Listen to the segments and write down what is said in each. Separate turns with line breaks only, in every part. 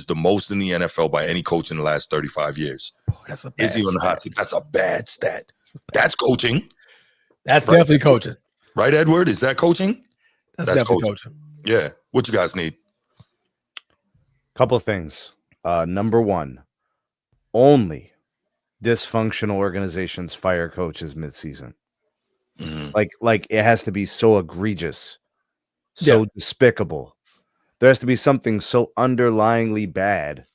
the most in the NFL by any coach in the last 35 years.
That's a bad
Is he on the hot seat? That's a bad stat. That's coaching.
That's definitely coaching.
Right, Edward? Is that coaching?
That's definitely coaching.
Yeah. What you guys need?
Couple of things. Number one, only dysfunctional organizations fire coaches midseason. Like it has to be so egregious, so despicable. There has to be something so underlyingly bad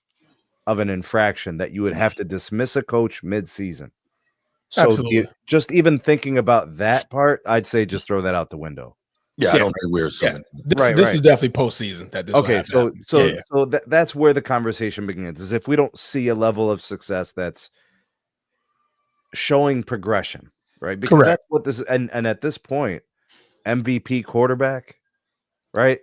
of an infraction that you would have to dismiss a coach midseason. So just even thinking about that part, I'd say just throw that out the window.
Yeah, I don't think we're assuming.
This is definitely postseason.
So that's where the conversation begins. Is if we don't see a level of success that's showing progression, right? Because that's what this and at this point, MVP quarterback, right?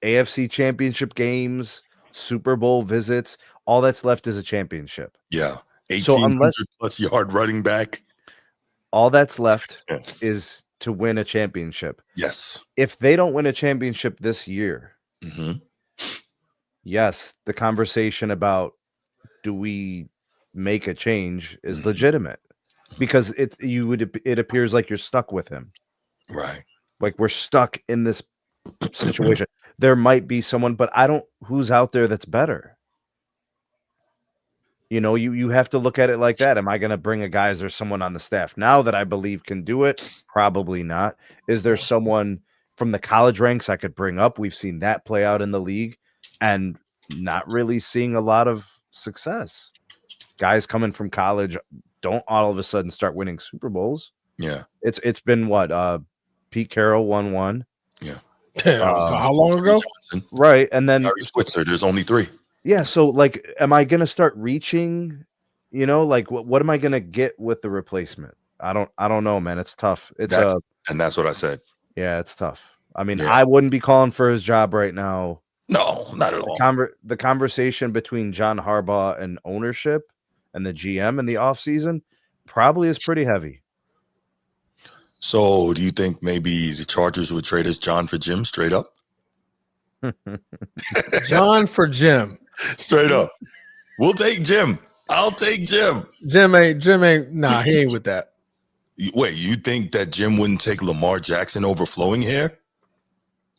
AFC championship games, Super Bowl visits, all that's left is a championship.
Yeah. 1,800 plus yard running back.
All that's left is to win a championship.
Yes.
If they don't win a championship this year, yes, the conversation about do we make a change is legitimate because it appears like you're stuck with him.
Right.
Like we're stuck in this situation. There might be someone, but who's out there that's better? You know, you have to look at it like that. Am I going to bring a guy? Is there someone on the staff now that I believe can do it? Probably not. Is there someone from the college ranks I could bring up? We've seen that play out in the league and not really seeing a lot of success. Guys coming from college don't all of a sudden start winning Super Bowls.
Yeah.
It's been what? Pete Carroll won one.
Yeah.
How long ago?
Right. And then
Switzer, there's only 3.
Yeah, so like, am I gonna start reaching? You know, like what am I gonna get with the replacement? I don't know, man. It's tough.
And that's what I said.
Yeah, it's tough. I mean, I wouldn't be calling for his job right now.
No, not at all.
The conversation between John Harbaugh and ownership and the GM in the offseason probably is pretty heavy.
So, do you think maybe the Chargers would trade us John for Jim straight up?
John for Jim.
Straight up. We'll take Jim. I'll take Jim.
Jim ain't. Nah, he ain't with that.
Wait, you think that Jim wouldn't take Lamar Jackson over flowing hair?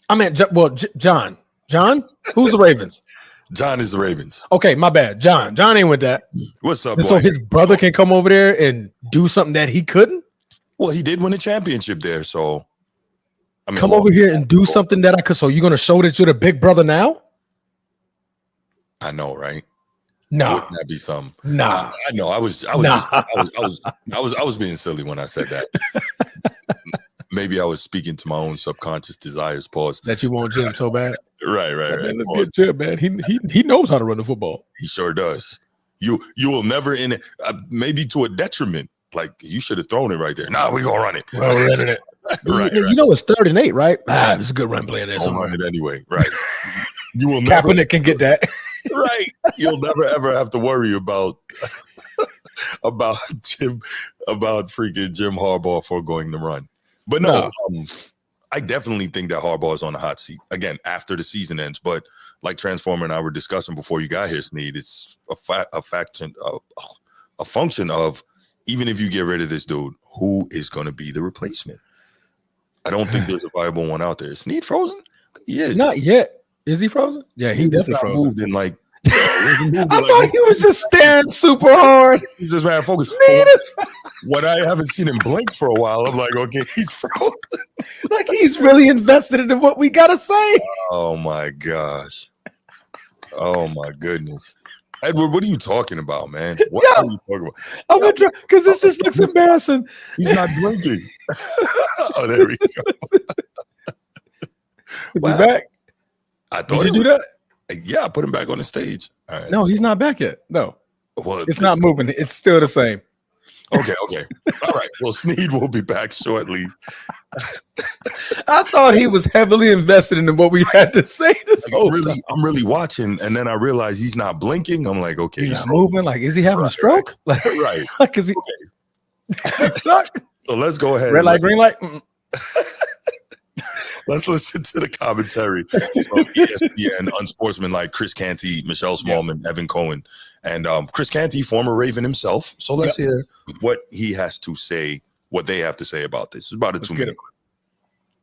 I mean, John. John? Who's the Ravens?
John is the Ravens.
Okay, my bad. John ain't with that.
What's up,
and
boy?
so his brother can come over there and do something that he couldn't?
Well, he did win a championship there, so I mean,
come over here and do something that I could. So you're going to show that you're the big brother now?
I know, right?
Nah,
wouldn't that be something?
Nah,
I know. I was being silly when I said that. Maybe I was speaking to my own subconscious desires. Pause.
That you want Jim so bad.
Right.
Man, let's get Jim, man. He knows how to run the football.
He sure does. You will never in it. Maybe to a detriment. Like you should have thrown it right there. Nah, we gonna run it.
Well, we're running it.
right.
You know it's 3rd and 8, right? It's a good run play there somewhere.
Run it anyway, right? You will never.
Kaepernick can get that.
Right. You'll never ever have to worry about freaking Jim Harbaugh foregoing the run. But no. I definitely think that Harbaugh is on the hot seat again after the season ends. But like Transformer and I were discussing before you got here, Sneed, it's a function of even if you get rid of this dude, who is going to be the replacement? I don't think there's a viable one out there. Is Sneed frozen? He is.
Not yet. Is he frozen? Yeah, he's definitely frozen.
Moved in like.
I thought he was just staring super hard.
He's just man focused. When I haven't seen him blink for a while, I'm like, okay, he's frozen.
Like he's really invested in what we gotta say.
Oh my gosh. Oh my goodness. Edward, what are you talking about, man? What are you talking about?
I'm gonna try because this just looks embarrassing.
He's not blinking. Oh, there we go.
Is he back?
I thought
Did you do that?
Yeah, I put him back on the stage. All right,
no, he's not back yet. No.
Well,
it's not moving. It's still the same.
Okay. All right. Well, Sneed will be back shortly.
I thought he was heavily invested in what we had to say this whole time.
I'm really watching, and then I realize he's not blinking. I'm like, okay.
He's not moving. Like, is he having a stroke? Like,
right.
Like, is he stuck?
So let's go ahead.
Red light, green light.
Let's listen to the commentary from ESPN, unsportsmanlike Chris Canty, Michelle Smallman, Evan Cohen, and Chris Canty, former Raven himself. So let's hear what he has to say, what they have to say about this. It's about a 2-minute.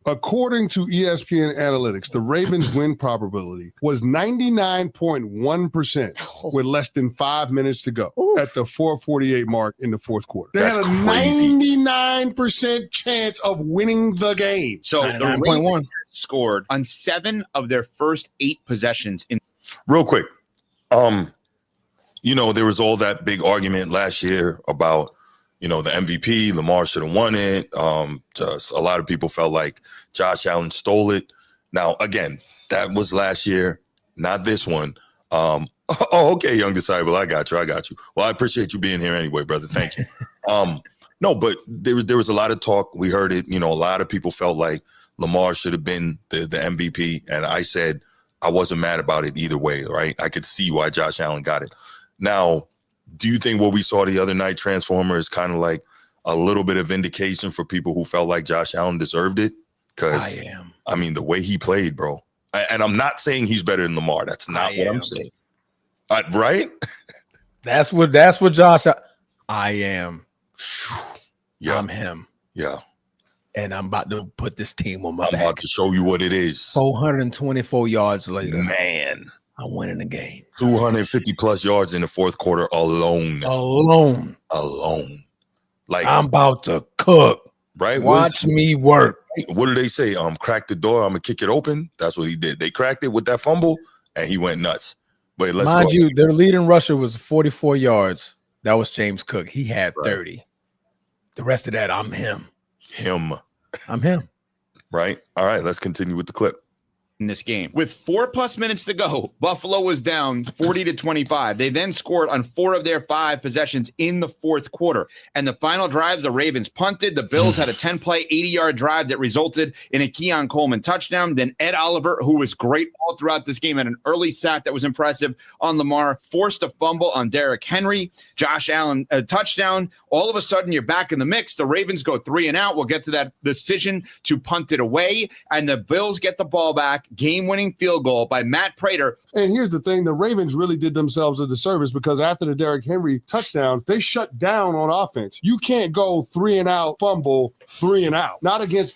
According to ESPN Analytics, the Ravens' win probability was 99.1% with less than 5 minutes to go at the 4:48 mark in the fourth quarter. They had a 99% chance of winning the game.
So the Ravens scored on 7 of their first 8 possessions.
Real quick, you know, there was all that big argument last year about, you know, the MVP, Lamar should have won it. Just a lot of people felt like Josh Allen stole it. Now, again, that was last year, not this one. Okay, young disciple, I got you. Well, I appreciate you being here anyway, brother. Thank you. No, but there was a lot of talk. We heard it. You know, a lot of people felt like Lamar should have been the MVP, and I said I wasn't mad about it either way, right? I could see why Josh Allen got it. Now, do you think what we saw the other night, Transformer, is kind of like a little bit of indication for people who felt like Josh Allen deserved it? Because, I mean, the way he played, bro. And I'm not saying he's better than Lamar. That's not what I'm saying. Right?
That's what Josh. I am.
Yeah.
I'm him.
Yeah.
And I'm about to put this team on my back.
I'm about to show you what it is.
424 yards later.
Man.
I'm winning the game.
250 plus yards in the fourth quarter alone. Like,
I'm about to cook.
Right?
Watch me work.
What do they say? Crack the door. I'm gonna kick it open. That's what he did. They cracked it with that fumble, and he went nuts. But let's
mind you, their leading rusher was 44 yards. That was James Cook. He had 30. The rest of that, I'm him. I'm him.
Right. All right. Let's continue with the clip.
In this game, with 4+ minutes to go, Buffalo was down 40-25. They then scored on 4 of their 5 possessions in the fourth quarter. And the final drives, the Ravens punted. The Bills had a 10-play, 80-yard drive that resulted in a Keon Coleman touchdown. Then Ed Oliver, who was great all throughout this game, had an early sack that was impressive on Lamar, forced a fumble on Derrick Henry. Josh Allen, a touchdown. All of a sudden, you're back in the mix. The Ravens go 3 and out. We'll get to that decision to punt it away. And the Bills get the ball back. Game-winning field goal by Matt Prater.
And here's the thing, the Ravens really did themselves a disservice because after the Derrick Henry touchdown, they shut down on offense. You can't go 3 and out, fumble, 3 and out. Not against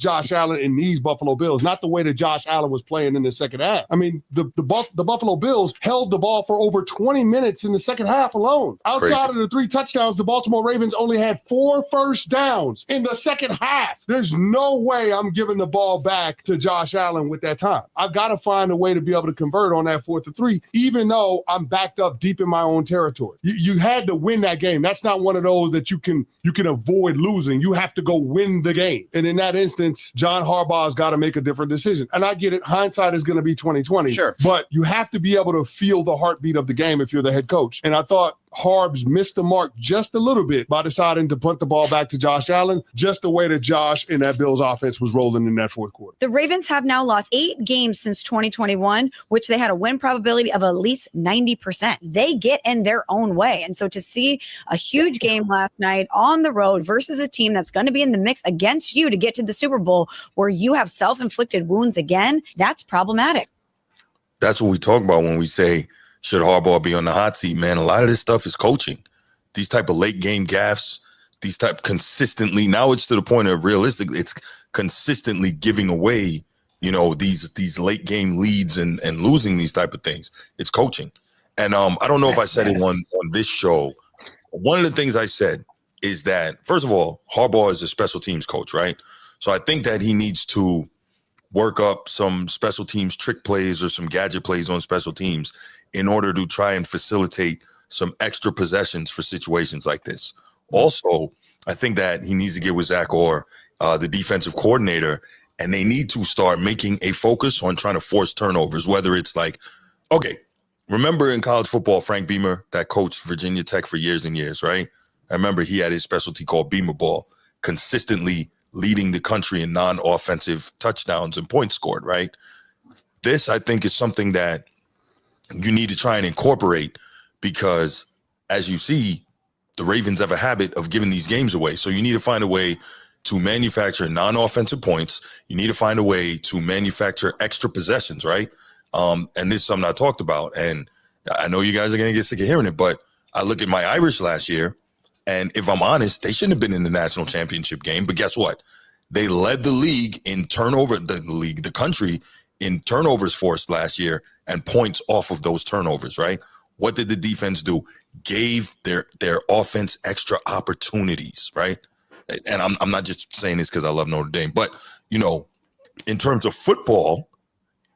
Josh Allen and these Buffalo Bills, not the way that Josh Allen was playing in the second half. I mean, the Buffalo Bills held the ball for over 20 minutes in the second half alone. Outside of the 3 touchdowns, the Baltimore Ravens only had 4 first downs in the second half. There's no way I'm giving the ball back to Josh Allen with that time. I've got to find a way to be able to convert on that 4th and 3, even though I'm backed up deep in my own territory. You had to win that game. That's not one of those that you can avoid losing. You have to go win the game. And in that instance, John Harbaugh's got to make a different decision. And I get it. Hindsight is going to be 20/20.
Sure.
But you have to be able to feel the heartbeat of the game if you're the head coach. And I thought Harbs missed the mark just a little bit by deciding to punt the ball back to Josh Allen, just the way that Josh and that Bills offense was rolling in that fourth quarter.
The Ravens have now lost 8 games since 2021, which they had a win probability of at least 90%. They get in their own way. And so to see a huge game last night on the road versus a team that's going to be in the mix against you to get to the Super Bowl where you have self-inflicted wounds again, that's problematic.
That's what we talk about when we say, should Harbaugh be on the hot seat, man? A lot of this stuff is coaching. These type of late game gaffes, these type consistently, now it's to the point of realistically, it's consistently giving away, you know, these late game leads and losing these type of things. It's coaching. And I don't know if I said it on this show. One of the things I said is that, first of all, Harbaugh is a special teams coach, right? So I think that he needs to work up some special teams trick plays or some gadget plays on special teams in order to try and facilitate some extra possessions for situations like this. Also, I think that he needs to get with Zach Orr, the defensive coordinator, and they need to start making a focus on trying to force turnovers, whether it's like, okay, remember in college football, Frank Beamer, that coached Virginia Tech for years and years, right? I remember he had his specialty called Beamer ball, consistently leading the country in non-offensive touchdowns and points scored, right? This, I think, is something that you need to try and incorporate because, as you see, the Ravens have a habit of giving these games away. So you need to find a way to manufacture non-offensive points. You need to find a way to manufacture extra possessions, right? And this is something I talked about. And I know you guys are going to get sick of hearing it, but I look at my Irish last year, and if I'm honest, they shouldn't have been in the national championship game. But guess what? They led the league in turnover, the country in turnovers forced last year and points off of those turnovers, right? What did the defense do? Gave their offense extra opportunities, right? And I'm not just saying this because I love Notre Dame, but, in terms of football,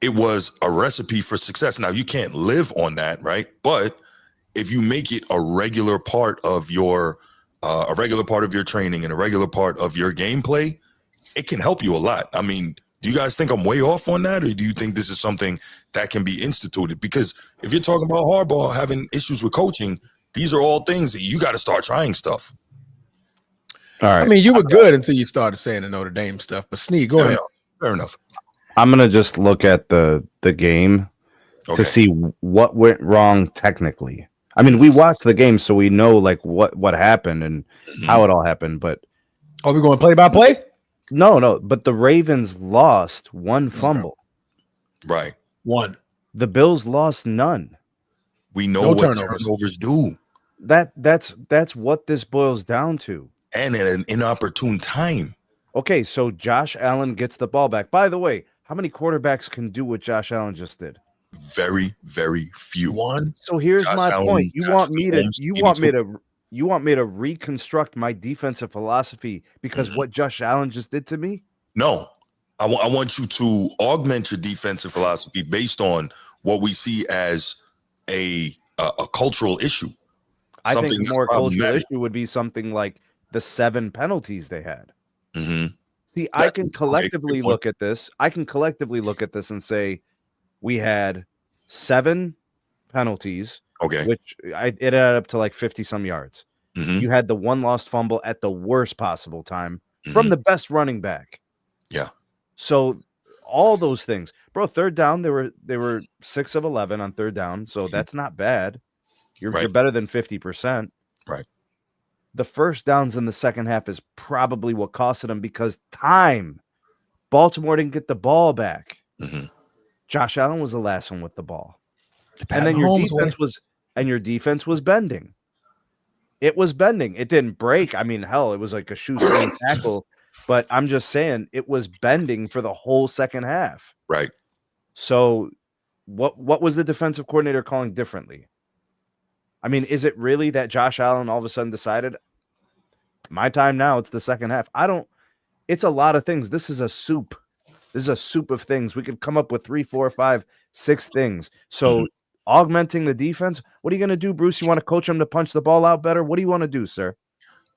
it was a recipe for success. Now, you can't live on that, right? But if you make it a regular part of your training and a regular part of your gameplay, it can help you a lot. I mean, do you guys think I'm way off on that, or do you think this is something that can be instituted? Because if you're talking about Harbaugh having issues with coaching, these are all things that you got to start trying stuff.
All right.
I mean, you were good until you started saying the Notre Dame stuff. But Snead, go ahead.
Fair enough.
I'm gonna just look at the game to see what went wrong technically. I mean, we watched the game, so we know like what happened and how it all happened. But
are we going play by play?
No. But the Ravens lost one fumble.
Right.
One.
The Bills lost none.
We know what turnovers do.
That's what this boils down to.
And at an inopportune time.
Okay, so Josh Allen gets the ball back. By the way, how many quarterbacks can do what Josh Allen just did?
Very, very few.
One.
So here's my point. You want me to reconstruct my defensive philosophy because what Josh Allen just did to me?
No. I want you to augment your defensive philosophy based on what we see as a cultural issue.
I think the more cultural issue would be something like the 7 penalties they had.
Mm-hmm.
See, I can collectively look at this. I can collectively look at this and say we had 7 penalties, which it added up to like 50 some yards.
Mm-hmm.
You had the 1 lost fumble at the worst possible time from the best running back.
Yeah.
So all those things, bro. Third down, they were 6 of 11 on third down, so that's not bad. You're better than 50%.
Right.
The first downs in the second half is probably what costed them because time. Baltimore didn't get the ball back.
Mm-hmm.
Josh Allen was the last one with the ball. And then your defense was bending. It was bending. It didn't break. I mean, hell, it was like a shoestring tackle. But I'm just saying it was bending for the whole second half.
Right.
So what was the defensive coordinator calling differently? I mean, is it really that Josh Allen all of a sudden decided my time now? It's the second half. It's a lot of things. This is a soup. This is a soup of things. We could come up with 3, 4, 5, 6 things. So augmenting the defense, what are you going to do, Bruce? You want to coach them to punch the ball out better? What do you want to do, sir?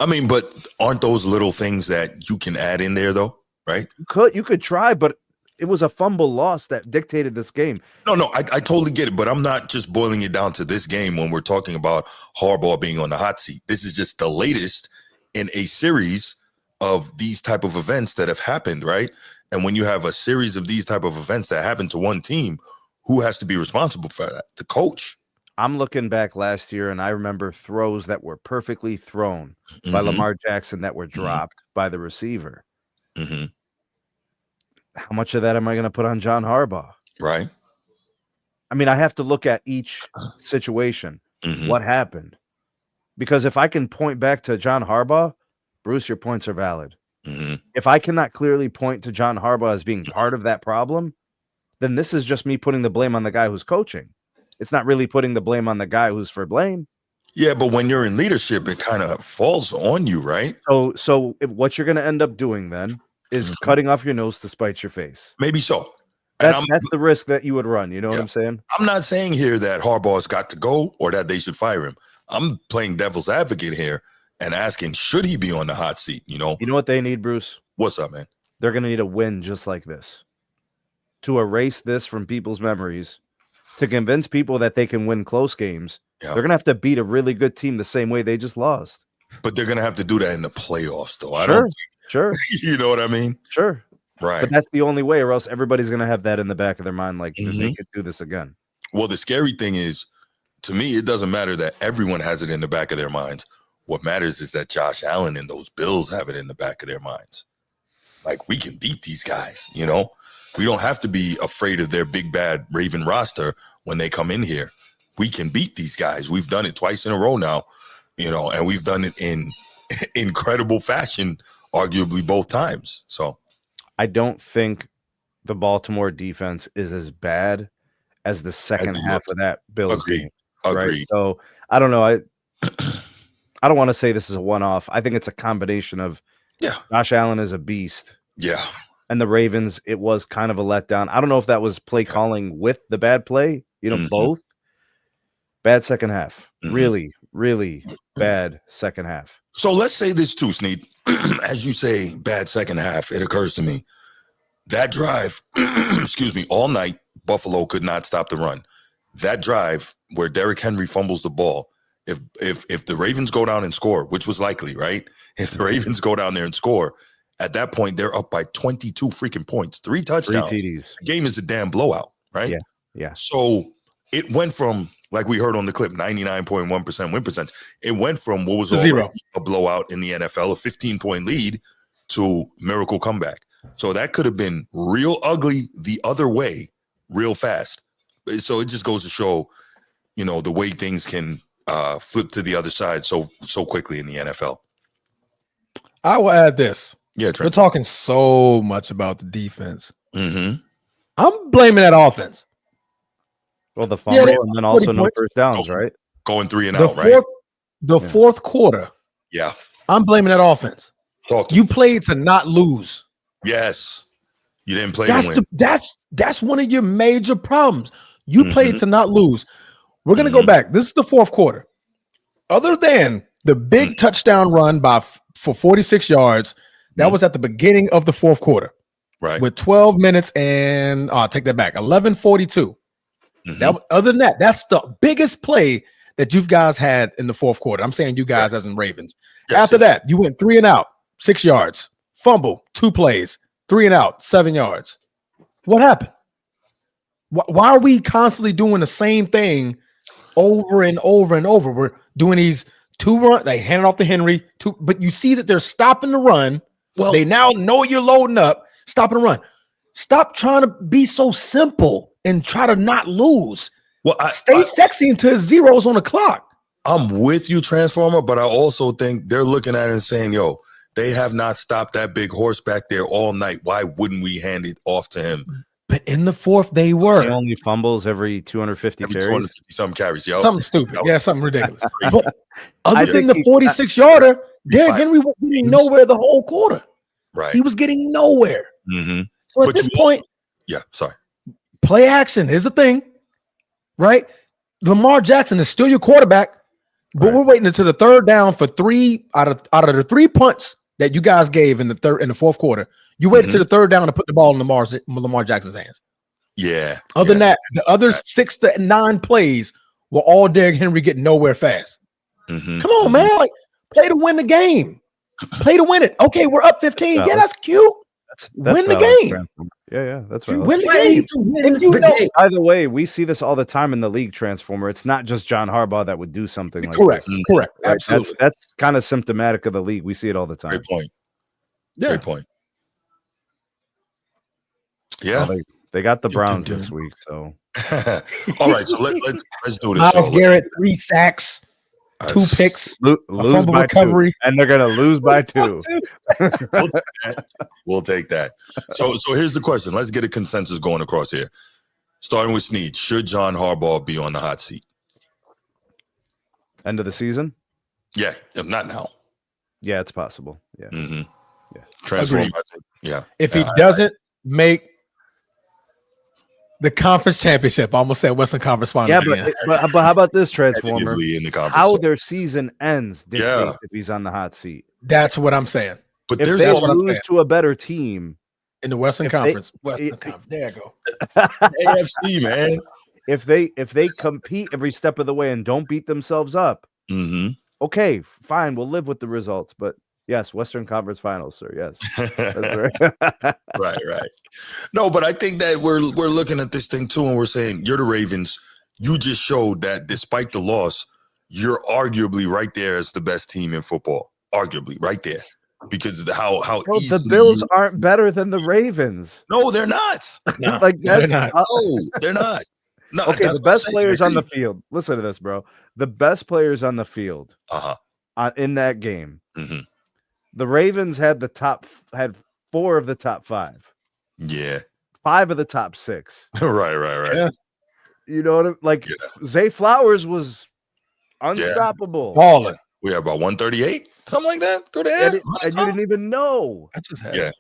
I mean, but aren't those little things that you can add in there though? Right.
You could try, but it was a fumble loss that dictated this game.
No, I totally get it, but I'm not just boiling it down to this game when we're talking about Harbaugh being on the hot seat. This is just the latest in a series of these type of events that have happened, right? And when you have a series of these type of events that happen to one team, who has to be responsible for that? The coach.
I'm looking back last year, and I remember throws that were perfectly thrown by Lamar Jackson that were dropped by the receiver.
Mm-hmm.
How much of that am I going to put on John Harbaugh?
Right.
I mean, I have to look at each situation. What happened? Because if I can point back to John Harbaugh, Bruce, your points are valid. If I cannot clearly point to John Harbaugh as being part of that problem, then this is just me putting the blame on the guy who's coaching. It's not really putting the blame on the guy who's for blame.
Yeah, but when you're in leadership, it kind of falls on you, right?
So what you're going to end up doing then is cutting off your nose to spite your face.
Maybe so.
That's the risk that you would run. You know what I'm saying?
I'm not saying here that Harbaugh's got to go or that they should fire him. I'm playing devil's advocate here and asking, should he be on the hot seat? You know
what they need, Bruce?
What's up, man?
They're going to need a win just like this to erase this from people's memories, to convince people that they can win close games. They're going to have to beat a really good team the same way they just lost.
But they're going to have to do that in the playoffs, though.
Sure.
You know what I mean?
Sure.
Right.
But that's the only way, or else everybody's going to have that in the back of their mind, like they could do this again.
Well, the scary thing is, to me, it doesn't matter that everyone has it in the back of their minds. What matters is that Josh Allen and those Bills have it in the back of their minds. Like, we can beat these guys, you know? We don't have to be afraid of their big, bad Raven roster when they come in here. We can beat these guys. We've done it twice in a row now, you know, and we've done it in incredible fashion, arguably both times. So
I don't think the Baltimore defense is as bad as the second half of that Bills game. Right? So I don't know. I don't want to say this is a one-off. I think it's a combination of Josh Allen is a beast.
Yeah.
And the Ravens, it was kind of a letdown. I don't know if that was play calling with the bad play, you know, both. Bad second half. Really, really bad second half.
So let's say this too, Snead. As you say, bad second half, it occurs to me. That drive, excuse me, all night, Buffalo could not stop the run. That drive where Derrick Henry fumbles the ball, if the Ravens go down and score, which was likely, right? If the Ravens go down there and score, at that point, they're up by 22 freaking points, 3 touchdowns.
3 TDs.
The game is a damn blowout, right?
Yeah, yeah.
So it went from, like we heard on the clip, 99.1% win percentage. It went from what was a blowout in the NFL, a 15-point lead, to miracle comeback. So that could have been real ugly the other way real fast. So it just goes to show, you know, the way things can flip to the other side so quickly in the NFL.
I will add this.
Yeah,
Trent. We're talking so much about the defense.
Mm-hmm.
I'm blaming that offense.
Well, the fumble and then also no first downs, right?
Going 3 and out, right?
The fourth quarter.
Yeah.
I'm blaming that offense. You played to not lose.
Yes. You didn't play to win.
That's one of your major problems. You played to not lose. We're going to go back. This is the fourth quarter. Other than the big touchdown run for 46 yards, that was at the beginning of the fourth quarter.
Right.
With 12 minutes and I'll take that back. 11:42. Other than that, that's the biggest play that you guys had in the fourth quarter. I'm saying you guys as in Ravens. Yes, After that, you went 3 and out, 6 yards. Fumble, 2 plays, 3 and out, 7 yards. What happened? Why are we constantly doing the same thing over and over and over? We're doing these 2 run, they hand it off to Henry, but you see that they're stopping the run. Well, they now know you're loading up, stopping the run. Stop trying to be so simple and try to not lose. Well, stay sexy until zeros on the clock.
I'm with you, Transformer, but I also think they're looking at it and saying, yo, they have not stopped that big horse back there all night. Why wouldn't we hand it off to him?
But in the fourth, they were.
He only fumbles every 250 carries.
250-some carries, yo.
Something stupid. Yeah, something ridiculous. But other than the 46-yarder, Derrick Henry was getting nowhere the whole quarter.
Right.
He was getting nowhere.
Mm-hmm.
So at this point, play action is a thing, right? Lamar Jackson is still your quarterback, but we're waiting until the third down for 3 out of the 3 punts that you guys gave in the fourth quarter. You waited to the third down to put the ball in Lamar Jackson's hands.
Yeah.
Other than that, the other 6 to 9 plays were all Derrick Henry getting nowhere fast.
Mm-hmm.
Come on, man. Like, play to win the game. Play to win it. Okay, we're up 15. Yeah, that's cute.
That's
win the game.
Yeah, that's right.
Win the game. If you know,
by the way, we see this all the time in the league, Transformer. It's not just John Harbaugh that would do something like
correct.
this.
Correct.
Right?
Absolutely.
That's kind of symptomatic of the league. We see it all the time.
Great point.
Yeah.
Great point. Yeah.
Well, they got the Browns this week, so.
All right, so let's do this.
Myles Garrett, 3 sacks, 2 picks,
lose by recovery. 2, and they're gonna lose by 2.
We'll take that. So here's the question. Let's get a consensus going across here. Starting with Snead, should John Harbaugh be on the hot seat?
End of the season?
Yeah, if not now.
Yeah, it's possible. Yeah.
Mm-hmm.
Yeah.
Transform. Yeah.
If he doesn't make the conference championship, I almost said Western Conference Finals.
Yeah, but how about this, Transformer?
In the conference,
how their season ends dictates if he's on the hot seat.
That's what I'm saying.
But
if they lose to a better team
in the Western Conference, there you go.
AFC, man.
If they compete every step of the way and don't beat themselves up, okay, fine, we'll live with the results. But yes, Western Conference Finals, sir. Yes, that's right.
right. No, but I think that we're looking at this thing too, and we're saying you're the Ravens. You just showed that despite the loss, you're arguably right there as the best team in football. Arguably right there. Because of how
Bro,
easily
the Bills aren't better than the Ravens.
No, they're not.
No,
Like that's
they're not.
No, they're not. No,
okay.
that's
The
what I'm
best
saying.
players on the field. Listen to this, bro. The best players on the field in that game.
Mhm.
The Ravens had had 4 of the top 5.
Yeah.
5 of the top 6.
right.
Yeah.
You know what I mean? Like Zay Flowers was unstoppable.
Balling.
We have about 138, something like that through the air.
And you didn't even know.
I just had
Yeah.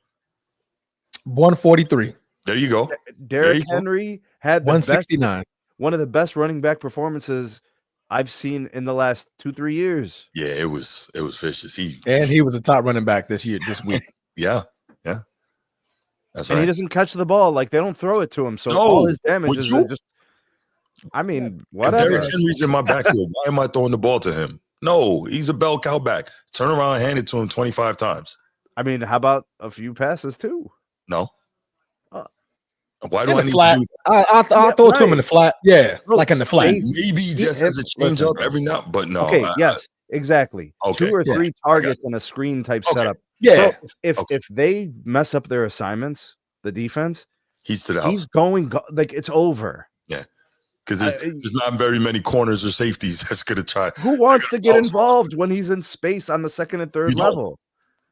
143.
There you go.
Derrick Henry had the
169.
one of the best running back performances I've seen in the last 2-3 years.
Yeah, it was vicious. He
was a top running back this week.
yeah. That's
And
right.
he doesn't catch the ball. Like they don't throw it to him. So
No.
all his damage
Would
is
you?
just I mean,
If
whatever.
Derrick Henry's in my backfield, why am I throwing the ball to him? No, he's a bell cow back. Turn around and hand it to him 25 times.
I mean, how about a few passes too?
No.
Uh,
Why do
In
I
the
need
flat.
to do
I'll throw it to him in the flat. Yeah,
Bro,
like in the flat.
space-
that? Maybe just as a change
Listen,
up every now, but no.
Okay, yes, exactly.
Okay.
2 or
Yeah.
3 targets in a screen type
Okay.
setup.
Yeah.
Bro, if they mess up their assignments, the defense,
He's to the house.
he's going like it's over.
Because there's not very many corners or safeties that's going to try.
Who wants to get
house.
involved when he's in space on the second and third
You don't.
level?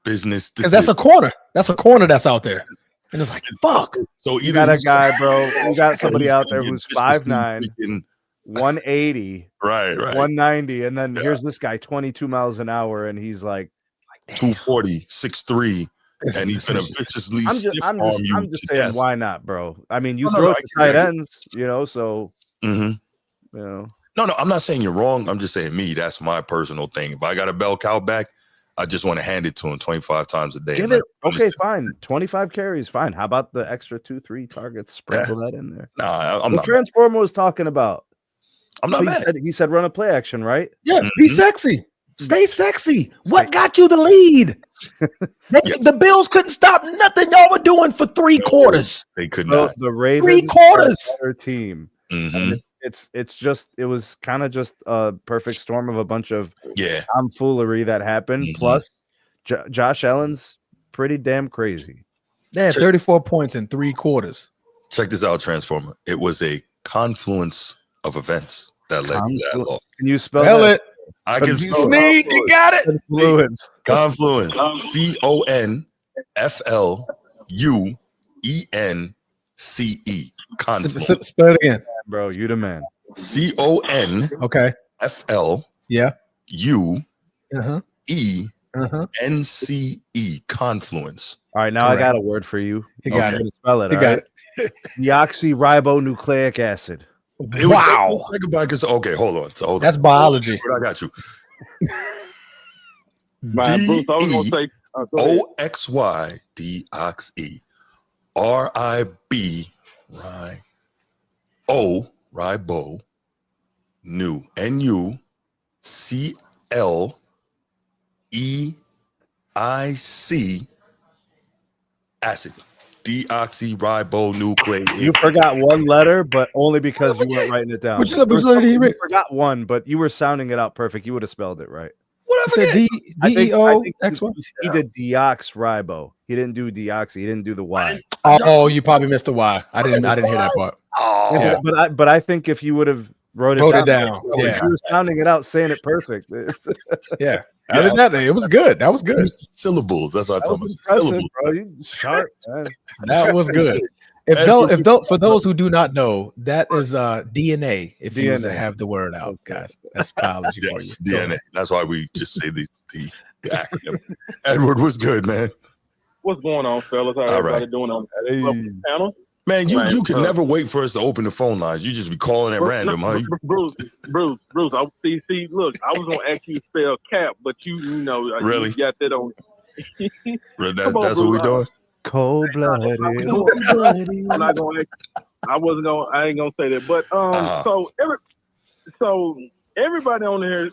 Business
Because that's a corner. That's a corner that's out there. And it's like, fuck.
So
You
either
got a
he's
guy, bro.
gonna-
You got somebody
he's
out
gonna
there
get
who's
viciously
5'9",
freaking-
180,
right.
190, and then here's this guy 22 miles an hour, and he's like,
240, 6'3", and he's going to viciously
I'm
stiff
just
arm you to
saying,
death.
why not, bro? I mean, you
No,
throw
I
it to
get
tight
it, I get
ends, you know, so
Mhm.
you know.
No, I'm not saying you're wrong. I'm just saying me. That's my personal thing. If I got a bell cow back, I just want to hand it to him 25 times a day.
Give
and
it
let him
okay,
listen.
fine. 25 carries, fine. How about the extra 2-3 targets? Sprinkle that in there.
Nah, I'm
What
not.
Transformer was talking about.
I'm not
he
mad.
said he said run a play action, right?
Yeah, be
Mhm.
sexy. Stay sexy. What got you the lead? The Bills couldn't stop nothing y'all were doing for 3 quarters.
They could
So
not.
the Ravens are a
quarters.
better team.
Mhm.
It was kind of just a perfect storm of a bunch of
Yeah.
tomfoolery that happened.
Mhm.
Plus, Josh Allen's pretty damn crazy.
They had 34 points in 3 quarters.
Check this out, Transformer. It was a confluence of events that led to that loss.
Can you spell
Spell
that?
it.
I can
You
spell it.
Sneed, you got it.
Confluence.
Confluence. CONFLUENCE. Confluence.
Spell it again.
Bro, you the man.
Okay. Yeah.
CONFLUENCE.
Uh-huh.
Confluence.
All right, now
Correct.
I got a word for you.
You got
Okay.
it.
Spell it.
You
all
got
right? Deoxyribonucleic acid.
It would
Wow.
take a second, because okay, hold on. So hold
That's
on.
biology.
But I got you.
Man, Bruce, I was gonna say go ahead.
OXY deoxy RIB ribo new NUCLEIC acid deoxyribonucleic.
You forgot one letter, but only because you weren't writing it down.
Which letter did he read?
You forgot one, but you were sounding it out perfect. You would have spelled it right.
What
You
I
said
forget?
I think
DEOXY?
he did deoxyribo. He didn't do deoxy. He didn't do the Y.
Oh, you probably missed the Y. I didn't hear that part.
Oh,
Yeah.
But I think if you would have wrote
It
down,
down.
you
Yeah.
were sounding it out, saying it perfect.
Yeah. Other than that, it was good. That was good.
syllables. That's what I
That
told
was
myself.
impressive,
Syllables.
bro. You sharp, man.
That was good. For those who do not know, that is DNA. If you
DNA.
have the word out, guys, that's biology for you.
Yes, DNA. That's why we just say the acronym. Edward was good, man.
What's going on, fellas? How
All
everybody
right.
doing on
Hey.
the panel?
Man, you
Right,
can
uh,
never wait for us to open the phone lines. You just be calling at random, huh? You-
Bruce. I see. Look, I was gonna ask you to spell cap, but you know,
Really?
you got that on.
That's
Come on,
what we're
Bruce.
doing.
Cold blooded.
I'm not gonna. I ain't gonna say that. But so everybody on here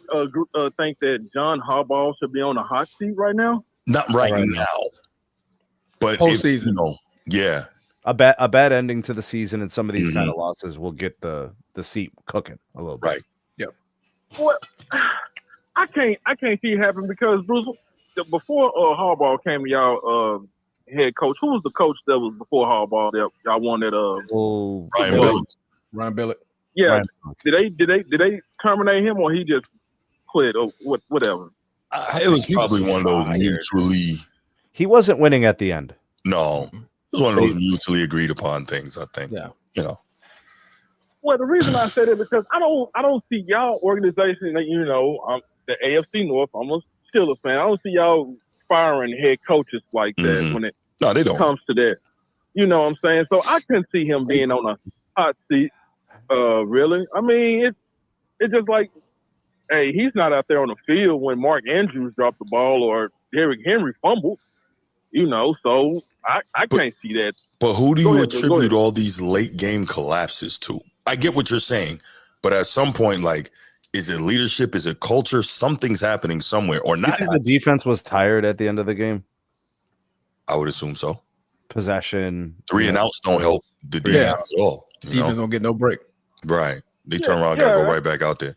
think that John Harbaugh should be on the hot seat right now.
Not right now, but
Postseason.
you know, yeah.
A bad ending to the season and some of these
Mhm.
kind of losses will get the seat cooking a little bit.
Right.
What? I can't see it happen because Bruce, before Harbaugh came to y'all head coach, who was the coach that was before Harbaugh that y'all wanted?
Ryan Billings.
Ryan Billett.
Yeah,
Ryan.
did they terminate him or he just quit or whatever?
It was probably one of those mutually.
He wasn't winning at the end.
No, it was one of those mutually agreed upon things. I think.
Yeah.
You know.
Well, the reason I said it because I don't see y'all organization that the AFC North. I'm a Steelers fan. I don't see y'all firing head coaches like that when it
they don't.
comes to that. You know what I'm saying? So I couldn't see him being on a hot seat. Really? I mean, it's just like, hey, he's not out there on the field when Mark Andrews dropped the ball or Derrick Henry fumbled. So I can't see that.
But who do you
Go
attribute
ahead.
all these late game collapses to? I get what you're saying, but at some point, like, is it leadership? Is it culture? Something's happening somewhere, or
You
not?
think the defense was tired at the end of the game?
I would assume so.
Possession.
3 and outs don't help the defense at all.
Defense don't get no break.
Right? They turn around, gotta go right back out there.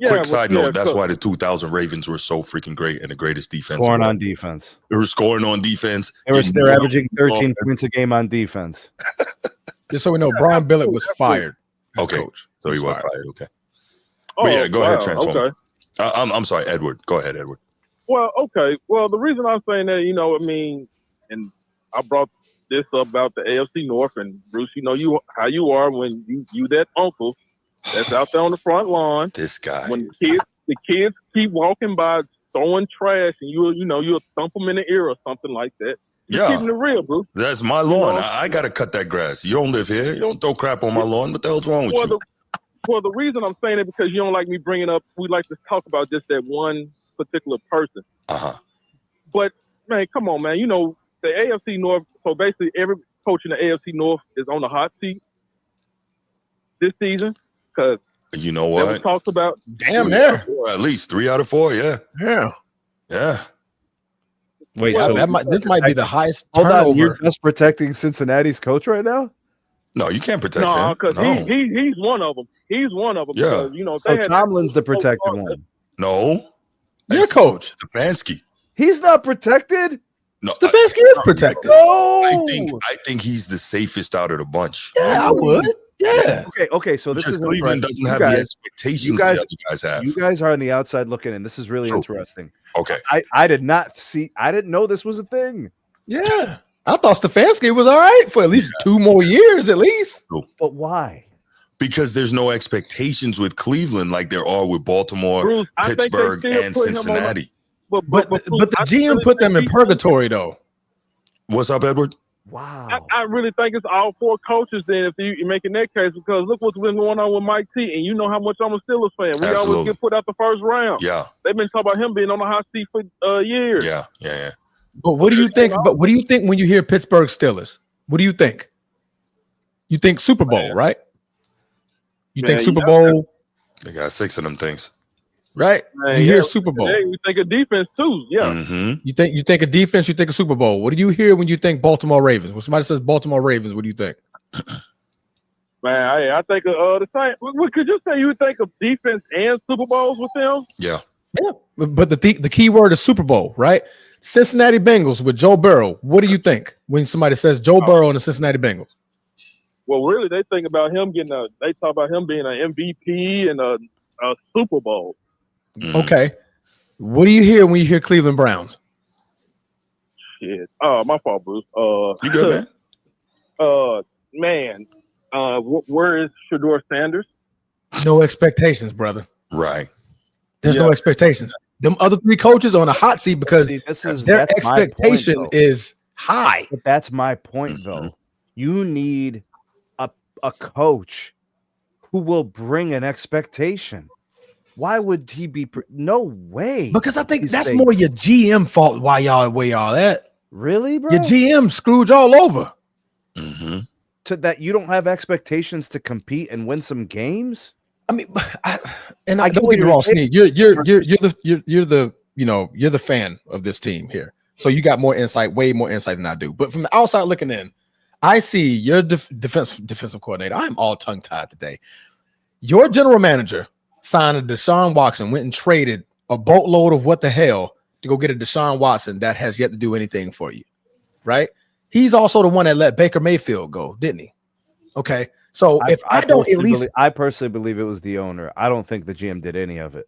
Quick side note: that's why the 2000 Ravens were so freaking great and the greatest defense.
Scoring on defense.
They were scoring on defense.
They're averaging 13 points a game on defense.
Just so we know, Brian Billett was fired. as
Okay,
coach.
so he was fired. Okay,
Oh,
but yeah, go ahead,
wow,
Transformer.
okay.
I'm sorry, Edward. Go ahead, Edward.
Well, okay. Well, the reason I'm saying that, and I brought this up about the AFC North, and Bruce, how you are when you that uncle that's out there on the front lawn.
This guy.
When the kids keep walking by throwing trash, and you'll thump them in the ear or something like that. You're keeping it real, Bruce.
That's my lawn. I gotta cut that grass. You don't live here. You don't throw crap on my lawn. What the hell's wrong with you?
Well, the reason I'm saying it because you don't like me bringing up. We like to talk about just that one particular person. But man, come on, man. The AFC North. So basically, every coach in the AFC North is on the hot seat this season because
you know what?
was talked about.
Damn near.
At least 3 out of 4. Yeah.
Yeah.
Wait,
Well,
so
this might be the highest
hold
turnover.
on, you're just protecting Cincinnati's coach right now?
No, you can't protect
No,
him.
because
No.
he's one of them. He's one of them.
Yeah.
Because,
So Tomlin's the protected one.
No.
Your coach.
Stefanski.
He's not protected.
No,
Stefanski is protected.
No.
I think he's the safest out of the bunch.
Yeah, I would. Yeah.
Okay. So this
Because
is
Cleveland doesn't have the expectations the other guys have.
You guys are on the outside looking in. This is really
True.
interesting.
Okay.
I didn't know this was a thing.
Yeah. I thought Stefanski was all right for at least 2 more years, at least.
But why?
Because there's no expectations with Cleveland like there are with Baltimore,
Bruce, I think they
Pittsburgh,
still
and
put him on
Cincinnati.
But the GM put them in purgatory, though.
What's up, Edward?
Wow.
I really think it's all 4 coaches then if you're making that case because look what's been going on with Mike T. And you know how much I'm a Steelers fan. We
Absolutely.
always get put out the first round.
Yeah.
They've been talking about him being on the hot seat for years.
Yeah.
But what do you think? But what do you think when you hear Pittsburgh Steelers? What do you think? You think Super Bowl, right? You think Super Bowl,
They got 6 of them things.
right?
Man,
You hear
yeah.
Super Bowl.
Hey, we think of defense too. Yeah.
Mm-hmm.
You think a defense, you think a Super Bowl. What do you hear when you think Baltimore Ravens? When somebody says Baltimore Ravens, what do you think?
Man, I think of the same. Could you say you would think of defense and Super Bowls with them?
Yeah.
Yeah. But the key word is Super Bowl, right? Cincinnati Bengals with Joe Burrow. What do you think when somebody says Joe Burrow and the Cincinnati Bengals?
Well, really, they think about him they talk about him being an MVP and a Super Bowl.
Mhm.
Okay. What do you hear when you hear Cleveland Browns?
Shit. Oh, my fault, Bruce.
You good, man?
Where is Shador Sanders?
No expectations, brother.
Right.
There's no expectations. Them other 3 coaches are on a hot seat because
See,
their
that's my
expectation
point, though.
is high.
But that's my point,
Mm-hmm.
though. You need a coach who will bring an expectation. Why would he be? No way.
Because I think
He's
that's
safe.
more your GM fault. Why y'all where y'all at?
Really, bro?
Your GM screwed y'all over.
Mm-hmm.
To that you don't have expectations to compete and win some games.
I mean, I
get
don't
what
get me
you're
wrong,
saying.
Sneak. You're the fan of this team here, so you got more insight, way more insight than I do. But from the outside looking in, I see your defensive coordinator. I'm all tongue tied today. Your general manager signed a Deshaun Watson, went and traded a boatload of what the hell to go get a Deshaun Watson that has yet to do anything for you, right? He's also the one that let Baker Mayfield go, didn't he? Okay, so if I don't at least,
I personally believe it was the owner. I don't think the GM did any of it.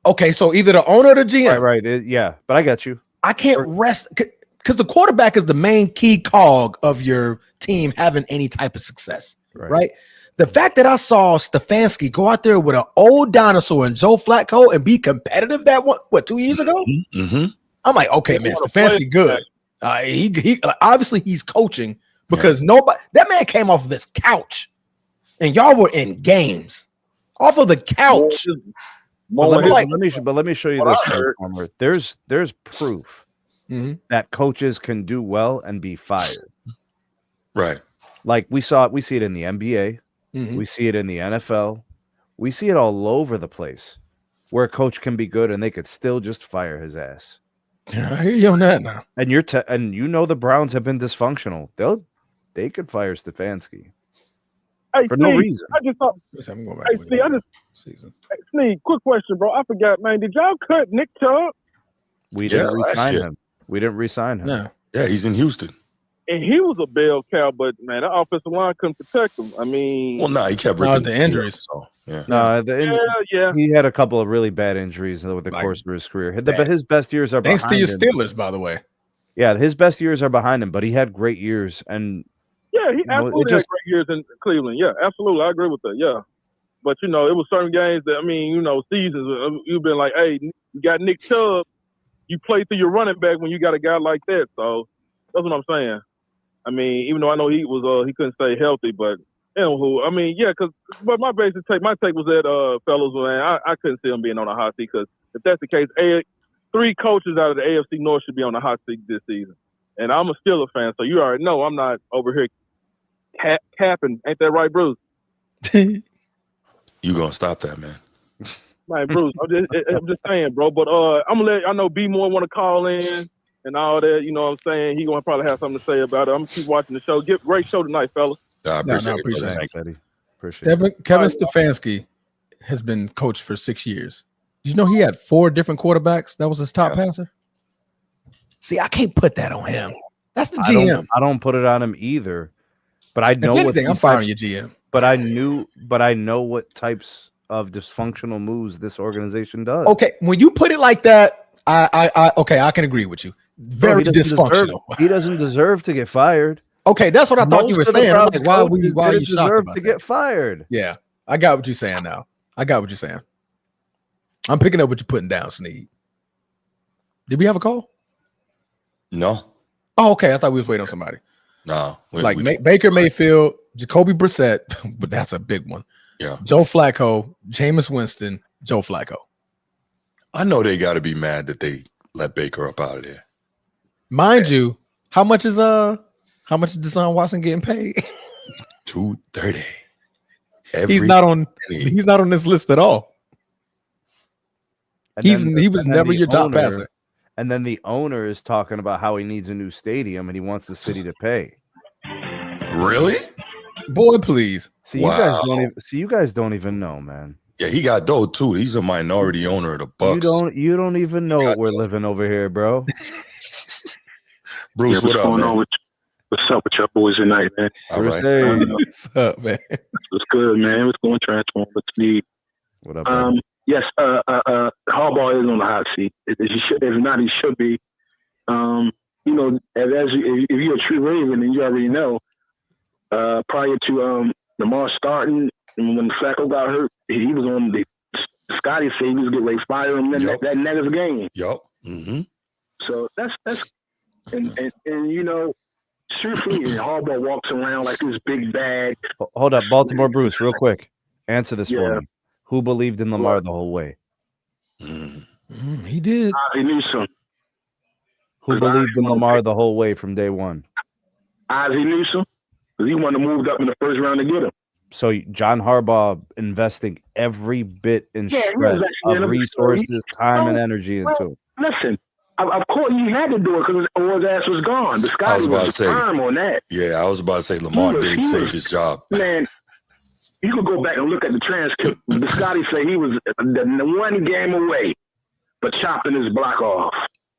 okay, so either the owner or the GM,
Right, yeah, but I got you.
I can't rest because the quarterback is the main key cog of your team having any type of success, right? The fact that I saw Stefanski go out there with an old dinosaur and Joe Flacco and be competitive that what 2 years ago, I'm like, okay, man, Stefanski good. He obviously he's coaching because nobody that man came off of his couch, and y'all were in games off of the couch.
Let me show you this. There's proof that coaches can do well and be fired.
Right.
Like we see it in the NBA. We see it in the NFL. We see it all over the place where a coach can be good and they could still just fire his ass.
Yeah, I hear you on that now.
And the Browns have been dysfunctional. They could fire Stefanski for no reason.
I just thought. Sneak, quick question, bro. I forgot, man. Did y'all cut Nick Chubb?
We didn't re-sign him.
No.
Yeah, he's in Houston.
And he was a bell cow, but man, that offensive line couldn't protect him. I mean,
he kept breaking
the injuries.
So, yeah.
No, he had a couple of really bad injuries over the course of his career. But his best years are
thanks
behind
to your Steelers, by the way.
Yeah, his best years are behind him, but he had great years. And
yeah, he absolutely had great years in Cleveland. Yeah, absolutely, I agree with that. Yeah, but it was certain games that seasons. You've been like, hey, you got Nick Chubb, you play through your running back when you got a guy like that. So that's what I'm saying. I mean, even though I know he couldn't stay healthy, but but my take was that fellas, man, I couldn't see him being on a hot seat because if that's the case, 3 coaches out of the AFC North should be on the hot seat this season, and I'm a Steelers fan, so you already know I'm not over here capping. Ain't that right, Bruce?
You gonna stop that, man?
Man, Bruce, I'm just saying, bro. But I'm gonna I know B more want to call in. And all that, you know what I'm saying? He gonna probably have something to say about it. I'm gonna keep watching the show. Great show tonight, fellas.
I appreciate
it. Kevin Stefanski has been coached for 6 years. Did you know he had 4 different quarterbacks? That was his top passer. See, I can't put that on him. That's the GM.
I don't put it on him either. But I know
I'm firing your GM.
But I know what types of dysfunctional moves this organization does.
Okay, when you put it like that, I can agree with you. Very dysfunctional.
He doesn't deserve to get fired.
Okay, that's what I thought you were saying. I'm like, why you
deserve to get fired?
Yeah, I got what you're saying now. I got what you're saying. I'm picking up what you're putting down, Sneed. Did we have a call?
No.
Oh, okay. I thought we was waiting on somebody.
No.
Baker Mayfield, Jacoby Brissett, but that's a big one.
Yeah.
Joe Flacco, Jameis Winston, Joe Flacco.
I know they got to be mad that they let Baker up out of there.
Mind you, how much is Deshaun Watson getting paid?
$230.
He's not on this list at all. He was never your top passer.
And then the owner is talking about how he needs a new stadium and he wants the city to pay.
Really?
Boy, please.
You guys don't even know, man.
Yeah, he got dough too. He's a minority owner of the Bucks.
You don't even know what we're living over here, bro.
Bruce, what up, man?
What's up with your boys tonight, man?
All right.
What's up, man?
What's good, man? What's going Transform with me?
What up, man?
Yes, Harbaugh is on the hot seat. If not, he should be. If you're a true Raven, and you already know, prior to Lamar starting, and when Flacco got hurt, he was on the Scotty said he was getting ready to fire him that next game.
Yep. Mm-hmm.
So that's truthfully, Harbaugh walks around like this big bag.
Hold up, Baltimore Bruce, real quick. Answer this for me. Who believed in Lamar the whole way?
He did.
Ozzie Newsome.
Who believed in Lamar the whole way from day one?
Ozzie Newsome. Because he wanted to move up in the first round to get him.
So John Harbaugh investing every bit and shred of resources, time, and energy into it.
Listen, of course he had to do it because his ass was gone. The Scotty was firm on that.
Yeah, I was about to say Lamar did save his job.
Man, You could go back and look at the transcript. Scotty said he was the one game away for chopping his block off.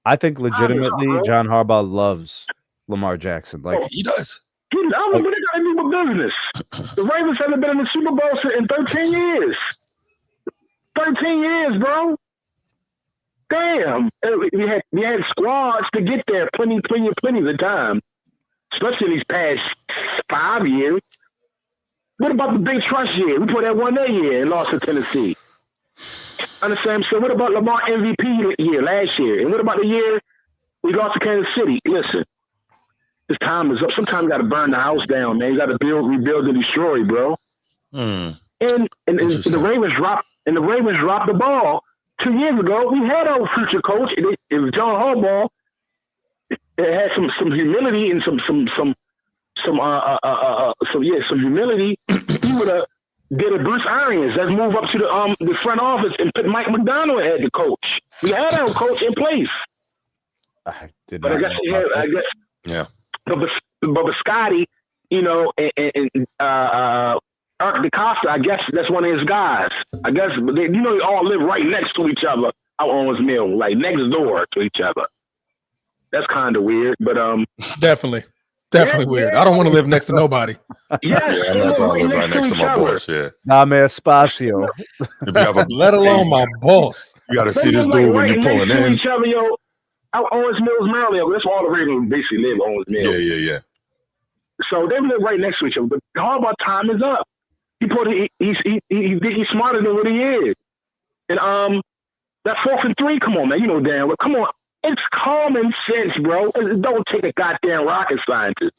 I think legitimately John Harbaugh loves Lamar Jackson. Like
he does.
He loves him, but they got to do with business. The Ravens haven't been in the Super Bowl in 13 years. 13 years, bro. Damn. We had squads to get there plenty of time, especially these past 5 years. What about the big trust year? We put that one that year and lost to Tennessee. Understand? So what about Lamar MVP year last year? And what about the year we lost to Kansas City? Listen, this time is up. Sometimes you got to burn the house down, man. You got to rebuild, and destroy, bro. And the Ravens dropped the ball 2 years ago. We had our future coach. It was John Harbaugh. It had some humility and some humility. He would have did a Bruce Arians. Let's move up to the front office and put Mike McDonald as the coach. We had our coach in place.
I did
but
not.
I guess
Yeah.
But Scotty, you know, and Eric DeCosta, I guess that's one of his guys. I guess they all live right next to each other out on his mill, like next door to each other. That's kind of weird, but
definitely weird. I don't want to live next to nobody.
Yes,
I'm not trying to live right next to my boss. Yeah.
Nah, man, Spacio.
If you have a,
Let alone my boss.
you got to see this dude when you're pulling in.
Each other, yo, out Owens Mills, Maryland. That's where all the Ravens basically live, Owens Mills.
Yeah.
So they live right next to each other. But Harbaugh time is up. He's smarter than what he is. And that 4th and 3, come on, man. You know damn well. Come on. It's common sense, bro. It don't take a goddamn rocket scientist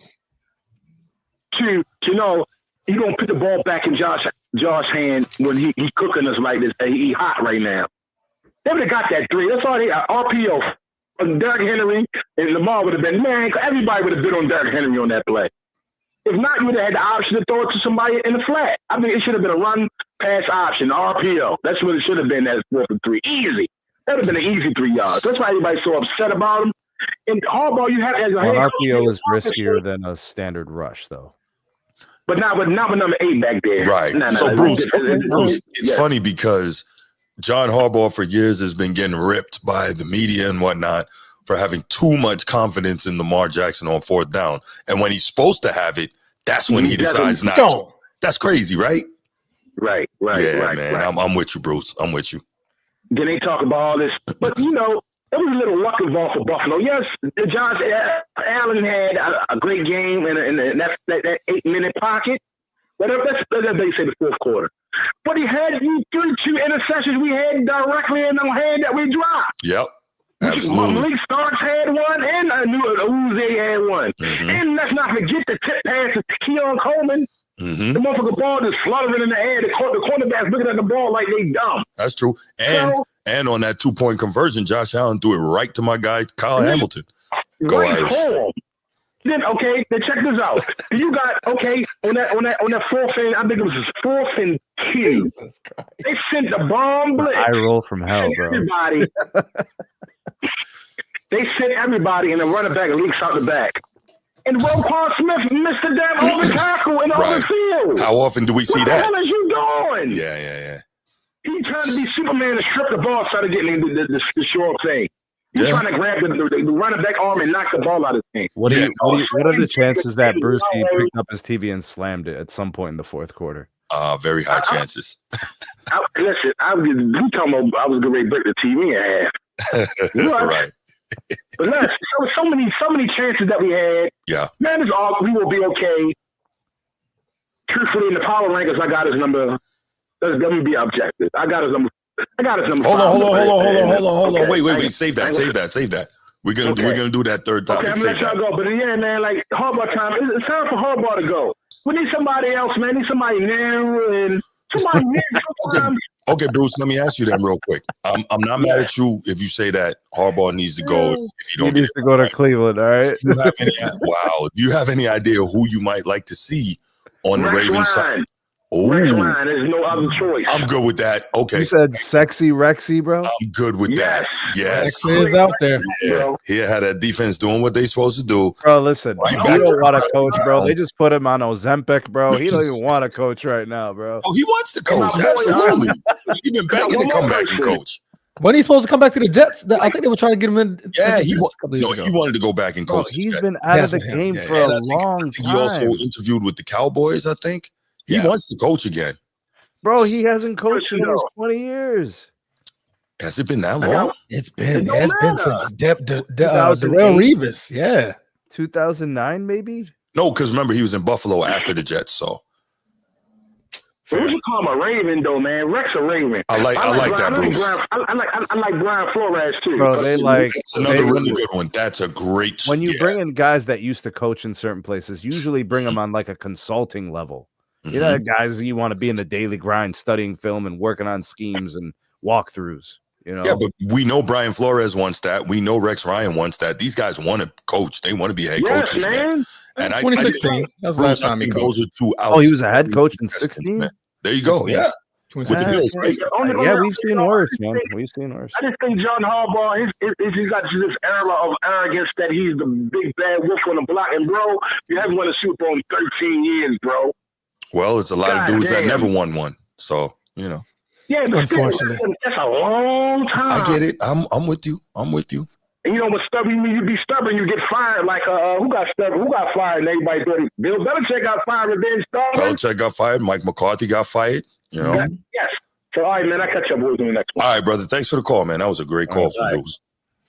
to know you're going to put the ball back in Josh's hand when he cooking us like this. He hot right now. They would have got that 3. That's all they RPO. Derrick Henry and Lamar would have been, man, everybody would have been on Derrick Henry on that play. If not, you would have had the option to throw it to somebody in the flat. I mean, it should have been a run pass option, RPO. That's what it should have been, that 4th and 3. Easy. That would have been an easy 3 yards. That's why everybody's so upset about him. And Harbaugh, you have as a head coach,
RPO is riskier than a standard rush, though.
But not with number 8 back there.
Right. So Bruce, it's funny because John Harbaugh for years has been getting ripped by the media and whatnot for having too much confidence in Lamar Jackson on 4th down. And when he's supposed to have it, that's when he decides not to. That's crazy, right?
Right.
Yeah, man.
Right.
I'm with you, Bruce. I'm with you.
Then they talk about all this. But, you know, it was a little luck involved for Buffalo. Yes, Josh Allen had a great game in that 8-minute pocket. But let's say the 4th quarter. But he had 2 interceptions we had directly in our hand that we dropped.
Yep. Absolutely.
Malik Starks had one, and I knew Uze had one.
Mm-hmm.
And let's not forget the tip pass to Keon Coleman.
Mm-hmm.
The motherfucker ball just fluttering in the air. The cornerbacks looking at the ball like they dumb.
That's true. And on that 2-point conversion, Josh Allen threw it right to my guy, Kyle Hamilton. Go
right home. Then check this out. You got on that 4th and I think it was 4th and 2.
Jesus Christ.
They sent the bomb blitz.
I roll from hell, bro.
Everybody. They sent everybody and the running back leaks out the back. And Roquan Smith missed the damn over tackle in over the field.
How often do we see that?
What the hell is you doing?
Yeah.
He trying to be Superman and strip the ball, try to get the short thing. He's trying to grab the running back arm and knock the ball out of his hand.
What are the chances that Brucey picked up his TV and slammed it at some point in the 4th quarter?
Very high chances.
Listen, you talking about I was going to break the TV in half.
Right.
But there was so many chances that we had.
Yeah.
Man, it's all we will be okay. Truthfully, in the power rankings, I got his number. Let me be objective. I got his number.
Hold on. Wait. Save that. We're gonna do that third topic.
Okay, I'm gonna let y'all go. But yeah, man, like Harbaugh time. It's time for Harbaugh to go. We need somebody else, man. We need somebody new and somebody new.
Okay, Bruce. Let me ask you then real quick. I'm not mad at you if you say that Harbaugh needs to go. If you don't,
he needs to go to Cleveland. All right.
Do you have any idea who you might like to see on the Ravens side?
Rex
Oh,
Ryan. There's no other choice.
I'm good with that. Okay,
You said sexy Rexy, bro.
I'm good with that. Yes.
Rex is out there.
Yeah. He had that defense doing what they supposed to do.
Bro, listen,
Right
he
back
don't
to
want to
the
coach,
ground.
bro. They just put him on Ozempic, bro. He don't even want to coach right now, bro.
Oh, he wants to coach.
my boy,
Absolutely. He's been begging to come back and coach.
When he's supposed to come back to the Jets, I think they were trying to get him in.
Yeah,
the
he
Jets a couple years ago.
wanted to go back and
Bro,
coach.
he's been out of the
That's him,
game
yeah.
for
And
a
I think
long
he also
time.
interviewed with the Cowboys, I think. He
Yeah.
wants to coach again.
Bro, he hasn't coached in
Listen,
almost
though.
20 years.
Has it been that long?
It's been
don't
since
2008.
Darrell Revis. Yeah.
2009, maybe?
No, because remember, he was in Buffalo after the Jets, so.
So we should call him a Raven, though, man. Rex a Raven.
I like that, Bruce.
I like Brian Flores too.
Bro, they like
That's another
they-
really good one. That's a great.
when you
yeah.
bring in guys that used to coach in certain places, usually bring them on like a consulting level. You know, guys you want to be in the daily grind, studying film and working on schemes and walkthroughs. You know,
Yeah, but we know Brian Flores wants that. We know Rex Ryan wants that. These guys want to coach. They want to be head
yes,
coaches.
man.
And
2016. That was the last time he coached.
those are two.
oh, he was a head coach in
outstanding
16.
man. There you go.
16.
Yeah, with the
2016.
Bills, right?
Yeah, we've seen worse, man. We've seen worse.
I just think John Harbaugh, he's got this era of arrogance that he's the big bad wolf on the block. And, bro, you haven't won a Super Bowl in 13 years, bro.
Well, it's a lot of
God
dudes that
damn.
never won one. So you know,
Yeah, but still,
Unfortunately.
that's a long time.
I get it. I'm with you. I'm with you.
And you know, when you be stubborn, you get fired. Like, who got stubborn? Who got fired? And everybody doing. Bill Belichick got fired and then stubborn.
Belichick got fired. Mike McCarthy got fired. You know.
Yes. So, all right, man, I catch up with you in the next one.
All right, brother. Thanks for the call, man. That was a great call from
right.
Bruce.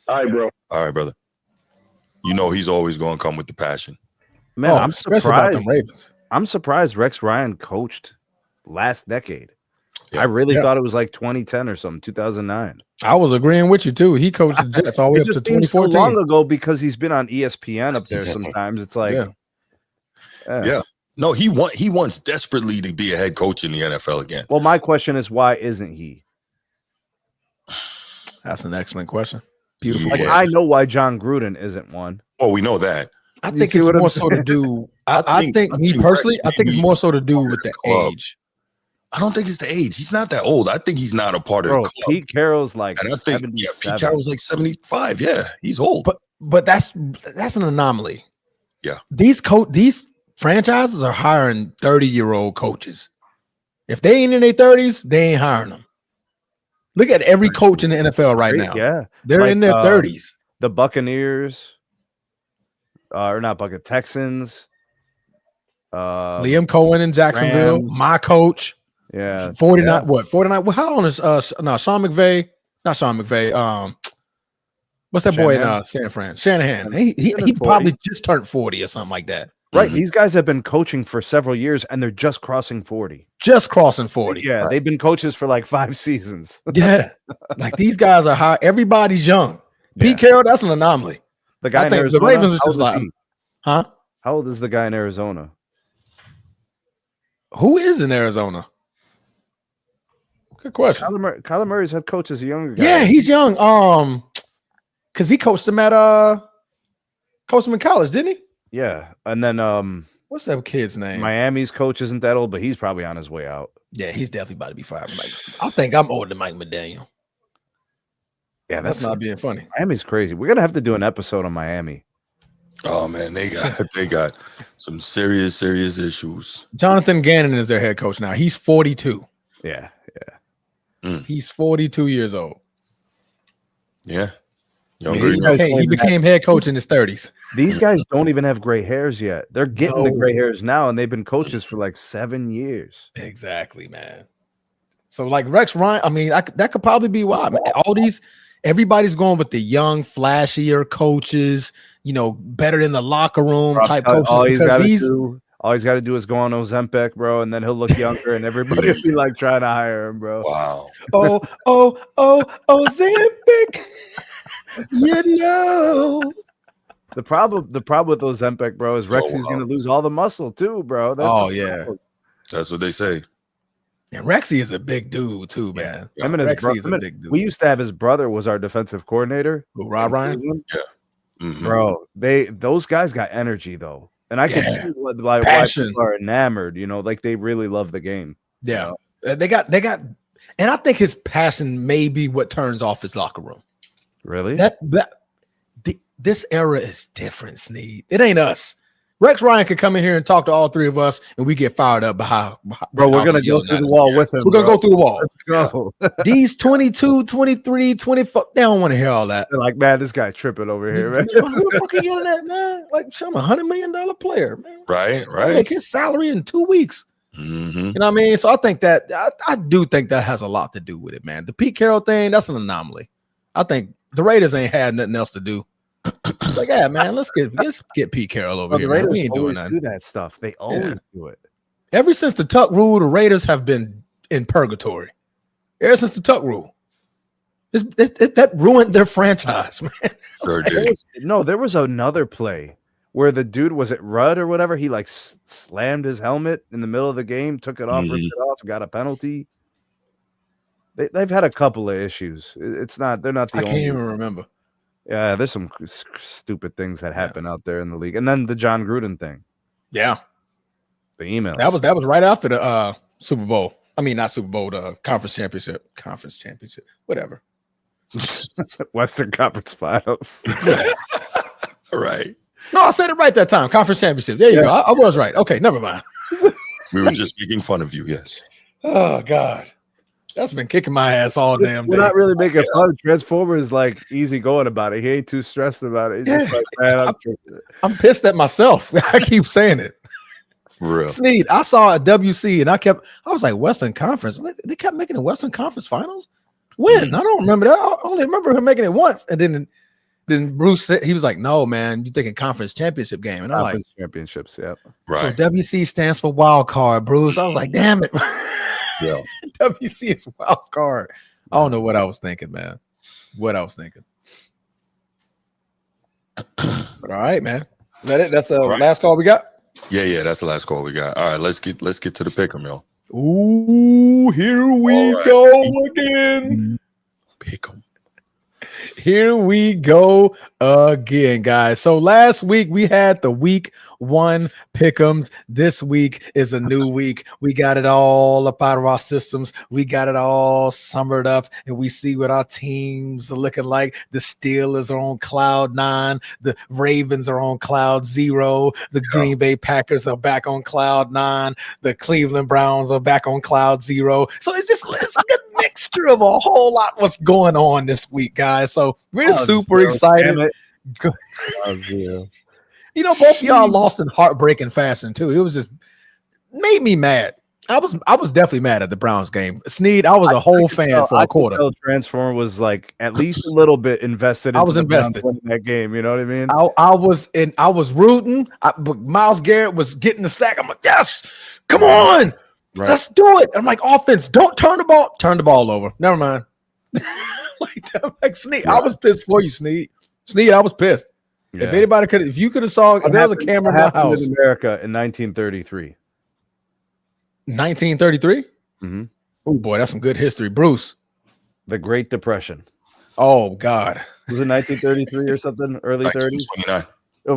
All right, bro.
All right, brother. You know he's always going to come with the passion.
Man, I'm
especially about
surprised.
them Ravens.
I'm surprised Rex Ryan coached last decade.
Yeah.
I really
Yeah.
thought it was like 2010 or something, 2009.
I was agreeing with you too. He coached the Jets all the way
It
up to
just seems so
2014.
long ago because he's been on ESPN up there sometimes. It's like,
Yeah.
Yeah. No, he wants desperately to be a head coach in the NFL again.
Well, my question is, why isn't he?
That's an excellent question. Beautiful.
Like,
Yeah.
I know why John Gruden isn't one.
Oh, we know that.
I
You
think
see
it's
what I'm
more so to
saying?
do.
I
I
think
think me
Rex
personally, I think it's
maybe
more so to do with the
club.
age.
I don't think it's the age. He's not that old. I think he's not a part of
Bro,
the club.
Pete Carroll's like
And I think
77.
Pete Carroll's like 75. Yeah, he's old.
But that's an anomaly.
Yeah.
These franchises are hiring 30-year-old coaches. If they ain't in their 30s, they ain't hiring them. Look at every coach in the NFL right now.
Yeah.
They're
Like,
in their 30s.
The Buccaneers, or not Bucket Texans.
Liam Cohen in Jacksonville,
Rams.
my coach.
Yeah.
49.
Yeah.
What? 49. Well, how old is Sean McVay? Not Sean McVay. What's that boy
Shanahan?
in San Fran? Shanahan. He
in his
probably
40s.
just turned 40 or something like that.
Right.
Mhm.
These guys have been coaching for several years and they're just crossing 40.
Just crossing 40.
Yeah. They've been coaches for like 5 seasons.
Yeah. Like these guys are high. Everybody's young.
Yeah.
Pete Carroll, that's an anomaly.
The guy
I
in
think
Arizona,
the Ravens are
how
just
old is
like,
he?
huh?
How old is the guy in Arizona?
Who is in Arizona? Good question.
Kyler Murray's head coach is a younger guy.
Yeah, he's young. Because he coached him at in college, didn't he?
Yeah. And then
What's that kid's name?
Miami's coach isn't that old, but he's probably on his way out.
Yeah, he's definitely about to be fired. I think I'm older than Mike McDaniel.
Yeah,
That's not being funny.
Miami's crazy. We're gonna have to do an episode on Miami.
Oh man, they got some serious issues.
Jonathan Gannon is their head coach now. He's 42.
Yeah.
He's 42 years old.
Yeah.
I
Younger
mean,
than you.
he became head coach in his 30s.
These guys don't even have gray hairs yet. They're getting the
No.
gray hairs now, and they've been coaches for like 7 years.
Exactly, man. So like Rex Ryan, I mean, that could probably be why. Man, everybody's going with the young, flashier coaches, better in the locker room type coaches.
All he's
because
got to do is go on Ozempic, bro, and then he'll look younger, and everybody will be like trying to hire him, bro.
Wow.
Ozempic.
The problem with Ozempic, bro, is Rexy's
wow.
gonna lose all the muscle too, bro. That's
Oh
the
yeah.
problem.
That's what they say.
And Rexy is a big dude too, man.
Him and his
Rexy is a
brother.
big dude.
We used to have his brother was our defensive coordinator.
Who, Rob Ryan?
Mhm.
Bro, those guys got energy though. And I can see why people are enamored, like they really love the game.
Yeah. They got, and I think his passion may be what turns off his locker room.
Really?
This era is different, Sneed. It ain't us. Rex Ryan could come in here and talk to all three of us, and we get fired up.
Bro, we're going to go through the wall with him.
We're going to go through the wall.
Let's go.
These 22, 23, 24, they don't want to hear all that.
They're like, man, this guy's tripping over here, man.
Who the fuck are you yelling at, man? Like, I'm a $100 million player, man.
Right.
I make his salary in 2 weeks.
Mm-hmm.
You know what I mean? So I think that I do think that has a lot to do with it, man. The Pete Carroll thing, that's an anomaly. I think the Raiders ain't had nothing else to do. Like, yeah, man, let's get Pete Carroll over here. Man. We ain't doing that.
Do that stuff. They always do it.
Ever since the Tuck rule, the Raiders have been in purgatory. Ever since the Tuck rule, that ruined their franchise, man.
Sure did.
There was another play where the dude, was it Rudd or whatever? He like slammed his helmet in the middle of the game, took it off, ripped it off, got a penalty. They've had a couple of issues. They're not the only. I
can't even remember.
Yeah, there's some stupid things that happen out there in the league, and then the John Gruden thing.
Yeah,
the emails.
That was right after the Super Bowl. I mean, not Super Bowl, the conference championship, whatever.
Western Conference Finals.
Right.
No, I said it right that time. Conference championship. There you go. I was right. Okay, never mind.
We were just making fun of you. Yes.
Oh God. That's been kicking my ass all damn day.
We're not really making fun. Transformer is like easy going about it. He ain't too stressed about it. He's just like, man,
I'm pissed at myself. I keep saying it.
For real.
Sneed, I saw a WC and I was like, Western Conference. They kept making the Western Conference Finals. When? I don't remember that. I only remember him making it once. And then Bruce said, he was like, no, man, you're thinking conference championship game. And I'm like,
championships, yeah.
Right.
So WC stands for wild card, Bruce. I was like, damn it.
Yeah.
WC is wild card. I don't know what I was thinking, man. But all right, man. Is that it? That's the last call we got?
Yeah, that's the last call we got. All right, let's get to the pick 'em, y'all.
Ooh, here we go again.
Pick 'em.
Here we go again, guys. So last week we had the week 1 pick'ems. This week is a new week. We got it all up out of our systems. We got it all summered up, and we see what our teams are looking like. The Steelers are on cloud 9. The Ravens are on cloud 0. The Green Bay Packers are back on cloud 9. The Cleveland Browns are back on cloud 0. So it's a good mixture of a whole lot what's going on this week, guys. So we're super excited. You know, both of y'all lost in heartbreaking fashion too. It was just made me mad. I was definitely mad at the Browns game. Sneed, I was a whole fan for a quarter.
Transformer was like at least a little bit invested.
I was invested
in that game. You know what I mean?
I was rooting. But Myles Garrett was getting the sack. I'm like, yes, come on, let's do it. I'm like, offense, don't turn the ball over. Never mind. like Sneed, I was pissed for you, Sneed. Sneed, I was pissed. Yeah. If you could have saw, if there was a camera in my house.
In America in 1933.
1933?
Mm-hmm.
Oh boy, that's some good history. Bruce.
The Great Depression.
Oh God.
Was it 1933 or something? Early 30s?
29.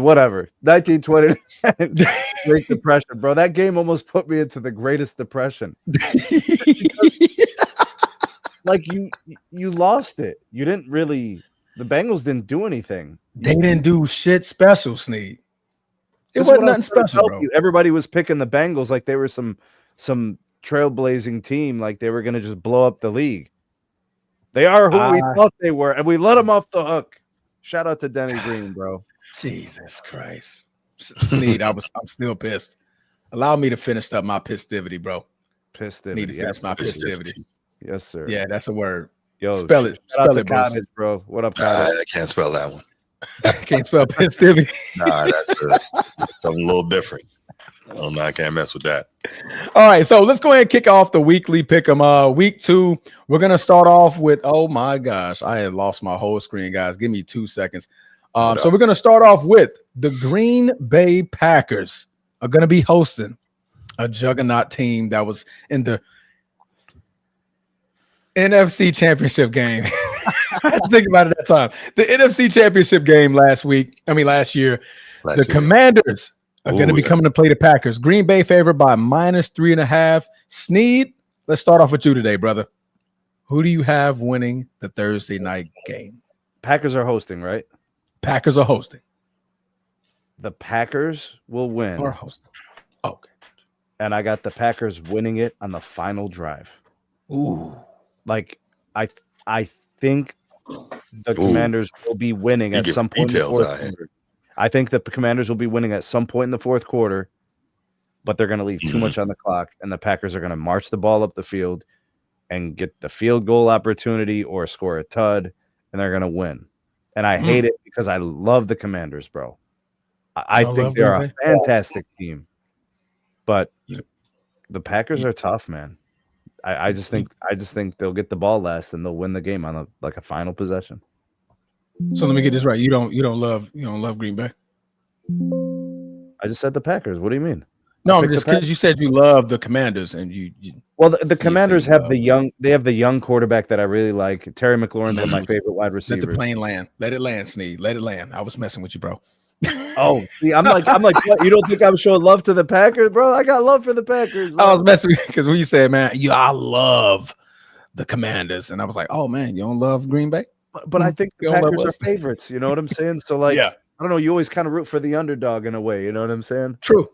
Whatever. 1920. Great Depression, bro. That game almost put me into the greatest depression. Like you lost it. You didn't really. The Bengals didn't do anything.
They didn't do shit special, Sneed. It wasn't nothing special, bro.
Everybody was picking the Bengals like they were some trailblazing team, like they were going to just blow up the league. They are who we thought they were, and we let them off the hook. Shout out to Denny Green, bro.
Jesus Christ. Sneed, I'm still pissed. Allow me to finish up my pistivity, bro.
Pistivity.
Need to finish my pistivity.
Yes, sir.
Yeah, that's a word.
Yo,
spell it,
Cottage, bro. What up, Cottage?
I can't spell that one.
Can't spell pistivity.
Nah, that's something a little different. Oh no, I can't mess with that.
All right, so let's go ahead and kick off the weekly pick'em. Week 2, we're gonna start off with. Oh my gosh, I had lost my whole screen, guys. Give me 2 seconds. So we're gonna start off with the Green Bay Packers are gonna be hosting a juggernaut team that was in the NFC Championship game. I had to think about it at that time. The NFC Championship game last year. The Commanders are going to be coming to play the Packers. Green Bay favored by -3.5. Sneed, let's start off with you today, brother. Who do you have winning the Thursday night game?
Packers are hosting, right?
Packers are hosting.
The Packers will win.
Or hosting. Okay.
And I got the Packers winning it on the final drive.
Ooh.
Like, I think the Commanders will be winning at some point in the fourth quarter. I think the Commanders will be winning at some point in the fourth quarter, but they're going to leave too much on the clock, and the Packers are going to march the ball up the field and get the field goal opportunity or score a tud, and they're going to win. And I hate it because I love the Commanders, bro. I think they're a fantastic team, but the Packers are tough, man. I just think they'll get the ball last and they'll win the game on a final possession.
So let me get this right. You don't love Green Bay.
I just said the Packers. What do you mean?
No, just because you said you love the Commanders and you
well, the Commanders have the young quarterback that I really like. Terry McLaurin's one of my favorite wide receivers.
Let the plane land. Let it land, Sneed. Let it land. I was messing with you, bro.
Oh, see, I'm like, what? You don't think I'm showing love to the Packers, bro? I got love for the Packers, bro.
I was messing with you because when you said, man, I love the Commanders, and I was like, oh man, you don't love Green Bay?
But I think the Packers are favorites. You know what I'm saying? So like, I don't know. You always kind of root for the underdog in a way. You know what I'm saying?
True.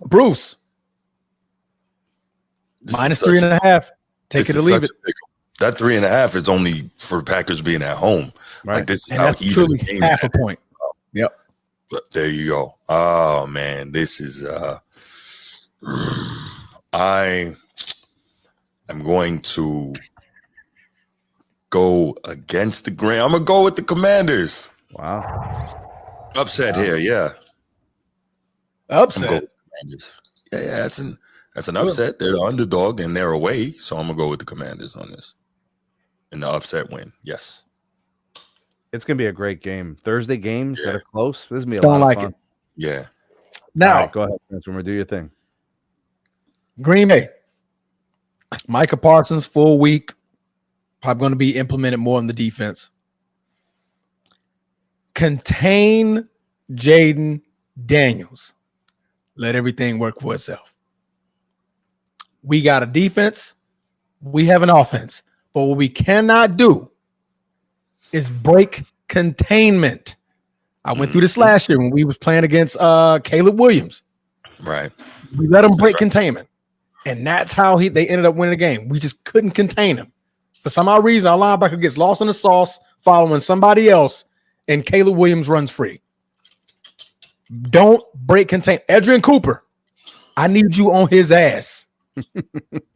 Bruce, -3.5. Take it or leave it.
That 3.5 is only for Packers being at home.
Right.
Like, this is
and
how
that's truly half a point. Yep.
But there you go. Oh man, this is I am going to go against the grain. I'm gonna go with the Commanders.
Wow.
Upset here, yeah.
Upset.
Yeah, that's an upset. They're the underdog and they're away, so I'm gonna go with the Commanders on this. And the upset win, yes.
It's gonna be a great game. Thursday games that are close. This is gonna be a lot of fun.
Yeah.
Now, right, go ahead, Transformer. Do your thing.
Green Bay. Micah Parsons, full week. Probably going to be implemented more in the defense. Contain Jaden Daniels. Let everything work for itself. We got a defense. We have an offense. But what we cannot do is break containment. I went through this last year when we was playing against Caleb Williams.
Right.
We let him break containment. And that's how they ended up winning the game. We just couldn't contain him. For some odd reason, our linebacker gets lost in the sauce following somebody else, and Caleb Williams runs free. Don't break contain. Adrian Cooper, I need you on his ass.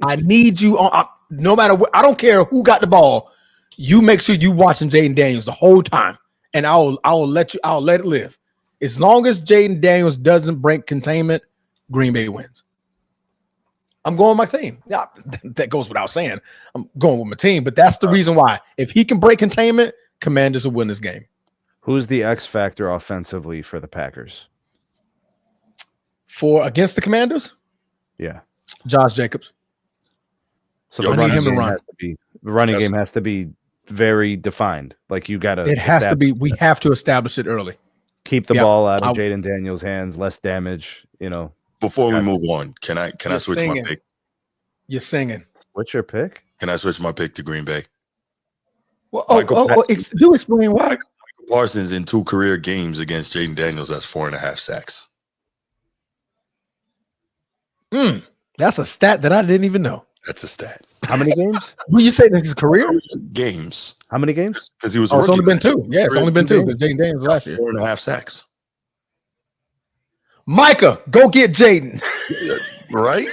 I need you on no matter what. I don't care who got the ball. You make sure you watching Jaden Daniels the whole time, and I'll let it live. As long as Jaden Daniels doesn't break containment, Green Bay wins. I'm going with my team. Yeah, that goes without saying. I'm going with my team, but that's the reason why. If he can break containment, Commanders will win this game.
Who's the X factor offensively for the Packers?
For against the Commanders?
Yeah.
Josh Jacobs.
So the running game has to be very defined. Like you got to.
It has to be. We have to establish it early.
Keep the ball out of Jaden Daniels' hands. Less damage. You know.
Before we move on, can I switch my pick?
You're singing.
What's your pick?
Can I switch my pick to Green Bay?
Well, do explain why.
Michael Parsons in 2 career games against Jaden Daniels, that's 4.5 sacks.
That's a stat that I didn't even know.
That's a stat.
How many games?
Will you say this is career?
Games.
How many games?
Because he was.
It's only been 2. Yeah, it's only been 2. Because Jaden Daniels last year.
4.5 sacks.
Micah, go get Jaden.
Right?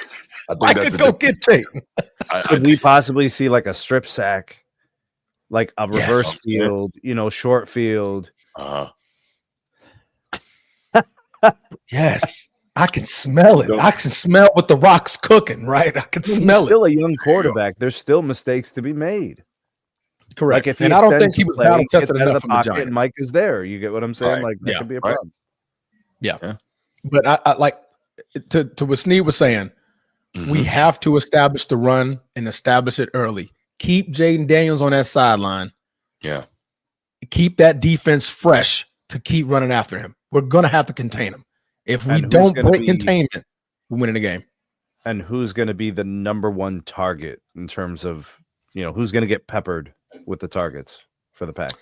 Micah, go get Jaden.
Could we possibly see like a strip sack, like a reverse field, short field?
Yes. I can smell it. I can smell what the Rock's cooking, right? I can smell it.
Still a young quarterback. There's still mistakes to be made.
Correct.
Like
and I don't think he was battle tested enough from the Giants.
And Mike is there. You get what I'm saying?
Right.
Like that could be a problem.
Yeah. But I like to what Sneed was saying. We have to establish the run and establish it early. Keep Jaden Daniels on that sideline.
Yeah.
Keep that defense fresh to keep running after him. We're gonna have to contain him. If we
And
don't break containment, we're winning the game.
And who's going to be the number one target in terms of, who's going to get peppered with the targets for the Pack?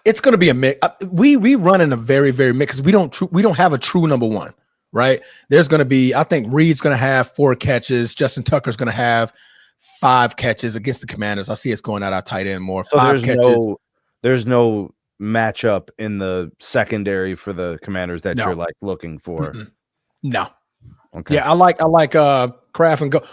It's going to be a mix. We run in a very, very mix. We don't have a true number one, right? There's going to be, I think Reed's going to have 4 catches. Justin Tucker's going to have 5 catches against the Commanders. I see it's going out our tight end more.
So
5 catches.
There's no matchup in the secondary for the Commanders that
No.
you're like looking for.
Mm-mm. No.
Okay.
Yeah, I like Kraft and Go.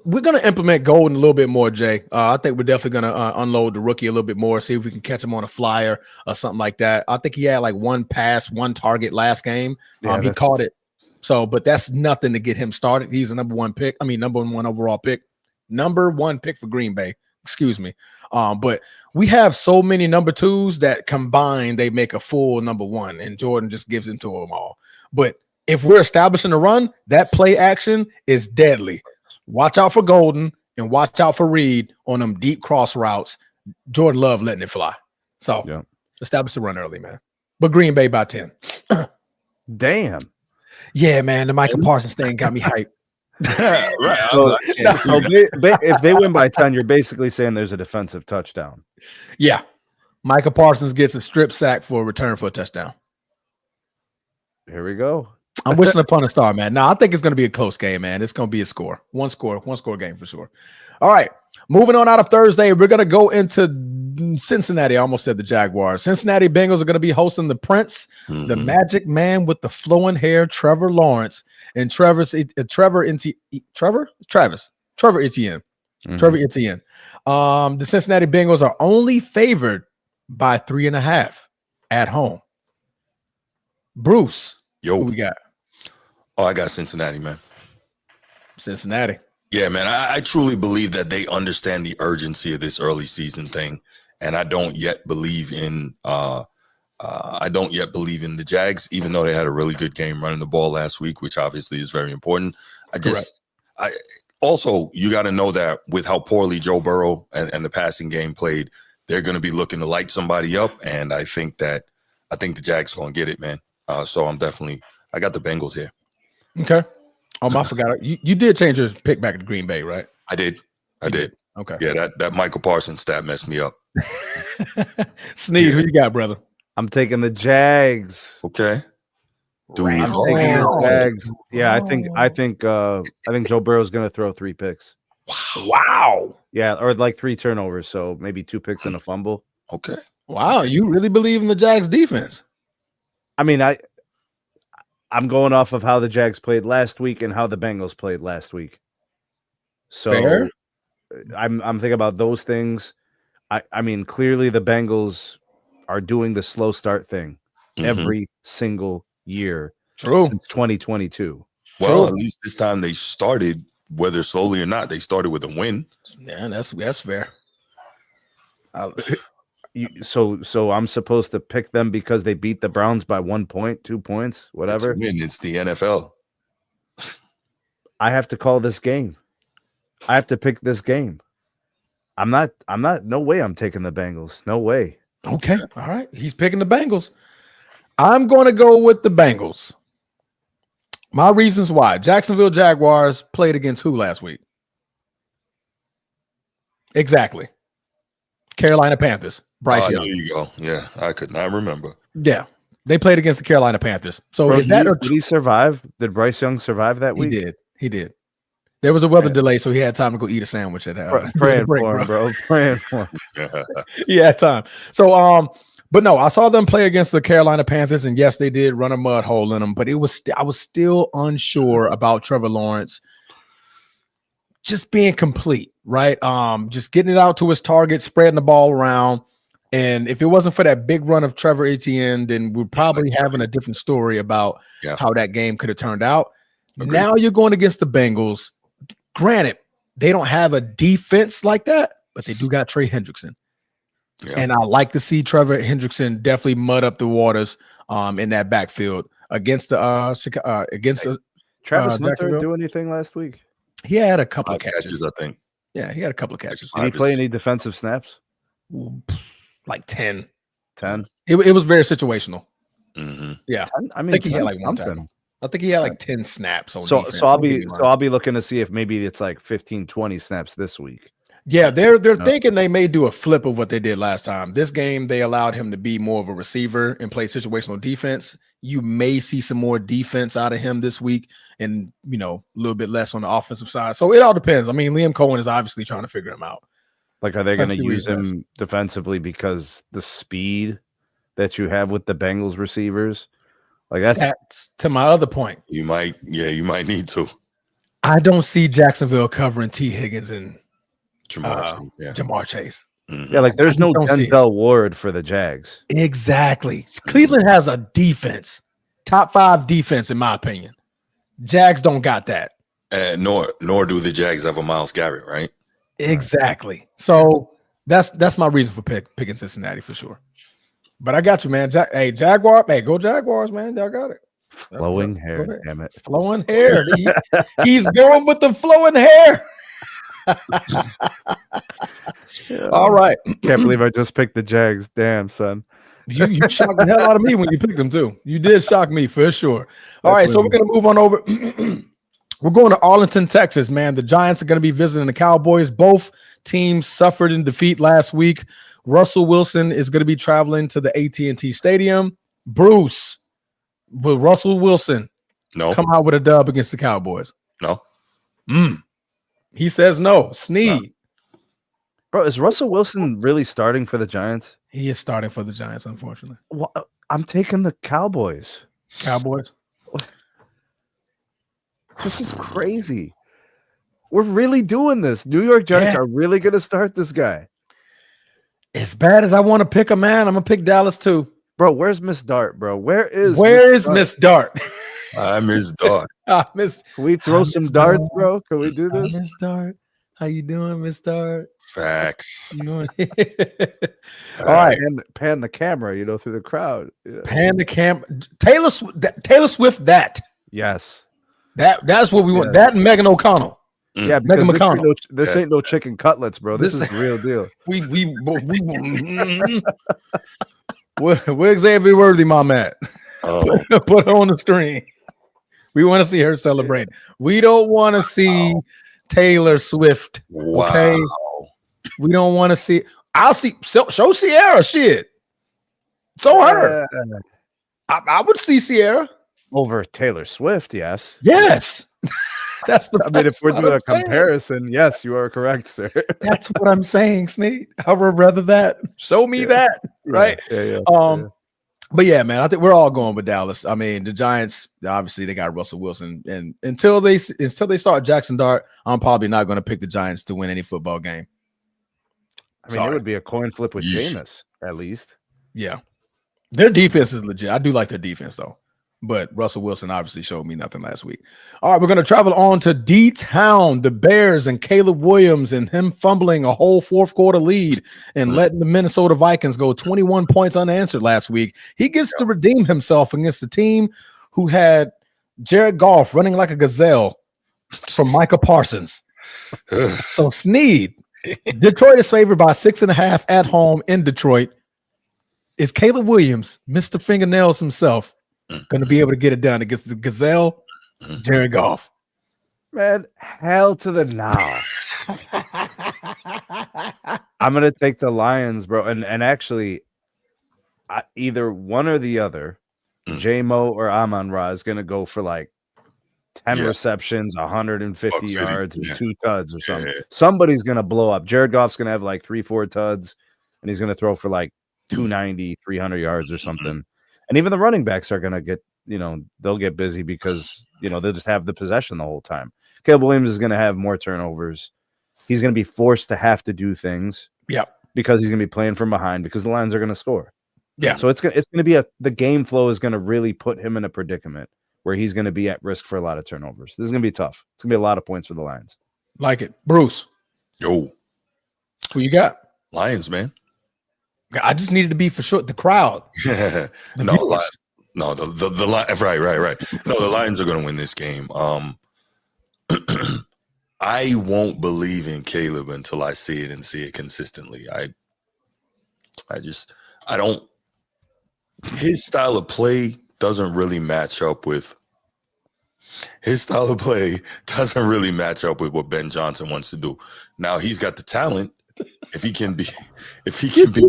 We're gonna implement Golden a little bit more, Jay. I think we're definitely gonna unload the rookie a little bit more, see if we can catch him on a flyer or something like that. I think he had like 1 pass, 1 target last game. He caught it. So, but that's nothing to get him started. He's a number 1 pick. I mean, number 1 overall pick. Number 1 pick for Green Bay. Excuse me. But we have so many number 2s that combined they make a full number 1, and Jordan just gives it to them all. But if we're establishing a run, that play action is deadly. Watch out for Golden and watch out for Reed on them deep cross routes. Jordan loved letting it fly. So establish the run early, man. But Green Bay by 10.
Damn.
Yeah, man. The Michael Parsons thing got me hyped.
Right.
So if they win by 10, you're basically saying there's a defensive touchdown.
Yeah. Michael Parsons gets a strip sack for a return for a touchdown.
Here we go.
I'm wishing upon a star, man. No, I think it's going to be a close game, man. It's going to be a score. One score game for sure. All right. Moving on out of Thursday, we're going to go into Cincinnati. I almost said the Jaguars. Cincinnati Bengals are going to be hosting the Prince, the magic man with the flowing hair, Trevor Lawrence, and Trevor Etienne. Trevor Etienne. The Cincinnati Bengals are only favored by 3.5 at home. Bruce, who we got?
Oh, I got Cincinnati, man.
Cincinnati.
Yeah, man. I truly believe that they understand the urgency of this early season thing, and I don't yet believe in the Jags, even though they had a really good game running the ball last week, which obviously is very important. Also, you got to know that with how poorly Joe Burrow and the passing game played, they're going to be looking to light somebody up, and I think the Jags going to get it, man. So I got the Bengals here.
Okay. I forgot. You did change your pick back to Green Bay, right?
I did.
Okay.
Yeah, that Michael Parsons stat messed me up.
Sneed, who you got, brother?
I'm taking the Jags.
Okay.
I'm taking the Jags. Yeah, I think Joe Burrow's going to throw 3 picks.
Wow.
Yeah, or like 3 turnovers, so maybe 2 picks and a fumble.
Okay.
Wow, you really believe in the Jags defense?
I mean, I'm going off of how the Jags played last week and how the Bengals played last week. So
fair.
I'm thinking about those things. I mean, clearly the Bengals are doing the slow start thing every single year since 2022.
Well, at least this time they started, whether slowly or not, they started with a win.
Yeah, that's fair.
So I'm supposed to pick them because they beat the Browns by 1 point, 2 points, whatever.
It's the NFL.
I have to call this game. I have to pick this game. I'm not, no way I'm taking the Bengals. No way.
Okay. All right. He's picking the Bengals. I'm going to go with the Bengals. My reasons why. Jacksonville Jaguars played against who last week? Exactly. Carolina Panthers. Bryce Young.
There you go. Yeah, I could not remember.
Yeah. They played against the Carolina Panthers. So did
he survive? Did Bryce Young survive that week?
He did. There was a weather delay, so he had time to go eat a sandwich at
praying for him, bro. Praying for him.
He had time. So but no, I saw them play against the Carolina Panthers, and yes, they did run a mud hole in them, but I was still unsure about Trevor Lawrence just being complete, right? Just getting it out to his target, spreading the ball around. And if it wasn't for that big run of Trevor Etienne, then we're probably having a different story about how that game could have turned out. Agreed. Now you're going against the Bengals. Granted, they don't have a defense like that, but they do got Trey Hendrickson. Yeah. And I like to see Trevor Hendrickson definitely mud up the waters in that backfield against the
Travis Hunter do anything last week?
He had a couple of catches,
I think.
Yeah, he had a couple of catches.
Did he play any defensive snaps?
Like 10.
10?
It was very situational.
Mm-hmm.
Yeah,
I mean,
think he had
10
like one
something.
tackle. I think he had like 10 snaps on
So
defense.
so I'll be looking to see if maybe it's like 15, 20 snaps this week.
Yeah, they're thinking they may do a flip of what they did last time. This game, they allowed him to be more of a receiver and play situational defense. You may see some more defense out of him this week, and a little bit less on the offensive side. So it all depends. I mean, Liam Cohen is obviously trying to figure him out.
Like, are they going to
Let's see what he
use him defensively because the speed that you have with the Bengals receivers? Like
That's to my other point.
You might need to.
I don't see Jacksonville covering T. Higgins and
Jamar
Chase.
Mm-hmm.
Yeah, like there's no
don't see
Denzel Ward for the Jags.
Exactly. Cleveland has a defense, top 5 defense, in my opinion. Jags don't got that.
Nor do the Jags have a Myles Garrett, right?
Exactly. So that's my reason for picking Cincinnati for sure. But I got you, man. Jaguar. Hey, go Jaguars, man. Y'all got it.
Flowing hair, damn it.
Flowing hair. He's going with the flowing hair. All right.
Can't believe I just picked the Jags. Damn, son.
You shocked the hell out of me when you picked them too. You did shock me for sure. All right, so we're gonna move on over. We're going to Arlington, Texas, man. The Giants are going to be visiting the Cowboys. Both teams suffered in defeat last week. Russell Wilson is going to be traveling to the AT&T Stadium. Bruce, will Russell Wilson come out with a dub against the Cowboys?
No.
He says no. Sneed.
No. Bro, is Russell Wilson really starting for the Giants?
He is starting for the Giants, unfortunately.
Well, I'm taking the Cowboys.
Cowboys?
This is crazy. We're really doing this. New York Giants are really going to start this guy.
As bad as I want to pick a man, I'm going to pick Dallas too.
Bro, where's Miss Dart, bro? Where is
Miss Dart?
I miss Dart.
Can we throw some darts, bro? Can we do this?
Miss Dart. How you doing, Miss Dart?
Facts.
All right.
Pan the camera, through the crowd.
Pan the camera. Taylor Swift, that.
Yes.
That's what we want. Yeah. That and Megan O'Connell.
Yeah, because this ain't no chicken cutlets, bro. This is the real deal.
Where's Xavier Worthy, mom at? Put her on the screen. We want to see her celebrate. We don't want to see Taylor Swift.
Wow.
Okay. We don't want to see. I'll see. Show Sierra shit. So her. I would see Sierra
over Taylor Swift. Yes.
Yes. That's the.
I mean, if we're doing a comparison, yes, you are correct, sir.
That's what I'm saying, Sneak. I would rather that. Show me that, right?
Yeah.
But yeah, man, I think we're all going with Dallas. I mean, the Giants, obviously, they got Russell Wilson, and until they start Jackson Dart, I'm probably not going to pick the Giants to win any football game.
I mean, it would be a coin flip with Jameis, at least.
Yeah, their defense is legit. I do like their defense though. But Russell Wilson obviously showed me nothing last week. All right, we're going to travel on to D-Town, the Bears and Caleb Williams, and him fumbling a whole fourth quarter lead and letting the Minnesota Vikings go 21 points unanswered last week. He gets to redeem himself against the team who had Jared Goff running like a gazelle from Micah Parsons. So Sneed, Detroit is favored by 6.5 at home in Detroit. Is Caleb Williams, Mr. Fingernails himself, going to be able to get it done against the gazelle, Jared Goff?
Man, hell to the no. I'm going to take the Lions, bro. And actually, either one or the other, J-Mo or Amon-Ra is going to go for like 10 receptions, 150 yards, and 2 tuds or something. Yeah. Somebody's going to blow up. Jared Goff's going to have like 3-4 tuds, and he's going to throw for like 290, 300 yards or something. And even the running backs are going to get, they'll get busy because, they'll just have the possession the whole time. Caleb Williams is going to have more turnovers. He's going to be forced to have to do things.
Yeah.
Because he's going to be playing from behind because the Lions are going to score.
Yeah.
So it's going to be the game flow is going to really put him in a predicament where he's going to be at risk for a lot of turnovers. This is going to be tough. It's going to be a lot of points for the Lions.
Like it. Bruce.
Yo.
Who you got?
Lions, man.
I just needed to be for sure. The crowd.
The right. No, the Lions are going to win this game. I won't believe in Caleb until I see it and see it consistently. I don't. his style of play doesn't really match up with what Ben Johnson wants to do. Now he's got the talent. If he can be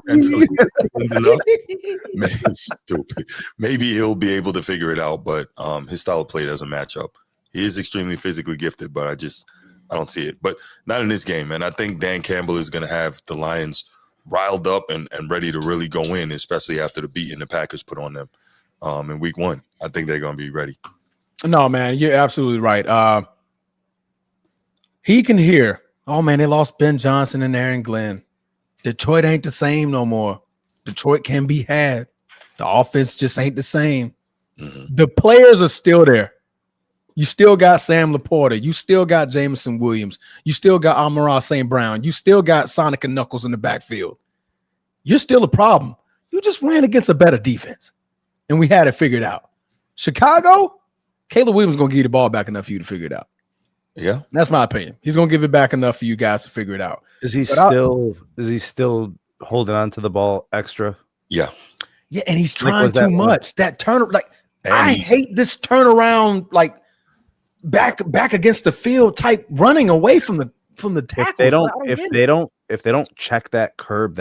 mentally enough, maybe he'll be able to figure it out. But his style of play doesn't match up. He is extremely physically gifted, but I don't see it. But not in this game. And I think Dan Campbell is going to have the Lions riled up and ready to really go in, especially after the beating the Packers put on them in week 1. I think they're going to be ready.
No, man, you're absolutely right. He can hear, oh, man, they lost Ben Johnson and Aaron Glenn. Detroit ain't the same no more. Detroit can be had. The offense just ain't the same. Mm-hmm. The players are still there. You still got Sam Laporta. You still got Jameson Williams. You still got Amon-Ra St. Brown. You still got Sonic and Knuckles in the backfield. You're still a problem. You just ran against a better defense, and we had it figured out. Chicago, Caleb Williams is going to give you the ball back enough for you to figure it out.
Yeah.
That's my opinion. He's going to give it back enough for you guys to figure it out.
Is he still holding on to the ball extra?
Yeah.
Yeah, and he's trying too much. That turn, like, I hate this turnaround, like, back against the field type running away from the tackle.
If they don't check that curb,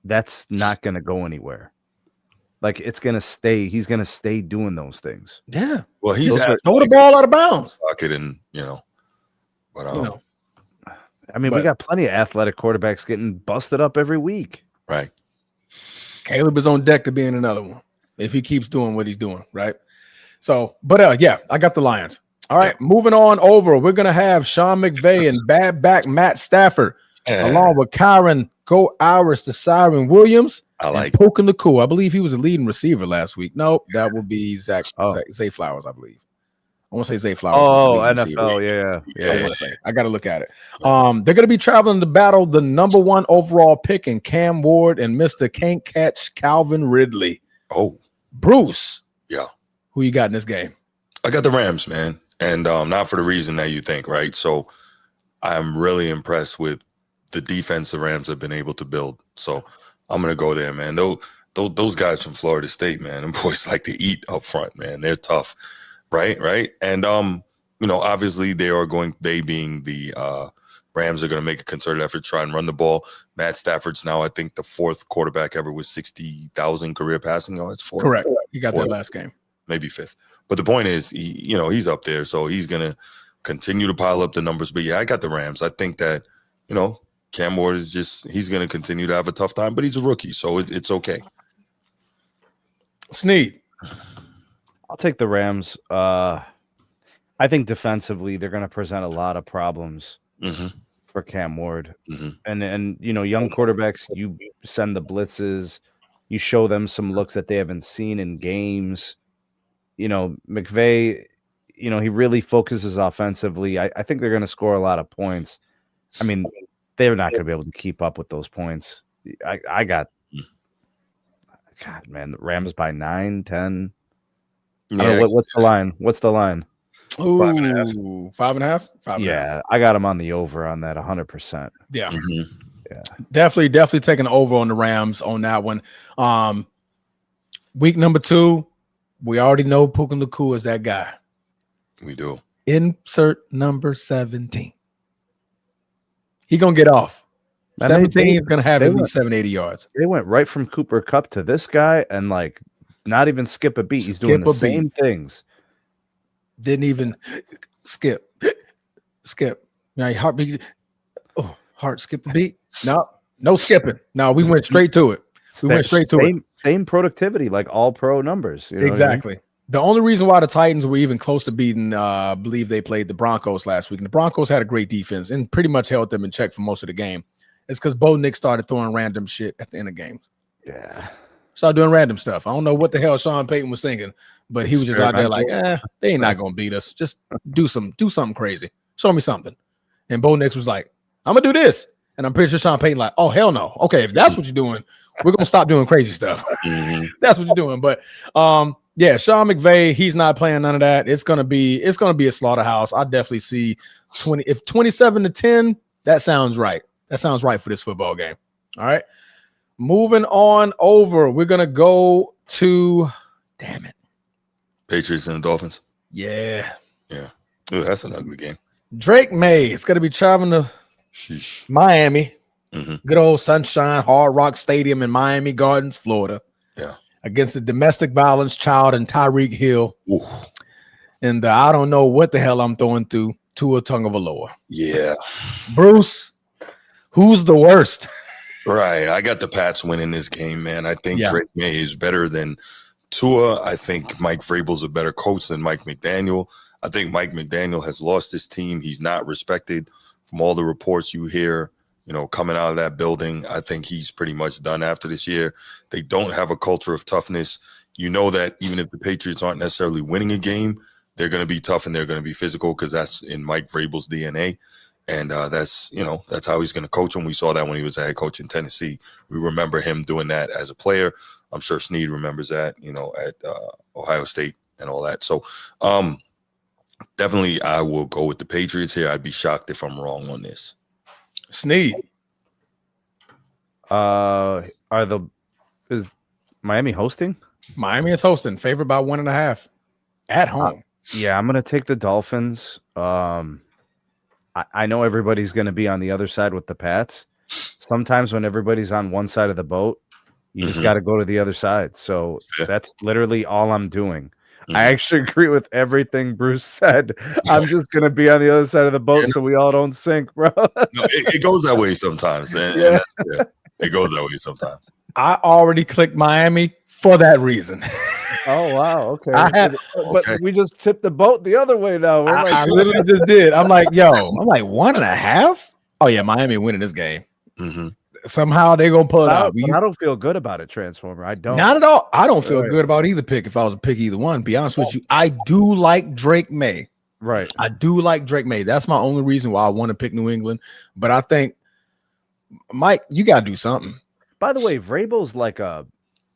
that's not going to go anywhere. Like, it's going to stay. He's going to stay doing those things.
Yeah.
Well, he's
throw the ball out of bounds.
Pocket and but
I mean, we got plenty of athletic quarterbacks getting busted up every week.
Right.
Caleb is on deck to be in another one if he keeps doing what he's doing. Right. So, but yeah, I got the Lions. All right, moving on over. We're going to have Sean McVay and bad back Matt Stafford, along with Kyron Go Irish to Siren Williams.
I like
Poking the Cool. I believe he was a leading receiver last week. Nope, that would be Zay Flowers, I believe. I want to say Zay Flowers.
Oh, NFL, yeah.
I got to look at it. They're going to be traveling to battle the number 1 overall pick in Cam Ward and Mr. Can't Catch Calvin Ridley.
Oh,
Bruce.
Yeah.
Who you got in this game?
I got the Rams, man. And not for the reason that you think, right? So I'm really impressed with the defense the Rams have been able to build. So I'm going to go there, man. Those guys from Florida State, man, and boys like to eat up front, man. They're tough, right? And, obviously they being the Rams are going to make a concerted effort to try and run the ball. Matt Stafford's now, I think, the 4th quarterback ever with 60,000 career passing yards.
Correct. You got that last game.
Maybe 5th. But the point is, he's up there, so he's going to continue to pile up the numbers. But, yeah, I got the Rams. I think that, Cam Ward is he's going to continue to have a tough time, but he's a rookie, so it's okay.
Sneed.
I'll take the Rams. I think defensively they're going to present a lot of problems for Cam Ward. Mm-hmm. And young quarterbacks, you send the blitzes, you show them some looks that they haven't seen in games. McVay, he really focuses offensively. I think they're going to score a lot of points. I mean, they're not going to be able to keep up with those points. I got, God, man, Rams by 9, 10.
Yeah,
what's the line? What's the line?
Ooh, 5.5. 5.5.
Yeah, I got him on the over on that 100%.
Yeah.
Mm-hmm.
Yeah. Definitely taking over on the Rams on that one. Week number 2, we already know Puka Nacua is that guy.
We do.
Insert number 17. He gonna get off. 17 is gonna have at least 780 yards.
They went right from Cooper Kupp to this guy and not even skip a beat. He's doing the same things.
Didn't even skip. Now heartbeat. Oh, heart skip a beat. No skipping. No, we went straight to it.
Same productivity, like all pro numbers.
Exactly. I mean? The only reason why the Titans were even close to beating, I believe they played the Broncos last week. And the Broncos had a great defense and pretty much held them in check for most of the game. It's because Bo Nix started throwing random shit at the end of games.
Yeah.
Started doing random stuff. I don't know what the hell Sean Payton was thinking, but he was just out there like, they ain't not going to beat us. Just do something crazy. Show me something. And Bo Nix was like, I'm going to do this. And I'm pretty sure Sean Payton like, oh, hell no. Okay, if that's what you're doing, we're going to stop doing crazy stuff. That's what you're doing. But, yeah, Sean McVay, he's not playing none of that. It's gonna be a slaughterhouse. I definitely see 27-10. That sounds right. That sounds right for this football game. All right. Moving on over, we're gonna go to. Damn it.
Patriots and the Dolphins.
Yeah.
Ooh, that's an ugly game.
Drake May is gonna be traveling to
Sheesh.
Miami.
Mhm.
Good old Sunshine Hard Rock Stadium in Miami Gardens, Florida.
Yeah.
Against the domestic violence child and Tyreek Hill.
Ooh.
And I don't know what the hell I'm throwing through Tua Tagovailoa.
Yeah.
Bruce, who's the worst?
Right. I got the Pats winning this game, man. I think
Yeah.
Drake May is better than Tua. I think Mike Vrabel's a better coach than Mike McDaniel. I think Mike McDaniel has lost his team. He's not respected from all the reports you hear, coming out of that building. I think he's pretty much done after this year. They don't have a culture of toughness. You know that even if the Patriots aren't necessarily winning a game, they're going to be tough and they're going to be physical because that's in Mike Vrabel's DNA. And that's how he's going to coach them. We saw that when he was a head coach in Tennessee. We remember him doing that as a player. I'm sure Snead remembers that, at Ohio State and all that. So definitely I will go with the Patriots here. I'd be shocked if I'm wrong on this.
Snead.
Is Miami hosting?
Miami is hosting, favored by 1.5 at home.
Yeah, I'm gonna take the Dolphins. I know everybody's gonna be on the other side with the Pats. Sometimes when everybody's on one side of the boat, you just got to go to the other side. So that's literally all I'm doing. I actually agree with everything Bruce said. I'm just gonna be on the other side of the boat so we all don't sink, bro.
No, it goes that way sometimes, and that's it goes that way sometimes.
I already clicked Miami for that reason.
Oh wow, okay.
But
we just tipped the boat the other way now. We're
I literally just did. I'm like 1.5. Oh yeah, Miami winning this game. Somehow they're gonna pull it out.
I don't feel good about it, Transformer. I don't.
Not at all. I don't feel good about either pick. If I was to pick either one, be honest with you, I do like Drake May.
Right.
I do like Drake May. That's my only reason why I want to pick New England. But I think, Mike, you gotta do something.
By the way, Vrabel's like a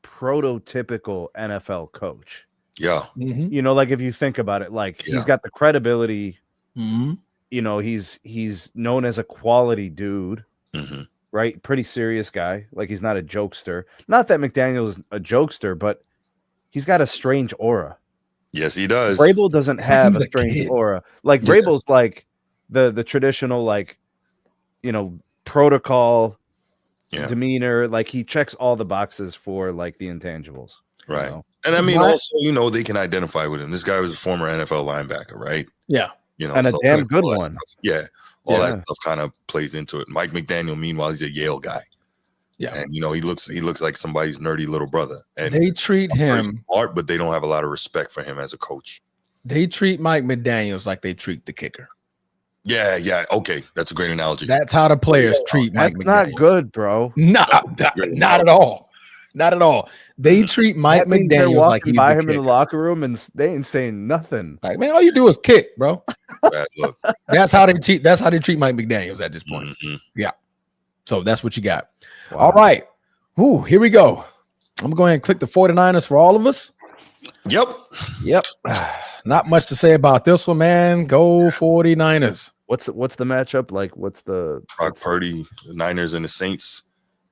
prototypical NFL coach.
Yeah.
Like if you think about it, like he's got the credibility. He's known as a quality dude. Right? Pretty serious guy. Like he's not a jokester. Not that McDaniel's a jokester, but he's got a strange aura.
Yes, he does.
Vrabel doesn't have a strange aura. Like Vrabel's like the traditional, like, protocol demeanor. Like he checks all the boxes for like the intangibles.
Right. And I mean, also, they can identify with him. This guy was a former NFL linebacker, right?
Yeah.
And a damn good one.
Yeah. All that stuff kind of plays into it. Mike McDaniel, meanwhile, he's a Yale guy. Yeah. And he looks like somebody's nerdy little brother. And
they treat him
smart, but they don't have a lot of respect for him as a coach.
They treat Mike McDaniels like they treat the kicker.
Yeah. Okay. That's a great analogy.
That's how the players treat Mike McDaniels.
Not good, bro.
Not at all. Not at all. They treat Mike McDaniels like he's
by
the
him in the locker room and they ain't saying nothing.
Like, man, all you do is kick, bro. That's how they treat Mike McDaniels at this point. Yeah. So that's what you got. Wow. All right. Ooh, here we go. I'm going to go ahead and click the 49ers for all of us. Yep. Not much to say about this one, man. Go 49ers.
What's the matchup like?
Brock Purdy, the Niners and the Saints.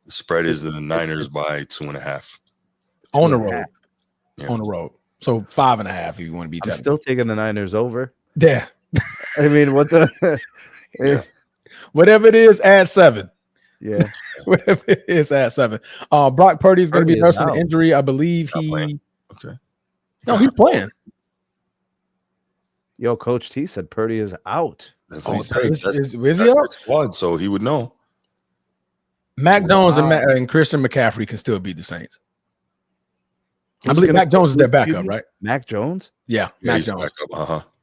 The spread is the Niners by 2.5.
On the road. Yeah. On the road. So 5.5 if you want to be technical.
I'm still taking the Niners over.
Yeah.
I mean, what the
whatever it is, add 7.
Yeah.
Whatever it is, add 7. Brock Purdy is going to be nursing an injury. I believe he
Okay.
No, he's playing.
Yo, Coach T said Purdy is out.
That's what he said.
Is he out?
Squad, so he would know.
Mac Jones and Christian McCaffrey can still beat the Saints. I believe Mac Jones is their backup, right?
Mac Jones?
Yeah, Mac Jones.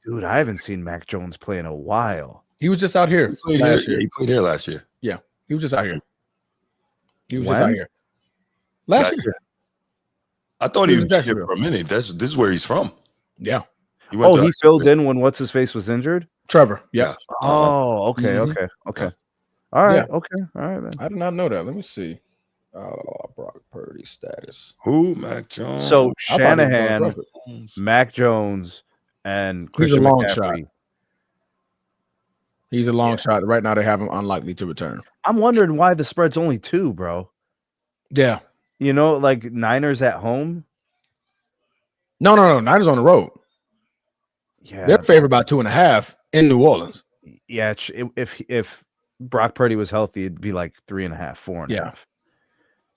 Dude, I haven't seen Mac Jones play in a while.
He was just out here.
He played here last year.
Yeah, he was just out here. Last year.
I thought he was here for a minute. This is where he's from.
Yeah.
He filled in when what's his face was injured?
Trevor. Yeah.
Oh, okay. All right. Yeah. Okay. All right, man.
I did not know that. Let me see. Brock Purdy status.
Who? Mac Jones.
So Shanahan, Mac Jones, and Christian McCaffrey.
He's a long shot. Right now they have him unlikely to return.
I'm wondering why the spread's only 2, bro.
Yeah.
You know, like Niners at home.
No. Niners on the road.
Yeah,
They're favored by 2.5 in New Orleans.
Yeah, if Brock Purdy was healthy, it'd be like 3.5, 4.5.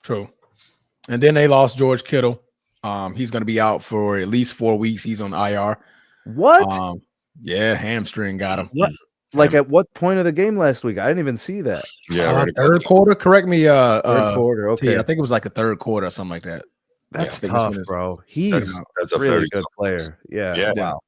True. And then they lost George Kittle. He's going to be out for at least 4 weeks. He's on IR.
What?
Yeah, hamstring got him.
What? Like at what point of the game last week? I didn't even see that.
Yeah, right.
Third quarter. Correct me.
Third quarter. Okay,
I think it was like a third quarter or something like that.
that's
Yeah,
tough, bro. He's
that's a
really
very
good
tough
player. Yeah.
Yeah.
Wow.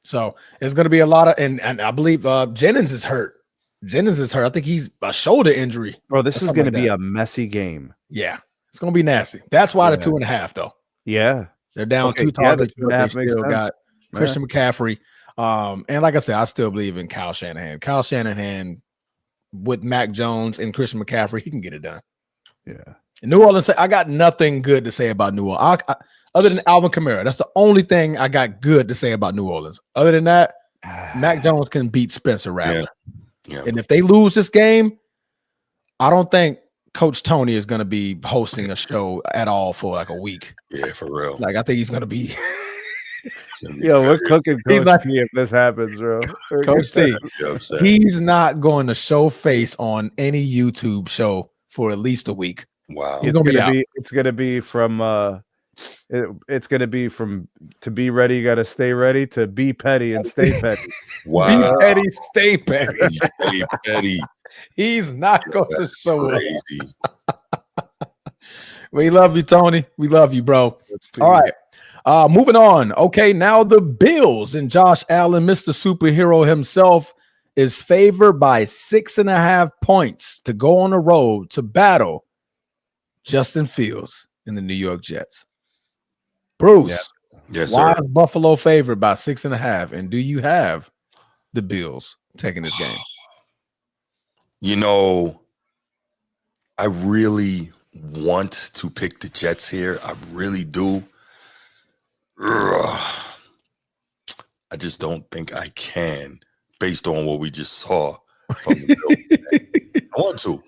So it's going to be a lot of, and I believe Jennings is hurt. I think he's a shoulder injury.
Bro, this
or
is
something
going to
like
be
that.
a messy game.
Yeah, it's going to be nasty. That's why
Yeah.
the 2.5 though.
Yeah.
They're down
Okay,
2
yeah, the
targets, but they
2.5 makes
still
sense.
got Christian McCaffrey. And like I said, I still believe in Kyle Shanahan. Kyle Shanahan with Mac Jones and Christian McCaffrey, he can get it done.
Yeah.
In New Orleans, I got nothing good to say about New Orleans. Other than Alvin Kamara, that's the only thing I got good to say about New Orleans. Other than that, Mac Jones can beat Spencer Rattler.
Yeah.
And if they lose this game, I don't think Coach Tony is going to be hosting a show at all for like a week.
Yeah, for real.
Like I think he's going to be.
Yo, we're cooking
He's
Coach
not-
T if this happens, bro.
Coach T,
upset.
he's not going to show face on any YouTube show for at least a week.
Wow.
He's gonna be out.
It's gonna be from it's gonna be from to be ready, you gotta stay ready, to be petty and stay petty.
Wow.
Be petty, stay petty.
Stay petty.
He's not going to show up.
Crazy.
We love you, Tony. We love you, bro. All right. Moving on. Okay, now the Bills and Josh Allen, Mr. Superhero himself, is favored by 6.5 points to go on the road to battle Justin Fields in the New York Jets. Bruce,
Yes,
why
sir.
is Buffalo favored by 6.5? And do you have the Bills taking this game?
You know, I really want to pick the Jets here. I really do. Ugh. I just don't think I can, based on what we just saw from the Bills. I want to,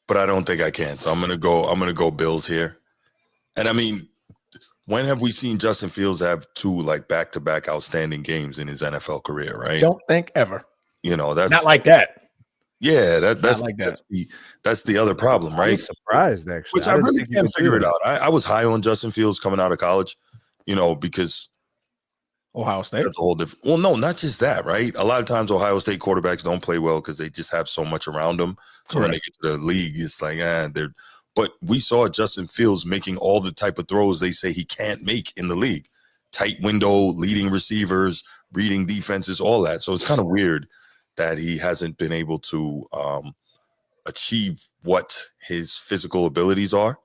but I don't think I can. So I'm gonna go Bills here. And I mean, when have we seen Justin Fields have 2 like back-to-back outstanding games in his NFL career? Right?
Don't think ever.
You know, that's
Not like that.
Yeah, that's
like that.
that's the other problem,
I'm
right?
surprised actually.
Which I really can't figure it out. I was high on Justin Fields coming out of college, you know, because
Ohio State.
that's a whole different. Well, no, not just that, right? A lot of times Ohio State quarterbacks don't play well because they just have so much around them. So when they get to the league, it's like, they're. But we saw Justin Fields making all the type of throws they say he can't make in the league. Tight window, leading receivers, reading defenses, all that. So it's kind of weird that he hasn't been able to achieve what his physical abilities are.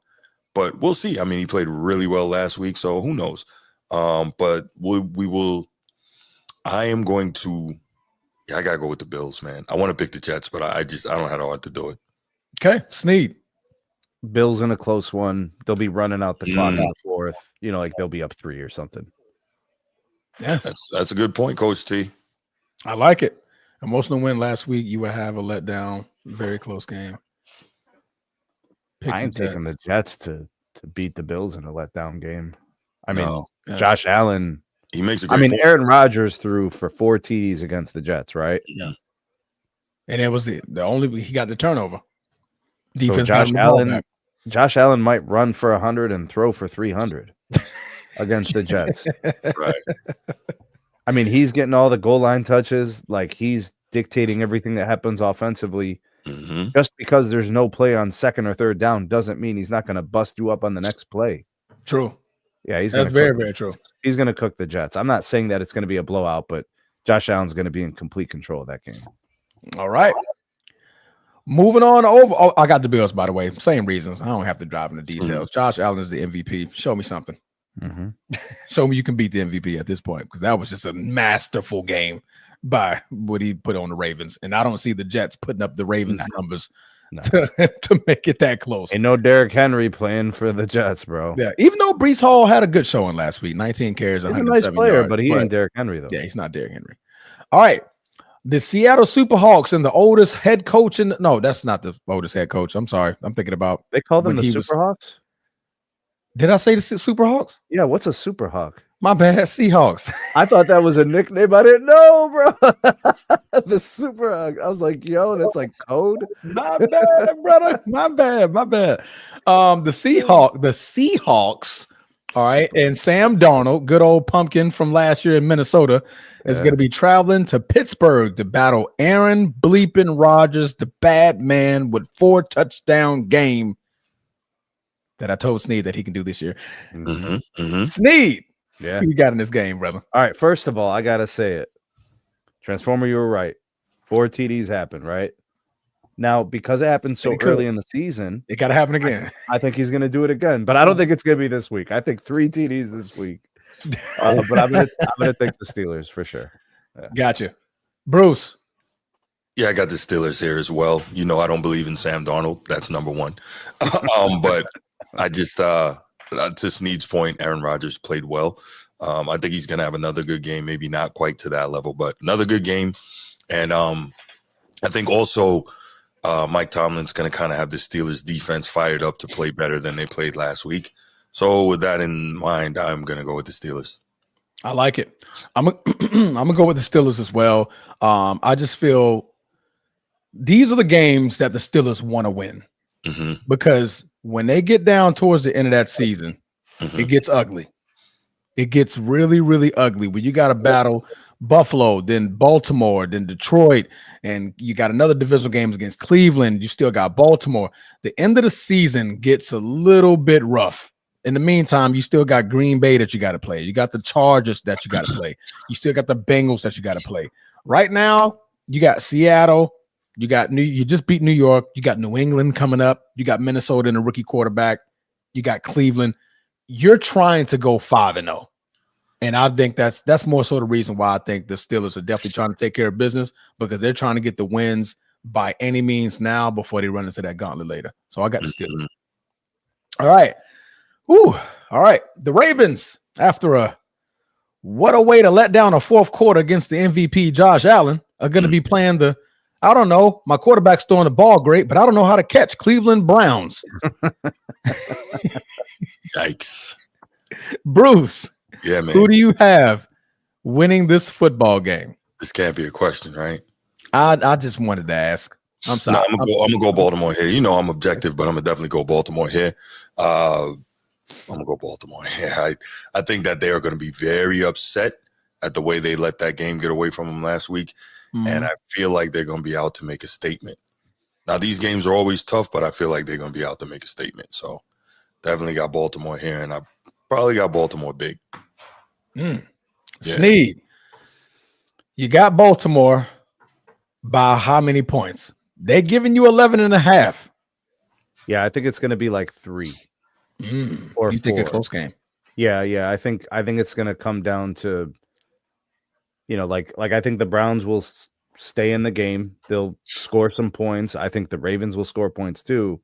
But we'll see. I mean, he played really well last week, so who knows? But we will. I am going to. Yeah, I gotta go with the Bills, man. I want to pick the Jets, but I don't have the heart to do it.
Okay, Sneed.
Bills in a close one. They'll be running out the clock in the fourth. You know, like they'll be up 3 or something.
Yeah,
That's a good point, Coach T.
I like it. Emotional win last week. You would have a letdown. Very close game. Pick
I ain't
the
taking the Jets to beat the Bills in a letdown game. I mean,
No,
Yeah.
Josh Allen.
he makes a
I
great
mean,
point.
Aaron Rodgers threw for 4 TDs against the Jets, right?
And it was the only he got the turnover.
So
Defense
Josh
got the ball
Allen,
back.
Josh Allen might run for 100 and throw for 300 against the Jets.
Right.
I mean, he's getting all the goal line touches. Like he's dictating everything that happens offensively.
Mm-hmm.
Just because there's no play on 2nd or 3rd down doesn't mean he's not going to bust you up on the next play.
True.
Yeah, he's
That's
going to
very, very true.
He's going to cook the Jets. I'm not saying that it's going to be a blowout, but Josh Allen's going to be in complete control of that game.
All right. Moving on over. Oh, I got the Bills, by the way. Same reasons. I don't have to drive into details. Josh Allen is the MVP. Show me something. Show me you can beat the MVP at this point, because that was just a masterful game by what he put on the Ravens. And I don't see the Jets putting up the Ravens numbers to make it that close.
Ain't no Derrick Henry playing for the Jets, bro.
Yeah, even though Brees Hall had a good showing last week, 19 carries,
He's a
107
nice player,
yards,
but he ain't Derrick Henry, though.
Yeah, he's not Derrick Henry. All right. The Seattle Superhawks and the oldest head coach no, that's not the oldest head coach. I'm sorry. I'm thinking about
They call them
when
the
he was-
Superhawks?
Did I say the Superhawks?
Yeah, what's a Superhawk?
My bad, Seahawks.
I thought that was a nickname. I didn't know, bro. The Superhawk. I was like, yo, that's like code.
My bad, brother. My bad. The Seahawks. All right, and Sam Darnold, good old pumpkin from last year in Minnesota, is going to be traveling to Pittsburgh to battle Aaron Bleepin Rodgers, the bad man with 4 touchdown game that I told Sneed that he can do this year. Sneed,
Yeah.
who you got in this game, brother?
All right. First of all, I gotta say it. Transformer, you were right. 4 TDs happened, right? Now, because it happened so early in the season,
It got to happen again.
I think he's gonna do it again. But I don't think it's gonna be this week. I think 3 TDs this week. But I'm gonna take the Steelers for sure. Yeah.
Gotcha. Bruce.
Yeah, I got the Steelers here as well. You know, I don't believe in Sam Darnold. That's number one. But I just, to Sneed's point, Aaron Rodgers played well. I think he's going to have another good game, maybe not quite to that level, but another good game. And I think also Mike Tomlin's going to kind of have the Steelers defense fired up to play better than they played last week. So with that in mind, I'm going to go with the Steelers.
I like it. I'm gonna go with the Steelers as well. I just feel these are the games that the Steelers want to win because when they get down towards the end of that season, it gets ugly. It gets really, really ugly when you got to battle Buffalo, then Baltimore, then Detroit, and you got another divisional games against Cleveland. You still got Baltimore. The end of the season gets a little bit rough. In the meantime, you still got Green Bay that you got to play. You got the Chargers that you got to play. You still got the Bengals that you got to play. Right now, you got Seattle. You just beat New York. You got New England coming up. You got Minnesota and a rookie quarterback. You got Cleveland. You're trying to go 5-0. And I think that's more so the reason why I think the Steelers are definitely trying to take care of business because they're trying to get the wins by any means now before they run into that gauntlet later. So I got the Steelers. All right. Ooh, all right. The Ravens, after what a way to let down a fourth quarter against the MVP, Josh Allen, are going to be playing I don't know, my quarterback's throwing the ball great, but I don't know how to catch Cleveland Browns.
Yikes.
Bruce,
yeah, man.
Who do you have winning this football game?
This can't be a question, right?
I just wanted to ask. I'm sorry.
No, I'm gonna go Baltimore here. You know I'm objective, but I'm gonna definitely go Baltimore here. I'm gonna go Baltimore here. I think that they are gonna be very upset at the way they let that game get away from them last week. And I feel like they're gonna be out to make a statement. Now, these games are always tough, but I feel like they're gonna be out to make a statement. So definitely got Baltimore here, and I probably got Baltimore big.
Yeah. Sneed, you got Baltimore by how many points? They're giving you 11.5.
Yeah, I think it's going to be like 3 or
you
4.
think a close game?
Yeah. I think it's going to come down to, like I think the Browns will stay in the game. They'll score some points. I think the Ravens will score points too.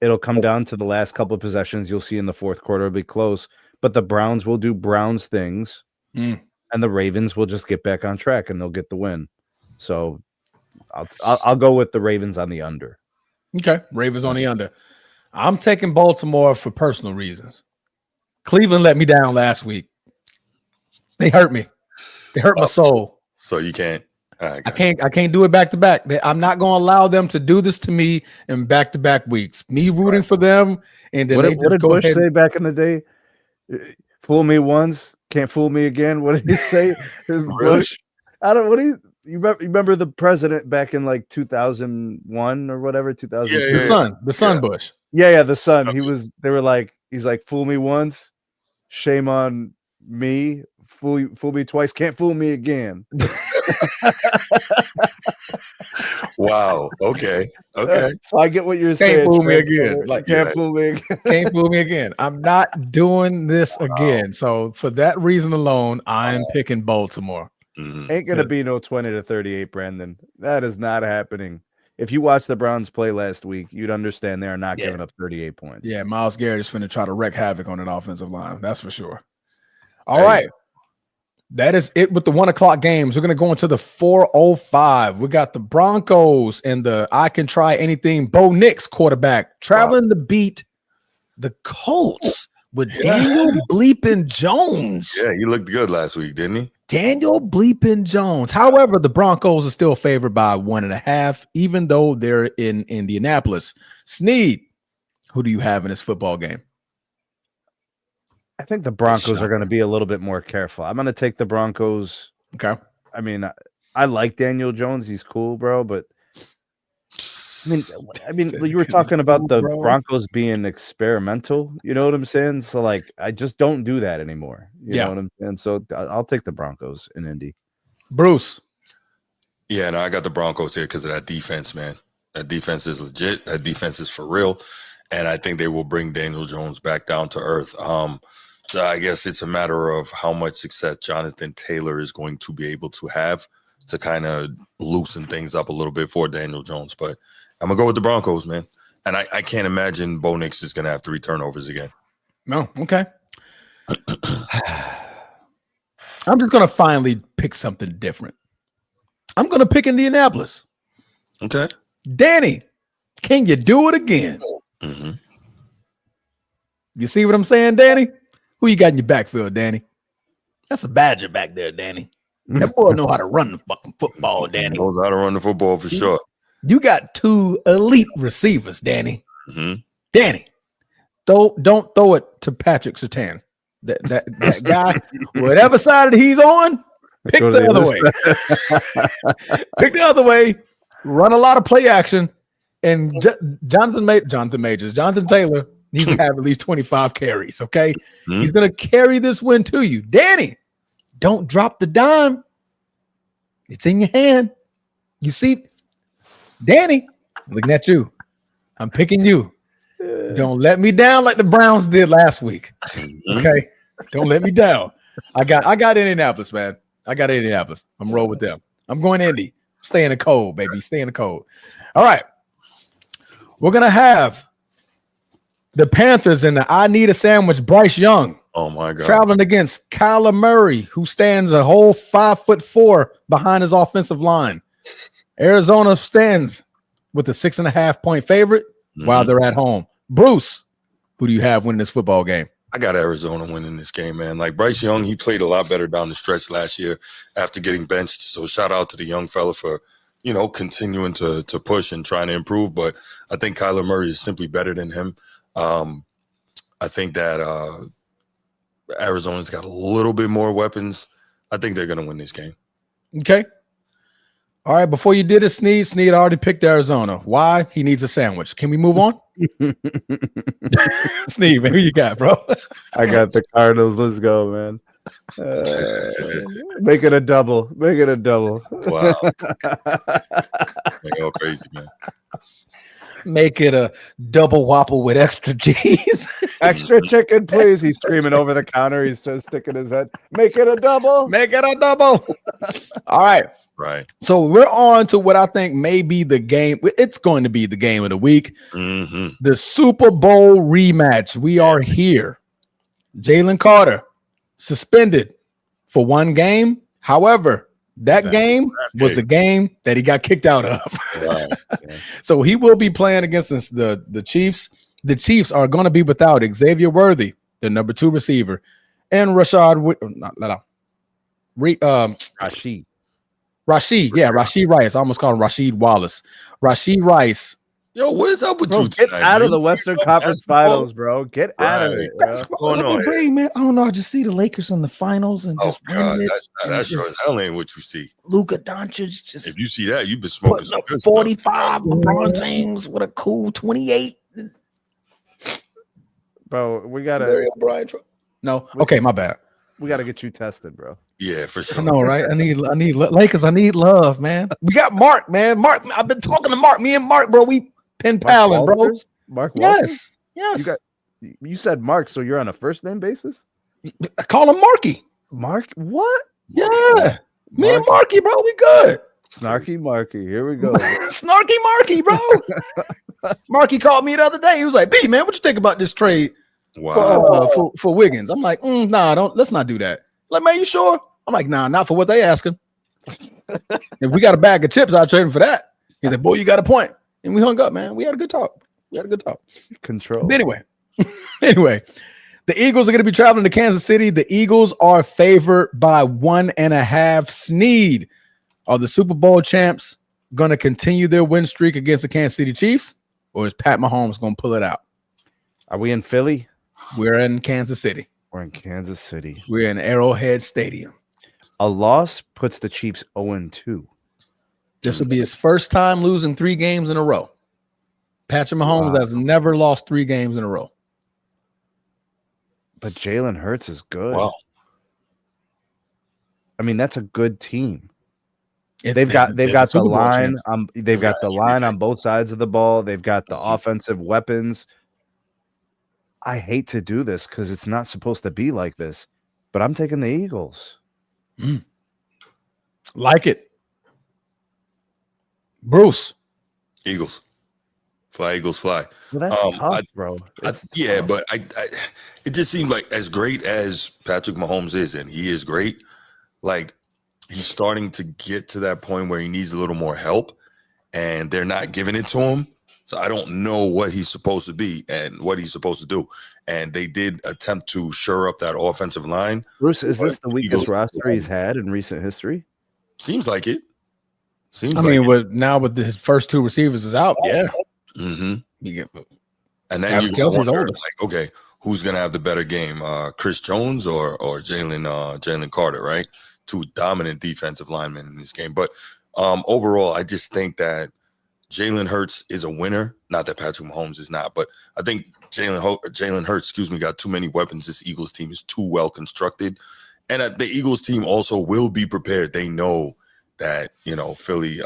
It'll come down to the last couple of possessions. You'll see in the fourth quarter it'll be close, but the Browns will do Browns things, and the Ravens will just get back on track and they'll get the win. So I'll go with the Ravens on the under.
Okay, Ravens on the under. I'm taking Baltimore for personal reasons. Cleveland let me down last week. They hurt me. They hurt my soul.
So you can't.
I can't do it back to back. I'm not going to allow them to do this to me in back to back weeks. Me rooting for them, and then
what did Bush say back in the day? Fool me once, can't fool me again. What did he say? Bush. I don't. What do you remember the president back in like 2001 or whatever? 2002.
The son Bush.
Yeah, the son. He's like, fool me once, shame on me. Fool me twice, can't fool me again.
Wow. Okay.
So I get what you're saying.
Can't fool me again. Like
can't fool me again.
Can't fool me again. I'm not doing this again. So for that reason alone, I'm picking Baltimore.
Ain't gonna be no 20-38, Brandon. That is not happening. If you watch the Browns play last week, you'd understand they are not giving up 38 points.
Yeah, Myles Garrett is finna try to wreak havoc on that offensive line. That's for sure. All right. That is it with the 1 o'clock games. We're going to go into the 4:05. We got the Broncos and the I can try anything Bo Nix quarterback traveling to beat the Colts with Daniel Bleepin Jones.
Yeah, he looked good last week, didn't he?
Daniel Bleepin Jones. However, the Broncos are still favored by 1.5, even though they're in Indianapolis. Sneed, who do you have in this football game?
I think the Broncos are going to be a little bit more careful. I'm going to take the Broncos.
Okay.
I mean, I like Daniel Jones. He's cool, bro. But I mean, you were talking about the Broncos being experimental. You know what I'm saying? So, like, I just don't do that anymore. You know what I'm saying? So, I'll take the Broncos in Indy.
Bruce.
Yeah, no, I got the Broncos here because of that defense, man. That defense is legit. That defense is for real. And I think they will bring Daniel Jones back down to earth. So I guess it's a matter of how much success Jonathan Taylor is going to be able to have to kind of loosen things up a little bit for Daniel Jones. But I'm going to go with the Broncos, man. And I can't imagine Bo Nix is going to have 3 turnovers again.
No, okay. I'm just going to finally pick something different. I'm going to pick Indianapolis.
Okay.
Danny, can you do it again?
Mm-hmm.
You see what I'm saying, Danny? Who you got in your backfield, Danny? That's a Badger back there, Danny. That boy know how to run the fucking football, Danny.
Knows how to run the football for sure.
You got 2 elite receivers, Danny.
Mm-hmm.
Danny, don't throw it to Patrick Surtain. That guy, whatever side he's on, pick the other way. Pick the other way. Run a lot of play action, and Jonathan Taylor needs to have at least 25 carries. Okay, he's gonna carry this win to you, Danny. Don't drop the dime. It's in your hand. You see, Danny, looking at you. I'm picking you. Don't let me down like the Browns did last week. Okay, don't let me down. I got Indianapolis, man. I got Indianapolis. I'm rolling with them. I'm going Indy. Stay in the cold, baby. Stay in the cold. All right. We're going to have the Panthers and the I Need a Sandwich, Bryce Young.
Oh, my God.
Traveling against Kyler Murray, who stands a whole 5'4" behind his offensive line. Arizona stands with a 6.5-point favorite while they're at home. Bruce, who do you have winning this football game?
I got Arizona winning this game, man. Like Bryce Young, he played a lot better down the stretch last year after getting benched. So shout out to the young fella for, continuing to push and trying to improve. But I think Kyler Murray is simply better than him. I think that Arizona's got a little bit more weapons. I think they're going to win this game.
Okay. All right. Before you did it, Sneed already picked Arizona. Why? He needs a sandwich. Can we move on? Sneed, man, who you got, bro?
I got the Cardinals. Let's go, man. Make it a double. Make it a double.
Wow. Go crazy, man.
Make it a double whopper with extra cheese.
Extra chicken, please. He's screaming over the counter. He's just sticking his head. Make it a double.
Make it a double. All right.
Right.
So we're on to what I think may be the game. It's going to be the game of the week.
Mm-hmm.
The Super Bowl rematch. We are here. Jalen Carter suspended for 1 game. However, that game was the game that he got kicked out of.
Wow.
So he will be playing against the Chiefs. The Chiefs are going to be without Xavier Worthy, the number 2 receiver, and Rashid. Rashid Rice. I almost called him Rashid Wallace. Rashid Rice.
Yo, what is up with
bro,
you
get
tonight,
out
man?
of the Western Conference Finals, bro. Get out of it, bro.
What's going on here?
Brain, man. I don't know. I just see the Lakers in the finals and just
God,
win it.
that's sure as hell ain't what you see.
Luka Doncic just
If you see that, you've been smoking
putting
some
up
good
45. LeBron James with a cool 28.
Bro, we gotta.
No, okay, my bad.
We gotta get you tested, bro.
Yeah, for sure.
I know, right? I need Lakers. I need love, man. We got Mark, man. Mark, I've been talking to Mark. Me and Mark, bro. We pen paling, bro.
Mark Walters?
Yes.
You said Mark, so you're on a first name basis?
I call him Marky.
Mark, what?
Yeah. Me and Marky, bro. We good.
Snarky Marky. Here we go.
Snarky Marky, bro. Marky called me the other day. He was like, B, man, what you think about this trade
Wow.
for Wiggins? I'm like, let's not do that. Like, man, you sure? I'm like, nah, not for what they asking. If we got a bag of chips, I'll trade him for that. He's like, boy, you got a point. And we hung up, man. We had a good talk.
Control.
But anyway, the Eagles are going to be traveling to Kansas City. The Eagles are favored by 1.5. Sneed, are the Super Bowl champs going to continue their win streak against the Kansas City Chiefs, or is Pat Mahomes going to pull it out?
Are we in Philly?
We're in Kansas City.
We're in Kansas City.
We're in Arrowhead Stadium.
A loss puts the Chiefs 0-2.
This will be his first time losing 3 games in a row. Patrick Mahomes has never lost 3 games in a row.
But Jalen Hurts is good.
Wow.
I mean, that's a good team.
They've
got the line. They've got the line on both sides of the ball. They've got the offensive weapons. I hate to do this because it's not supposed to be like this, but I'm taking the Eagles.
Like it. Bruce.
Eagles. Fly, Eagles, fly.
Well, that's tough, bro.
Yeah, but I it just seemed like as great as Patrick Mahomes is, and he is great, like he's starting to get to that point where he needs a little more help, and they're not giving it to him. So I don't know what he's supposed to be and what he's supposed to do. And they did attempt to shore up that offensive line.
Bruce, is this the weakest roster he's had in recent history?
Seems like it.
I mean, with his first 2 receivers is out, yeah.
Mm-hmm. And then
Travis
you
Kelce's
wonder,
older.
like, okay, who's gonna have the better game, Chris Jones or Jalen Carter, right? 2 dominant defensive linemen in this game. But overall, I just think that Jalen Hurts is a winner. Not that Patrick Mahomes is not, but I think Jalen Hurts, got too many weapons. This Eagles team is too well constructed, and the Eagles team also will be prepared. They know that Philly,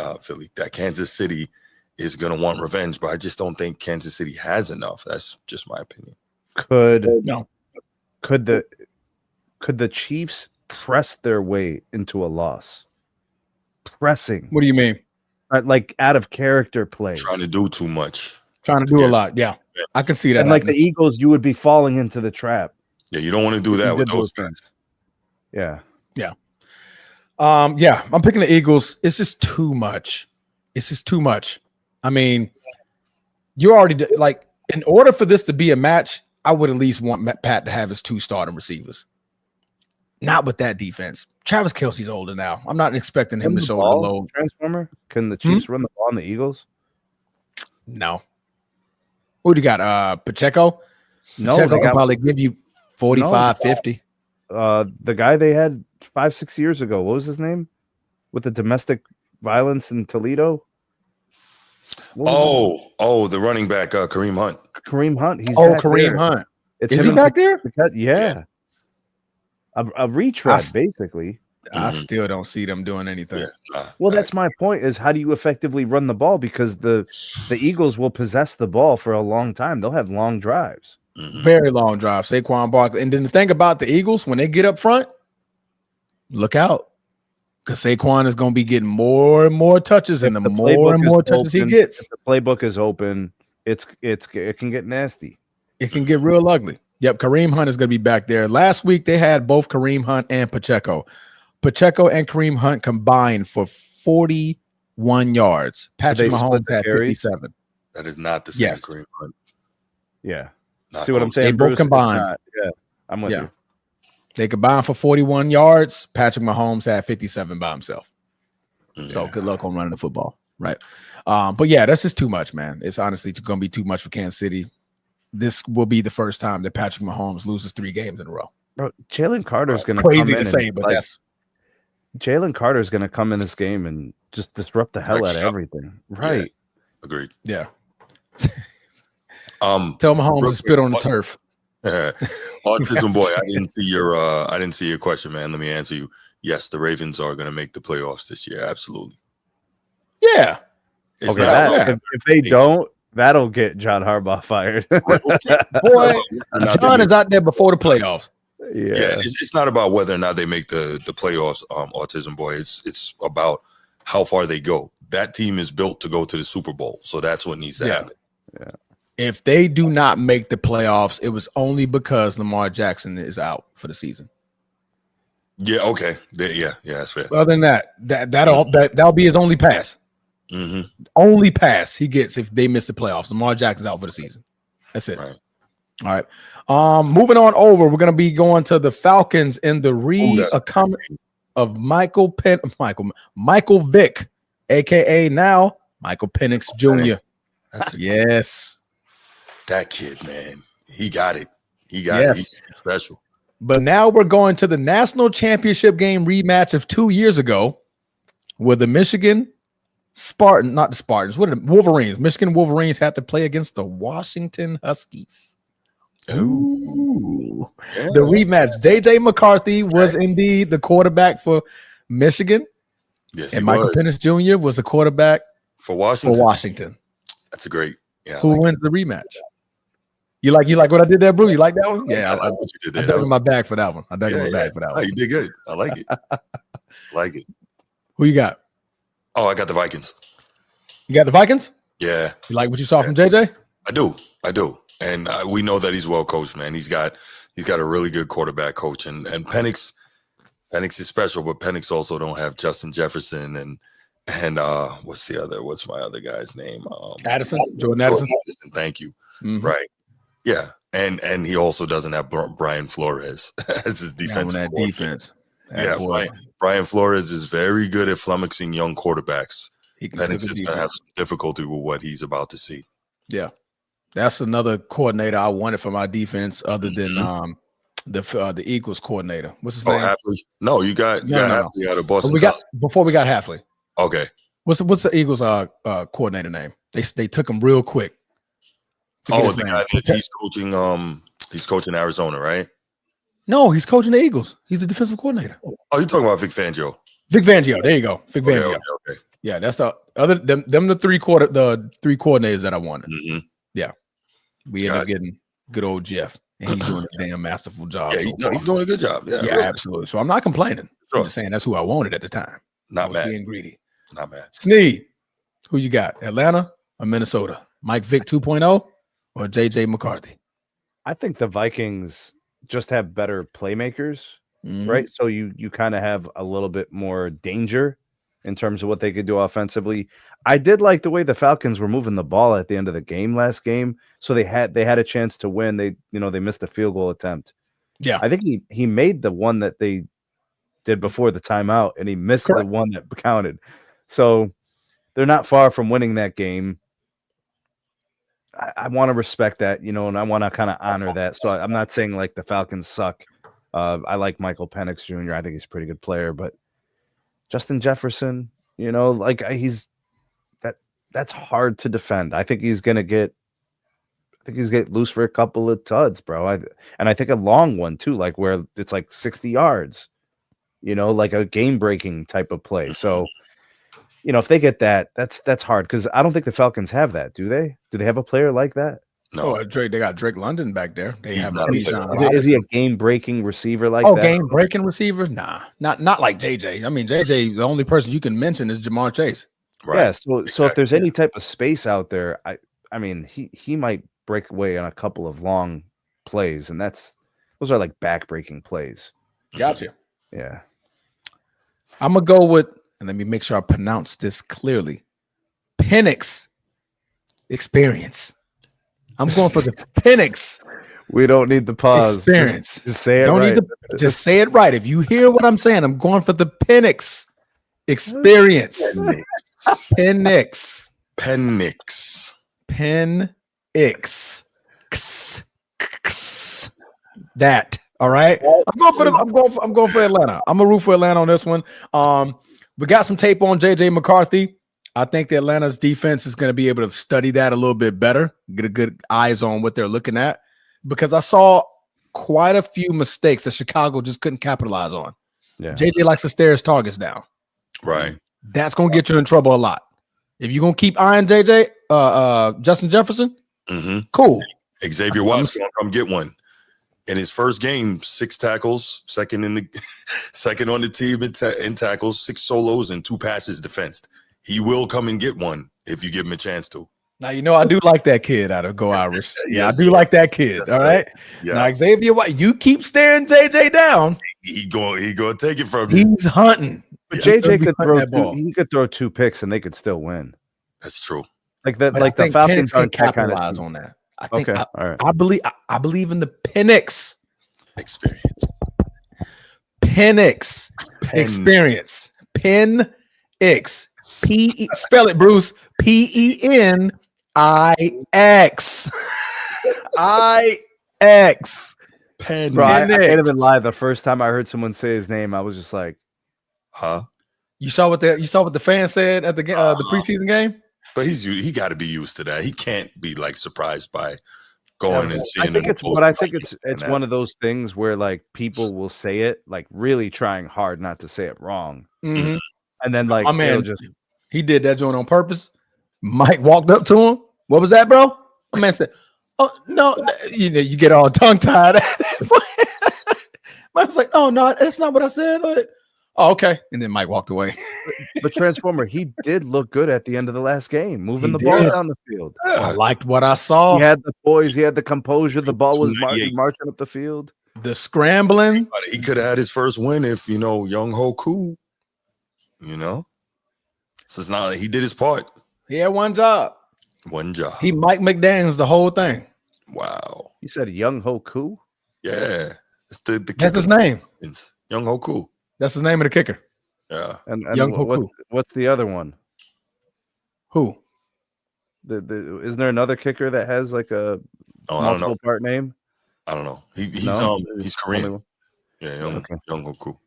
that Kansas City is going to want revenge, but I just don't think Kansas City has enough. That's just my opinion.
Could the Chiefs press their way into a loss? Pressing.
What do you mean?
Like out of character play.
Trying to do too much.
Trying to do a lot. Yeah. I can see that.
And like the Eagles, you would be falling into the trap.
Yeah, you don't want to do that with those guys.
Yeah.
Yeah. I'm picking the Eagles. It's just too much. I mean, you already like, in order for this to be a match, I would at least want Pat to have his 2 starting receivers. Not with that defense. Travis Kelce's older now. I'm not expecting him to shoulder the load.
Transformer? Can the Chiefs run the ball on the Eagles?
No. Who do you got? Pacheco?
No,
Pacheco can probably give you 45, 50.
The guy they had 5-6 years ago, what was his name? With the domestic violence in Toledo?
The running back, Kareem Hunt.
Kareem Hunt. He's
Kareem Hunt. Is he back there?
Yeah. A retread, basically.
I still don't see them doing anything.
Well, that's my point, is how do you effectively run the ball? Because the Eagles will possess the ball for a long time. They'll have long drives.
Very long drive. Saquon Barkley. And then the thing about the Eagles, when they get up front, look out. Because Saquon is going to be getting more and more touches, and the more and more touches he gets.
If the playbook is open, it can get nasty.
It can get real ugly. Yep, Kareem Hunt is going to be back there. Last week, they had both Kareem Hunt and Pacheco. Pacheco and Kareem Hunt combined for 41 yards. Patrick Mahomes had 57.
That is not the same Kareem Hunt.
Yeah.
Not
See what I'm saying?
They both
Bruce?
combined.
Yeah, I'm with you.
They combined for 41 yards. Patrick Mahomes had 57 by himself. So good luck on running the football. Right. But yeah, that's just too much, man. It's honestly going to be too much for Kansas City. This will be the first time that Patrick Mahomes loses 3 games in a row.
Bro, Jalen Carter's going to
crazy to say, but that's
Jalen Carter's going to come in this game and just disrupt the hell out of everything. Right.
Yeah. Agreed.
Yeah. Tell Mahomes to spit on the turf.
Autism boy, I didn't see your question, man. Let me answer you. Yes, the Ravens are going to make the playoffs this year. Absolutely.
Yeah.
If they don't, that'll get John Harbaugh fired.
Boy, John is out there before the playoffs.
Yeah, it's not about whether or not they make the playoffs, Autism boy. It's about how far they go. That team is built to go to the Super Bowl, so that's what needs to happen.
Yeah.
If they do not make the playoffs, it was only because Lamar Jackson is out for the season.
Yeah, okay. Yeah, that's fair.
Other than that'll be his only pass.
Mm-hmm.
Only pass he gets if they miss the playoffs. Lamar Jackson's out for the season. That's it.
Right.
All right. Moving on over, we're gonna be going to the Falcons in the reaccommodating of Michael Vick, aka now Michael Penix Jr. Yes.
That kid, man. He got it. He got it. He's special.
But now we're going to the national championship game rematch of 2 years ago, where the Wolverines. Michigan Wolverines had to play against the Washington Huskies.
Ooh. Yeah.
The rematch. JJ McCarthy was indeed the quarterback for Michigan.
Yes,
and Michael Penix Jr. was the quarterback
for Washington. That's a great. Yeah.
Who wins the rematch? You like what I did there, bro? You like that one? Yeah,
I like what you did there.
I dug in my bag for that one. For that
one.
Oh,
you did good. I like it. Like it.
Who you got?
Oh, I got the Vikings.
You got the Vikings?
Yeah.
You like what you saw from JJ?
I do. And we know that he's well coached, man. He's got a really good quarterback coach, and Penix is special, but Penix also don't have Justin Jefferson and what's my other guy's name?
Jordan Addison.
Thank you.
Mm-hmm.
Right. Yeah. And he also doesn't have Brian Flores as his defensive
defense.
Brian Flores is very good at flummoxing young quarterbacks. Penix is going to have some difficulty with what he's about to see.
Yeah. That's another coordinator I wanted for my defense other than the Eagles coordinator. What's his name?
Hafley? No, you got Hafley out of Boston.
Before we got Hafley.
Okay.
What's the Eagles coordinator name? They took him real quick.
The guy he's coaching Arizona, right?
No, he's coaching the Eagles. He's the defensive coordinator.
Oh, you're talking about Vic Fangio.
Vic Fangio. There you go. Vic Fangio.
Okay.
Yeah, that's the three coordinators that I wanted.
Mm-hmm.
Yeah. We ended up getting good old Jeff, and he's doing a damn masterful job.
Yeah, he's doing a good job. Yeah,
really. Absolutely. So I'm not complaining.
Sure.
I'm just saying that's who I wanted at the time.
Not mad.
Being greedy.
Not mad.
Sneed, who you got? Atlanta or Minnesota? Mike Vick 2.0 or JJ McCarthy?
I think the Vikings just have better playmakers, right? So you kind of have a little bit more danger in terms of what they could do offensively. I did like the way the Falcons were moving the ball at the end of the last game. So they had a chance to win. They missed the field goal attempt.
Yeah.
I think he made the one that they did before the timeout, and he missed the one that counted. So they're not far from winning that game. I want to respect that, and I want to kind of honor that. So I'm not saying like the Falcons suck. I like Michael Penix Jr. I think he's a pretty good player, but Justin Jefferson, that's hard to defend. I think he's get loose for a couple of tuds, bro. I think a long one too, like where it's like 60 yards, like a game-breaking type of play. So, if they get that, that's hard because I don't think the Falcons have that. Do they? Do they have a player like that?
No,
They got Drake London back there.
Is he a game-breaking receiver like that?
Game-breaking receiver? Nah, not like JJ. I mean, JJ, the only person you can mention is Jamar Chase.
Right. Yeah. So if there's any type of space out there, I mean, he might break away on a couple of long plays, and those are like back-breaking plays.
Gotcha.
Yeah.
I'm gonna go with, and let me make sure I pronounce this clearly. Penix experience. I'm going for the Penix.
We don't need the pause.
Experience.
Just say it right.
Just say it right. If you hear what I'm saying, I'm going for the Penix experience. Penix. That. All right. I'm going for Atlanta. I'm gonna root for Atlanta on this one. We got some tape on JJ McCarthy. I think that Atlanta's defense is going to be able to study that a little bit better, get a good eyes on what they're looking at, because I saw quite a few mistakes that Chicago just couldn't capitalize on.
Yeah.
JJ likes to stare his targets down.
Right.
That's going to get you in trouble a lot. If you're going to keep eyeing Justin Jefferson, cool.
Xavier Watts going to come get one. In his first game, 6 tackles, second on the team in tackles, 6 solos, and 2 passes defensed. He will come and get one if you give him a chance to.
Now you know I do like that kid out of Go Irish. Yeah,
Yes,
I do
sir.
like that kid.
That's
All right.
Yeah,
Now Xavier White, you keep staring JJ down.
he going to take it from you.
He's hunting.
But
Yeah.
JJ could throw
that ball.
he could throw 2 picks and they could still win.
That's true.
Like that,
But
like
I
the
think
Falcons
Penix can
aren't that kind of
capitalize
team.
on that. I think
Okay, all right.
I believe in the Penix
Experience.
experience. Penix. Spell it, Bruce. PENIX. IX.
Pen.
Bro, I can't
Penix.
even lie. The first time I heard someone say his name, I was just like,
Huh?
You saw what the fans said at the preseason game?
But he got to be used to that. He can't be like surprised by going and
I
seeing.
think it's one of those things where like people will say it like really trying hard not to say it wrong,
Mm-hmm.
and then like
My man,
it'll just
he did that joint on purpose. Mike walked up to him. What was that, bro? My man said, "Oh no," you know, you get all tongue tied. Mike was like, "Oh no, that's not what I said." Oh, okay. And then Mike walked away.
But Transformer, he did look good at the end of the last game, moving
He
the ball
did.
down the field.
I liked what I saw.
He had the poise, he had the composure. The ball was
298.
marching up the field.
The scrambling.
He could have had his first win if Young Ho Koo. So it's not like he did his part.
He had one job.
One job.
He Mike McDaniels the whole thing.
Wow.
You said Young Ho Koo?
Yeah. It's the
That's his name.
Young Ho Koo.
That's the name of the kicker.
Yeah.
And
Young Ho Koo.
what's the other one?
Who?
Isn't there another kicker that has like a
Oh, I don't know.
multiple part name?
I don't know. He's
No?
Korean. Yeah, Young Ho Koo.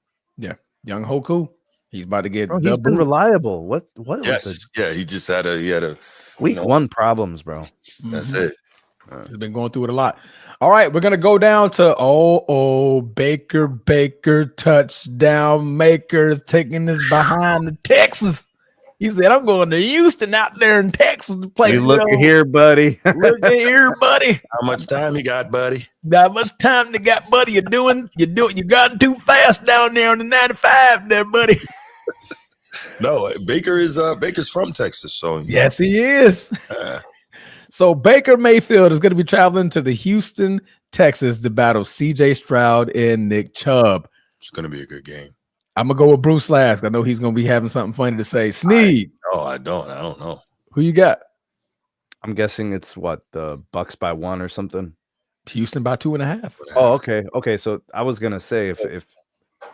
Young Hoku. He's about to get
Bro, he's been reliable. What was
Yes. Yeah, he just had a
week 1 problems, bro?
That's it.
He's been going through it a lot. All right, we're gonna go down to Baker touchdown maker taking this behind the Texas. He said, "I'm going to Houston out there in Texas to play."
You look here, buddy.
Look at here, buddy.
How much time you got, buddy?
Not much time they got, buddy. You gotten too fast down there on the 95 there, buddy.
No, Baker's from Texas, so
Yes, he is. So Baker Mayfield is going to be traveling to the Houston, Texas to battle CJ Stroud and Nick Chubb.
It's going to be a good game.
I'm going to go with Bruce last. I know he's going to be having something funny to say. Sneed.
I don't know.
Who you got?
I'm guessing it's what, the Bucks by 1 or something.
Houston by 2.5.
Oh, okay. So I was gonna say if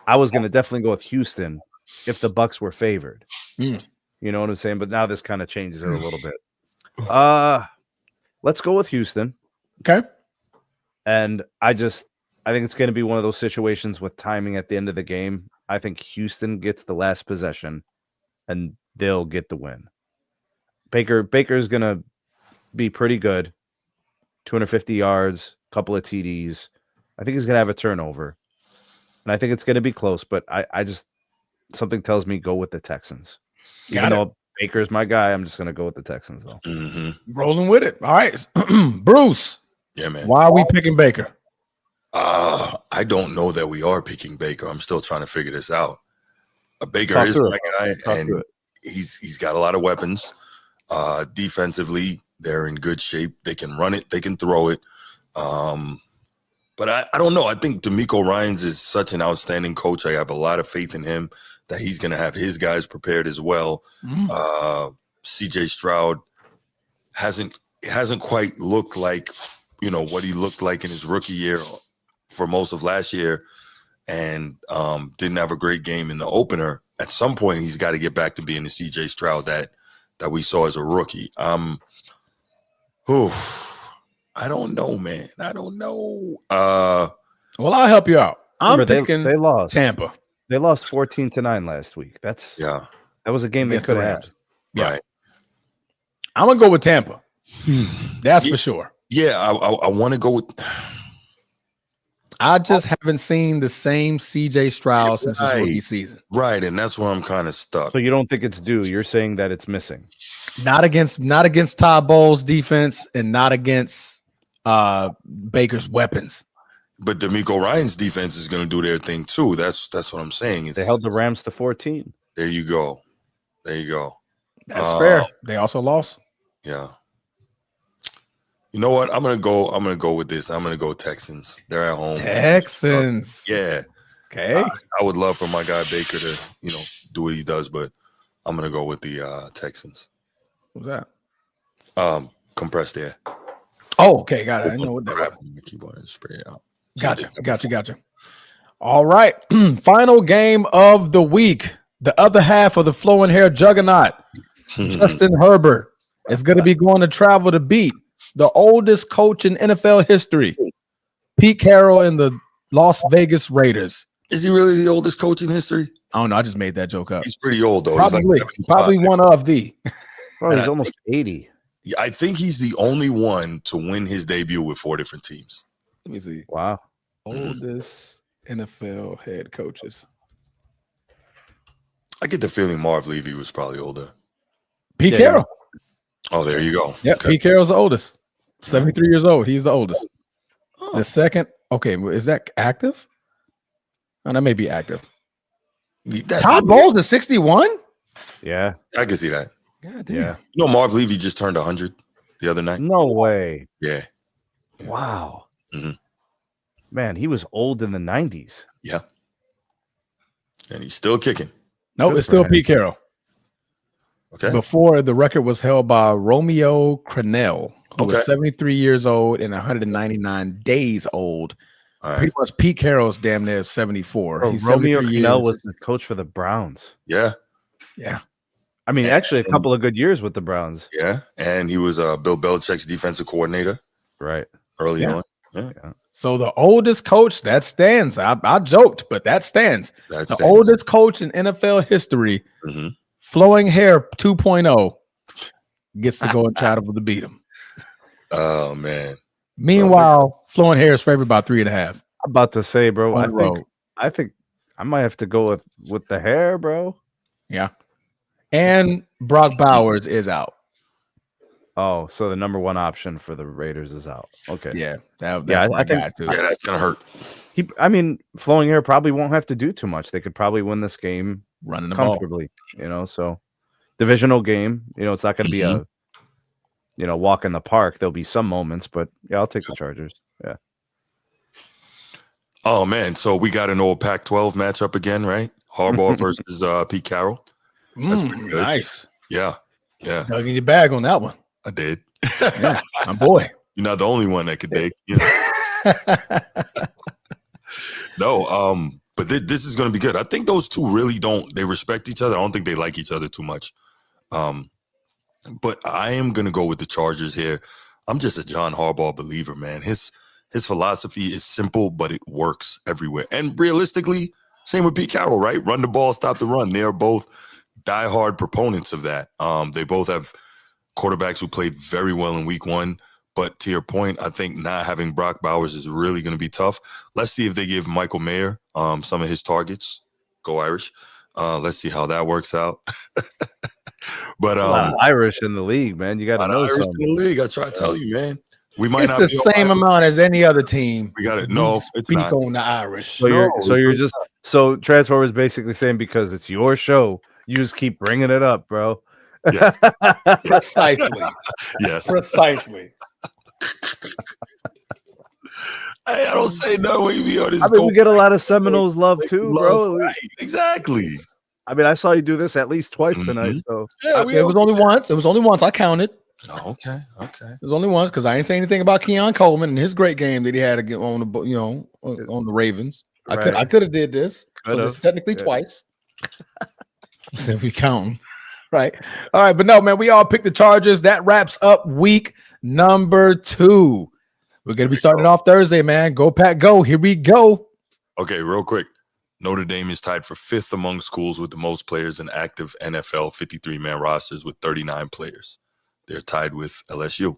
I was gonna definitely go with Houston if the Bucks were favored. You know what I'm saying? But now this kind of changes it a little bit. Let's go with Houston.
Okay.
And I think it's going to be one of those situations with timing at the end of the game. I think Houston gets the last possession and they'll get the win. Baker's going to be pretty good. 250 yards, couple of TDs. I think he's going to have a turnover. And I think it's going to be close, but I just something tells me go with the Texans. Even though Baker's my guy, I'm just going to go with the Texans, though.
Rolling with it. All right. Bruce.
Yeah, man.
Why are we picking Baker?
I don't know that we are picking Baker. I'm still trying to figure this out. Baker is my guy, and he's got a lot of weapons. Defensively, they're in good shape. They can run it. They can throw it. But I don't know. I think DeMeco Ryans is such an outstanding coach. I have a lot of faith in him that he's going to have his guys prepared as well. CJ Stroud hasn't quite looked like, what he looked like in his rookie year for most of last year, and didn't have a great game in the opener. At some point, he's got to get back to being the CJ Stroud that we saw as a rookie. I don't know, man. I don't know.
Well, I'll help you out. I'm picking
they lost.
Tampa.
They lost 14-9 last week. That was a game they could have had.
Yeah.
Right.
I'm gonna go with Tampa. That's for sure.
Yeah, I want to go with.
I just haven't seen the same CJ Stroud since his rookie season.
Right, and that's where I'm kind of stuck.
So you don't think it's due? You're saying that it's missing.
Not against Todd Bowles' defense, and not against Baker's weapons.
But DeMeco Ryans' defense is going to do their thing too. That's what I'm saying.
They held the Rams to 14.
There you go.
That's fair. They also lost.
Yeah. You know what? I'm gonna go with this. I'm gonna go Texans. They're at home.
Texans.
Yeah.
Okay.
I would love for my guy Baker to, do what he does, but I'm gonna go with the Texans.
What's that?
Compressed air.
Oh, okay. Got it. I know what that was.
Keep on spray it out.
Gotcha. All right. Final game of the week. The other half of the flowing hair juggernaut, Justin Herbert, is going to be going to travel to beat the oldest coach in NFL history, Pete Carroll and the Las Vegas Raiders.
Is he really the oldest coach in history?
I don't know. I just made that joke up.
He's pretty old, though.
Probably one of the.
Bro, he's almost 80.
I think he's the only one to win his debut with 4 different teams.
Let me see.
Wow.
Oldest NFL head coaches.
I get the feeling Marv Levy was probably older.
Pete Carroll.
Oh, there you go.
Yeah, okay. Pete Carroll's the oldest. 73 years old. He's the oldest.
Oh.
The second. Okay, is that active? Oh, that may be active. Todd Bowles is 61?
Yeah.
I can see that.
God damn.
Yeah.
Marv Levy just turned 100 the other night.
No way.
Yeah.
Wow.
Mm-hmm.
Man, he was old in the 90s.
Yeah. And he's still kicking.
No, it's still Pete Carroll.
Okay.
Before, the record was held by Romeo Crennel, who was 73 years old and 199 days old.
All right.
Pretty much Pete Carroll's damn near 74.
Bro,
He's
Romeo Crennel was the coach for the Browns.
Yeah.
Yeah.
I mean, actually, a couple of good years with the Browns.
Yeah. And he was Bill Belichick's defensive coordinator.
Right.
Early on. Yeah.
So the oldest coach, that stands. I joked, but that stands. The oldest coach in NFL history, Flowing Hair 2.0, gets to go and try to beat him.
Oh, man.
Meanwhile, Flowing Hair is favored by 3.5.
I'm about to say, bro, I think I might have to go with the hair, bro.
Yeah. And Brock Bowers is out.
Oh, so the number one option for the Raiders is out. Okay.
Yeah. That's my guy, too.
Yeah, that's going to hurt.
Flowing Hair probably won't have to do too much. They could probably win this game
running the
comfortably, so divisional game, it's not going to be a, walk in the park. There'll be some moments, but yeah, I'll take the Chargers. Yeah.
Oh, man. So we got an old Pac-12 matchup again, right? Harbaugh versus Pete Carroll. That's pretty good.
Nice.
Yeah. Yeah.
Dug in your bag on that one.
I did.
Yeah, my boy.
You're not the only one that could dig. No, but this is going to be good. I think those two really they respect each other. I don't think they like each other too much. But I am going to go with the Chargers here. I'm just a John Harbaugh believer, man. His philosophy is simple, but it works everywhere. And realistically, same with Pete Carroll, right? Run the ball, stop the run. They are both diehard proponents of that. They both have quarterbacks who played very well in week 1. But to your point, I think not having Brock Bowers is really going to be tough. Let's see if they give Michael Mayer some of his targets. Go Irish. Let's see how that works out. But
a lot of Irish in the league, man. You got to know
Irish
something.
in the league. I try to tell you, man. We might
it's
not
the
be
same amount as any other team.
We got it. No,
speak on the Irish.
So Transformers basically saying because it's your show, you just keep bringing it up, bro.
Yes.
Precisely.
Yes.
Precisely.
Hey, I don't say no when you be on this.
We get a lot of Seminoles love too, bro.
Right. Exactly.
I saw you do this at least twice tonight. So
yeah, it was only once. It was only once. I counted.
Oh, okay.
It was only once because I ain't saying anything about Keon Coleman and his great game that he had on the on the Ravens. Right. I could have did this. So it's technically twice. So if we count, right? All right, but no, man, we all picked the Chargers. That wraps up week number 2. We're gonna be starting off Thursday, man. Go Pack, go! Here we go.
Okay, real quick. Notre Dame is tied for 5th among schools with the most players in active NFL 53-man rosters with 39 players. They're tied with LSU.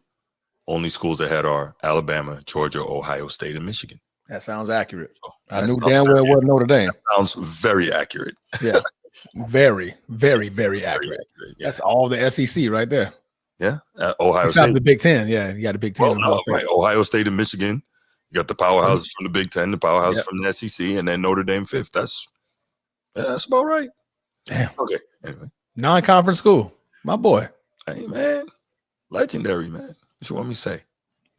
Only schools ahead are Alabama, Georgia, Ohio State, and Michigan.
That sounds accurate. I knew damn well it wasn't Notre Dame.
Sounds very accurate.
Yeah, very, very, very accurate. Yeah. That's all the SEC right there.
Yeah, Ohio State.
The Big Ten. Yeah, you got the Big Ten.
Right. Ohio State and Michigan. You got the powerhouses from the Big Ten, the powerhouse from the SEC, and then Notre Dame 5th. That's about right.
Damn.
Okay. Anyway,
non-conference school. My boy.
Hey, man. Legendary, man. What you want me to say?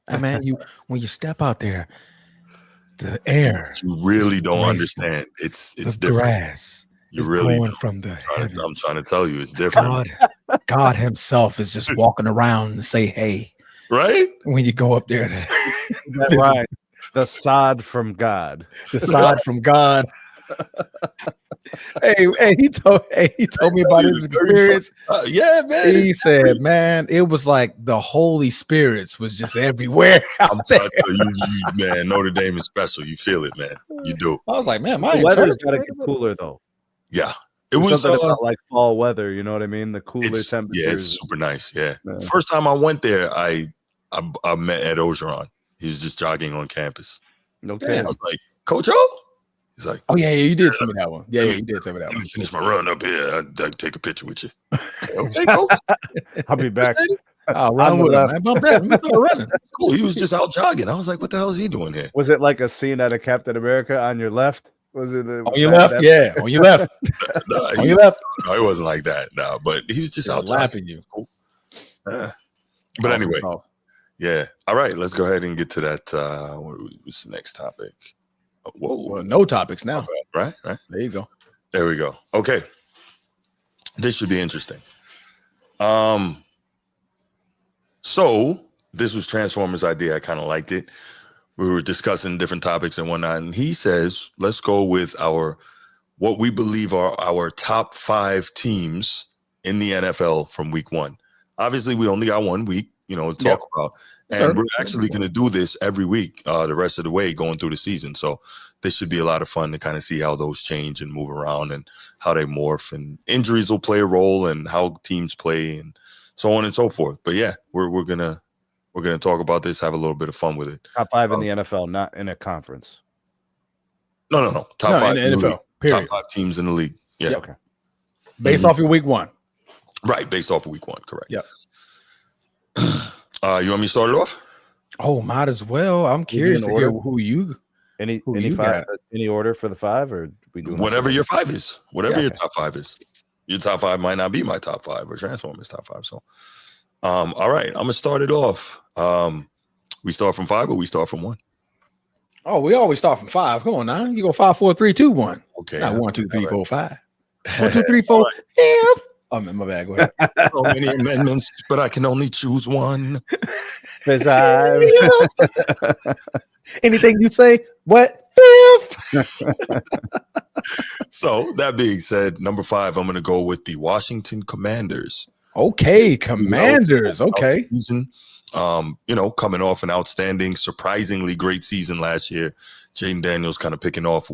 And man, when you step out there, the air,
You really don't
graceful.
understand. It's
the
different.
grass
You
is
really
growing
don't.
from the heavens.
I'm trying to tell you, it's different.
God himself is just walking around and say, hey,
right?
when you go up there.
That right. The sod from God.
The sod from God. Hey, he told me about his experience.
Yeah, man.
He said, man, it was like the Holy Spirits was just everywhere.
I'm trying to tell you, man, Notre Dame is special. You feel it, man. You do.
I was like, man, my
The weather's got to get cooler though.
Yeah.
It was something about like fall weather, you know what I mean? The cooler temperatures.
Yeah, it's super nice. Yeah. First time I went there, I met Ed Ogeron. He was just jogging on campus.
Okay.
I was like, Coach O? He's like,
oh, yeah, you did tell me that one. Yeah, you did tell me that
let
one.
me finish my run up here. I'd take a picture with you. Okay, Coach.
I'll be back.
I'll run with him, man. Bump that. Let me start running.
Cool. He was just out jogging. I was like, what the hell is he doing here?
Was it like a scene out of Captain America on your left? Was it
on your left? Yeah, on your left. On your left.
No, it wasn't like that. No, but he was just out
laughing you.
Cool. But anyway, yeah. All right, let's go ahead and get to that. What's the next topic? Whoa.
Well, no topics now.
Right.
There you go.
There we go. Okay. This should be interesting. So this was Transformers' idea. I kind of liked it. We were discussing different topics and whatnot, and he says, let's go with what we believe are our top 5 teams in the NFL from week 1. Obviously, we only got 1 week, to talk about. And we're actually going to do this every week, the rest of the way going through the season. So this should be a lot of fun to kind of see how those change and move around and how they morph, and injuries will play a role and how teams play and so on and so forth. But yeah, we're gonna talk about this, have a little bit of fun with it.
Top 5 in the NFL, not in a conference.
No. Top 5
in the NFL. Period.
Top 5 teams in the league. Yeah.
Yep. Okay. Based off your week 1.
Right, based off of week 1, correct.
Yep.
You want me to start it off?
Oh, might as well. I'm curious to hear who you
any order for the 5, or we do
whatever your 5 is. Whatever your top 5 is. Your top 5 might not be my top 5 or Transformers top 5. So all right, I'm gonna start it off. We start from 5 or we start from 1?
Oh, we always start from 5. Come on now. You go 5, 4, 3, 2, 1.
Okay.
Not 1, 2, 3, 4, 5. 1, 2, 3, 4, 5. Oh, my bad. Go ahead.
So many amendments, but I can only choose one.
Anything you say, what?
So that being said, number 5, I'm going to go with the Washington Commanders.
Okay, Commanders. Okay.
Season, coming off an outstanding, surprisingly great season last year. Jaden Daniels kind of picking up,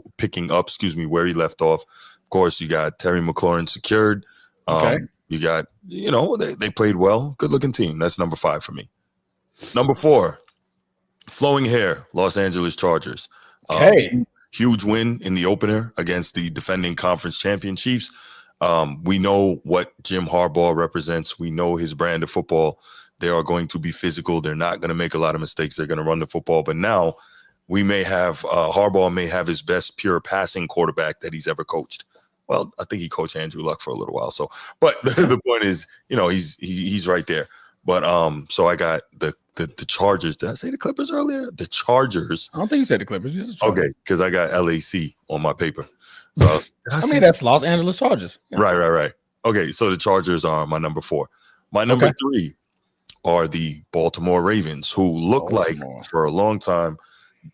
where he left off. Of course, you got Terry McLaurin secured.
Okay.
You got, they played well. Good looking team. That's number 5 for me. Number 4, flowing hair, Los Angeles Chargers. Huge win in the opener against the defending conference champion Chiefs. We know what Jim Harbaugh represents. We know his brand of football. They are going to be physical. They're not going to make a lot of mistakes. They're going to run the football. But now we may have Harbaugh may have his best pure passing quarterback that he's ever coached. Well, I think he coached Andrew Luck for a little while. So, but the point is, he's right there. But so I got the Chargers. Did I say the Clippers earlier? The Chargers.
I don't think you said the Clippers.
Okay, because I got LAC on my paper. So
I mean, that's Los Angeles Chargers.
Yeah. Right. Okay, so the Chargers are my number 4. My number 3 are the Baltimore Ravens, who look like for a long time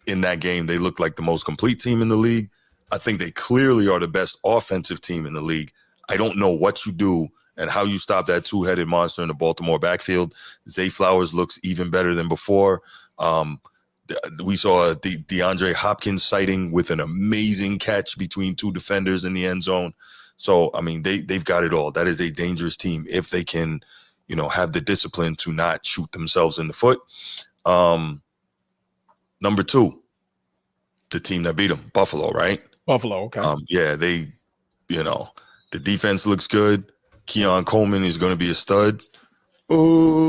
in that game, they look like the most complete team in the league. I think they clearly are the best offensive team in the league. I don't know what you do and how you stop that 2-headed monster in the Baltimore backfield. Zay Flowers looks even better than before. We saw the DeAndre Hopkins sighting with an amazing catch between 2 defenders in the end zone. So, I mean, they've got it all. That is a dangerous team if they can, have the discipline to not shoot themselves in the foot. Number 2, the team that beat them, Buffalo, right?
Buffalo, okay.
The defense looks good. Keon Coleman is going to be a stud. Ooh.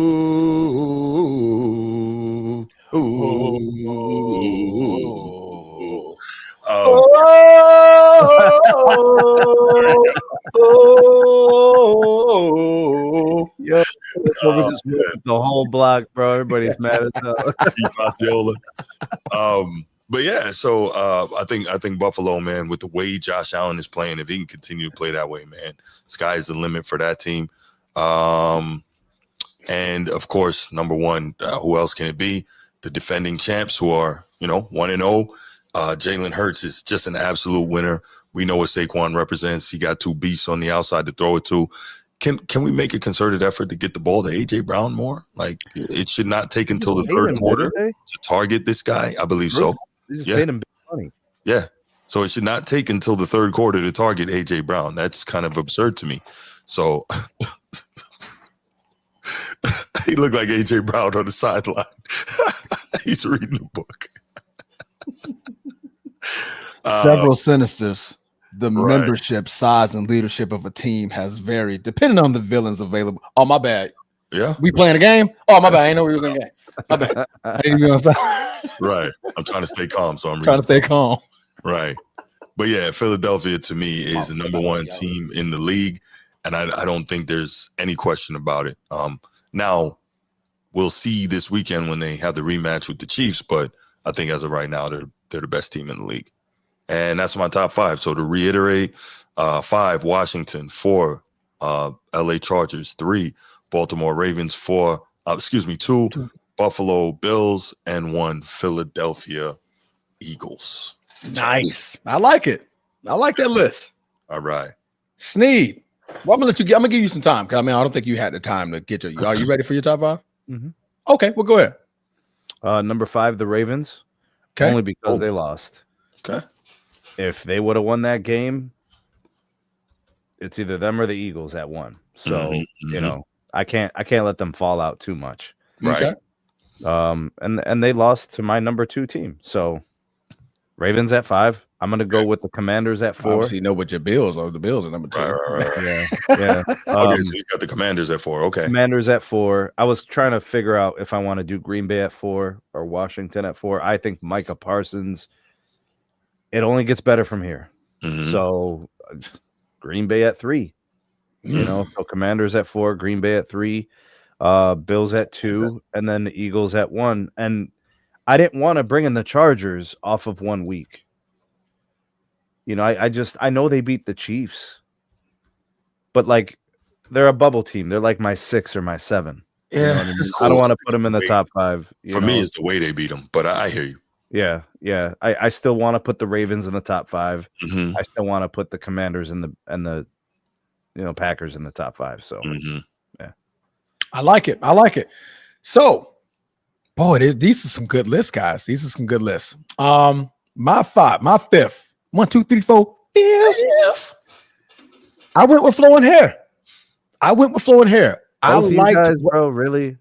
the whole block, bro. Everybody's mad as hell.
Osceola. But yeah, so I think Buffalo, man, with the way Josh Allen is playing, if he can continue to play that way, man, sky's the limit for that team. And of course, number one, who else can it be? The defending champs, who are 1-0. Jalen Hurts is just an absolute winner. We know what Saquon represents. He got two beasts on the outside to throw it to. Can we make a concerted effort to get the ball to AJ Brown more? Like, it should not take until the third quarter to target this guy. I believe so.
They just paid him big money.
Yeah. So it should not take until the third quarter to target AJ Brown. That's kind of absurd to me. So he looked like AJ Brown on the sideline. He's reading a book.
Several sinisters. The membership size and leadership of a team has varied depending on the villains available. Oh, my bad.
Yeah.
We playing a game? Oh, my bad. I didn't know we was in a game. My bad. I didn't even know.
Right. I'm trying to stay calm, so I'm
trying to stay calm.
Right. But yeah, Philadelphia to me is the number one team in the league, and I don't think there's any question about it. Now we'll see this weekend when they have the rematch with the Chiefs, but I think as of right now, they're the best team in the league. And that's my top five. So to reiterate, 5, Washington, 4, LA Chargers, 3, Baltimore Ravens, 2, Buffalo Bills, and 1, Philadelphia Eagles.
Nice. I like it. I like that list.
All right.
Sneed. Well, I'm gonna give you some time, because I don't think you had the time to get your. Are you ready for your top 5?
Mm-hmm.
Okay, well, go ahead.
Number 5, the Ravens.
Okay.
Only because they lost.
Okay.
If they would have won that game, it's either them or the Eagles at 1. So I can't let them fall out too much.
Right.
Okay.
And they lost to my number 2 team. So Ravens at 5. I'm gonna go with the Commanders at 4.
Obviously, you know what your Bills are. The Bills are number 2.
Right.
Yeah.
Okay, so you got the Commanders at 4. Okay.
Commanders at 4. I was trying to figure out if I want to do Green Bay at 4 or Washington at 4. I think Micah Parsons. It only gets better from here.
Mm-hmm.
So Green Bay at 3. So Commanders at 4, Green Bay at 3, Bills at 2, and then the Eagles at 1. And I didn't want to bring in the Chargers off of 1 week. I know they beat the Chiefs, but like they're a bubble team. They're like my 6 or my 7.
Yeah,
I mean? I don't want to put them in the top 5.
For me, it's the way they beat them, but I hear you.
Yeah. I still want to put the Ravens in the top 5.
Mm-hmm.
I still want to put the Commanders and the Packers in the top 5. So yeah,
I like it. So, boy, these are some good lists, guys. These are some good lists. My 5th. 1, 2, 3, 4. Fifth. I went with flowing hair. I like
guys, bro. Really?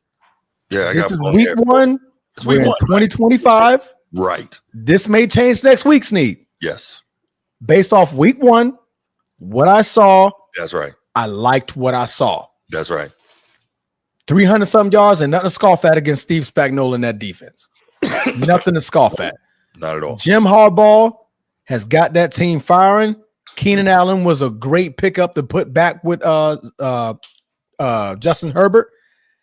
Yeah,
this is week 1. We're in 2025.
Right.
This may change next week, Sneed.
Yes.
Based off week 1, what I saw.
That's right.
I liked what I saw.
That's right.
300-something yards and nothing to scoff at against Steve Spagnuolo in that defense. Nothing to scoff at.
Not at all.
Jim Harbaugh has got that team firing. Keenan Allen was a great pickup to put back with Justin Herbert.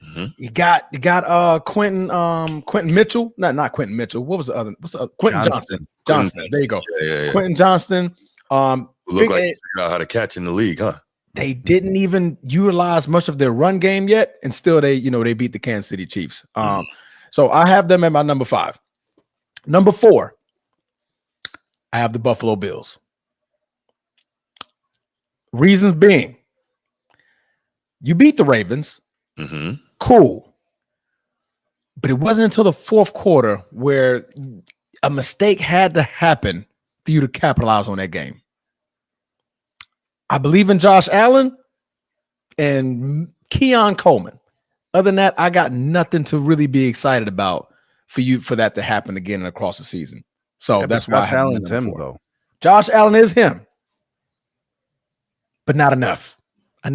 Mm-hmm.
You got Quentin Mitchell. Not Quentin Mitchell. What's the other? Quentin Johnston. There you go.
Yeah.
Quentin Johnston.
Look like he figured out how to catch in the league, huh?
They didn't even utilize much of their run game yet, and still they beat the Kansas City Chiefs. So I have them at my number 5. Number 4, I have the Buffalo Bills. Reasons being, you beat the Ravens.
Mm-hmm.
Cool. But it wasn't until the fourth quarter where a mistake had to happen for you to capitalize on that game. I believe in Josh Allen and Keon Coleman. Other than that, I got nothing to really be excited about for that to happen again across the season. So that's why I have him though. Josh Allen is him, but not enough. I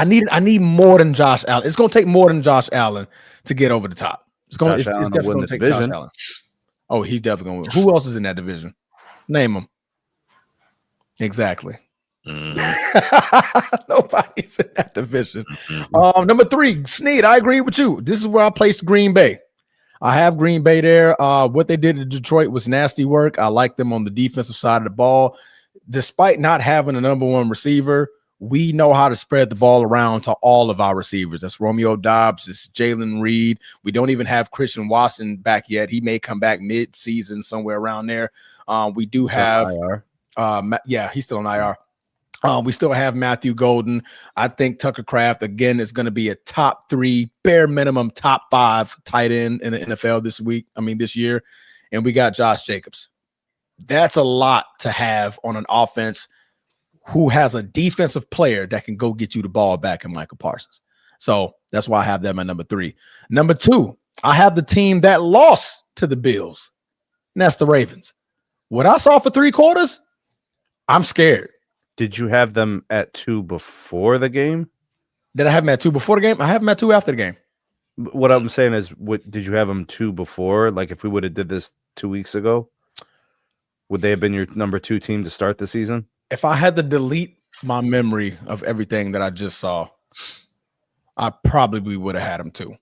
need more than Josh Allen. It's going to take more than Josh Allen to get over the top. It's definitely going to take Josh Allen. Oh, he's definitely going to win. Who else is in that division? Name them. Exactly. Nobody's in that division.
Mhm.
Number 3, Snead. I agree with you. This is where I placed Green Bay. I have Green Bay there. What they did in Detroit was nasty work. I like them on the defensive side of the ball. Despite not having a number 1 receiver, we know how to spread the ball around to all of our receivers. That's Romeo Dobbs. It's Jalen Reed. We don't even have Christian Watson back yet. He may come back mid-season somewhere around there. We do have he's still on IR. We still have Matthew Golden. I think Tucker Kraft, again, is going to be a top 3, bare minimum top 5 tight end in the NFL this year. And we got Josh Jacobs. That's a lot to have on an offense who has a defensive player that can go get you the ball back in Michael Parsons. So that's why I have them at number 3. Number 2, I have the team that lost to the Bills. And that's the Ravens. What I saw for 3 quarters, I'm scared.
Did you have them at 2 before the game?
Did I have them at 2 before the game? I have them at 2 after the game.
What I'm saying is, what did you have them 2 before? Like, if we would have did this 2 weeks ago, would they have been your number 2 team to start the season?
If I had to delete my memory of everything that I just saw, I probably would have had them 2.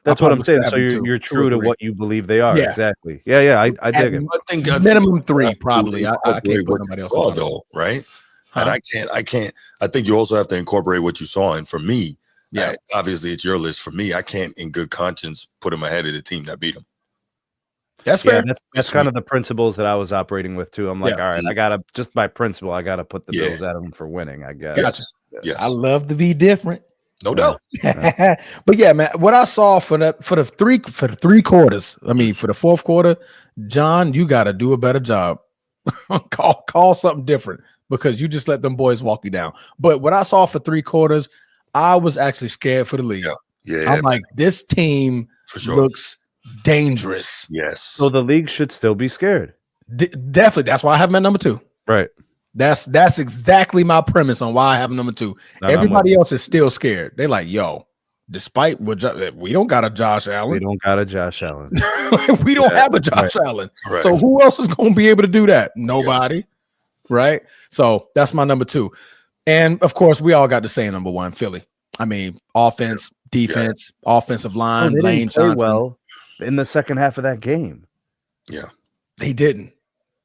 That's what I'm saying. So you're true to what you believe they are.
Yeah.
Exactly. Yeah. I dig it.
I think
minimum 3 probably. I can't put somebody else on
though, right? Huh? And I can't. I think you also have to incorporate what you saw. And for me, obviously it's your list. For me, I can't, in good conscience, put them ahead of the team that beat them.
That's fair.
That's kind of the principles that I was operating with too. I'm like, all right, I gotta, just by principle, I gotta put the Bills at them for winning. I guess.
Gotcha.
Yes.
I love to be different.
No doubt.
But yeah, man, what I saw for the 3 quarters, I mean, for the 4th quarter, John, you got to do a better job. call something different, because you just let them boys walk you down. But what I saw for 3 quarters, I was actually scared for the league.
Yeah.
I'm like, this team looks dangerous.
Yes.
So the league should still be scared.
Definitely. That's why I have them at number 2.
Right.
That's exactly my premise on why I have them number 2. Everybody else is still scared. They're like, yo, despite what we don't got a Josh Allen.
We don't got a Josh Allen.
We don't have a Josh Allen. Right. So who else is going to be able to do that? Nobody. Yeah. Right. So that's my number 2. And of course, we all got the same number 1, Philly. I mean, offense, defense, offensive line, Lane Johnson.
Well, in the second half of that game.
Yeah.
They didn't.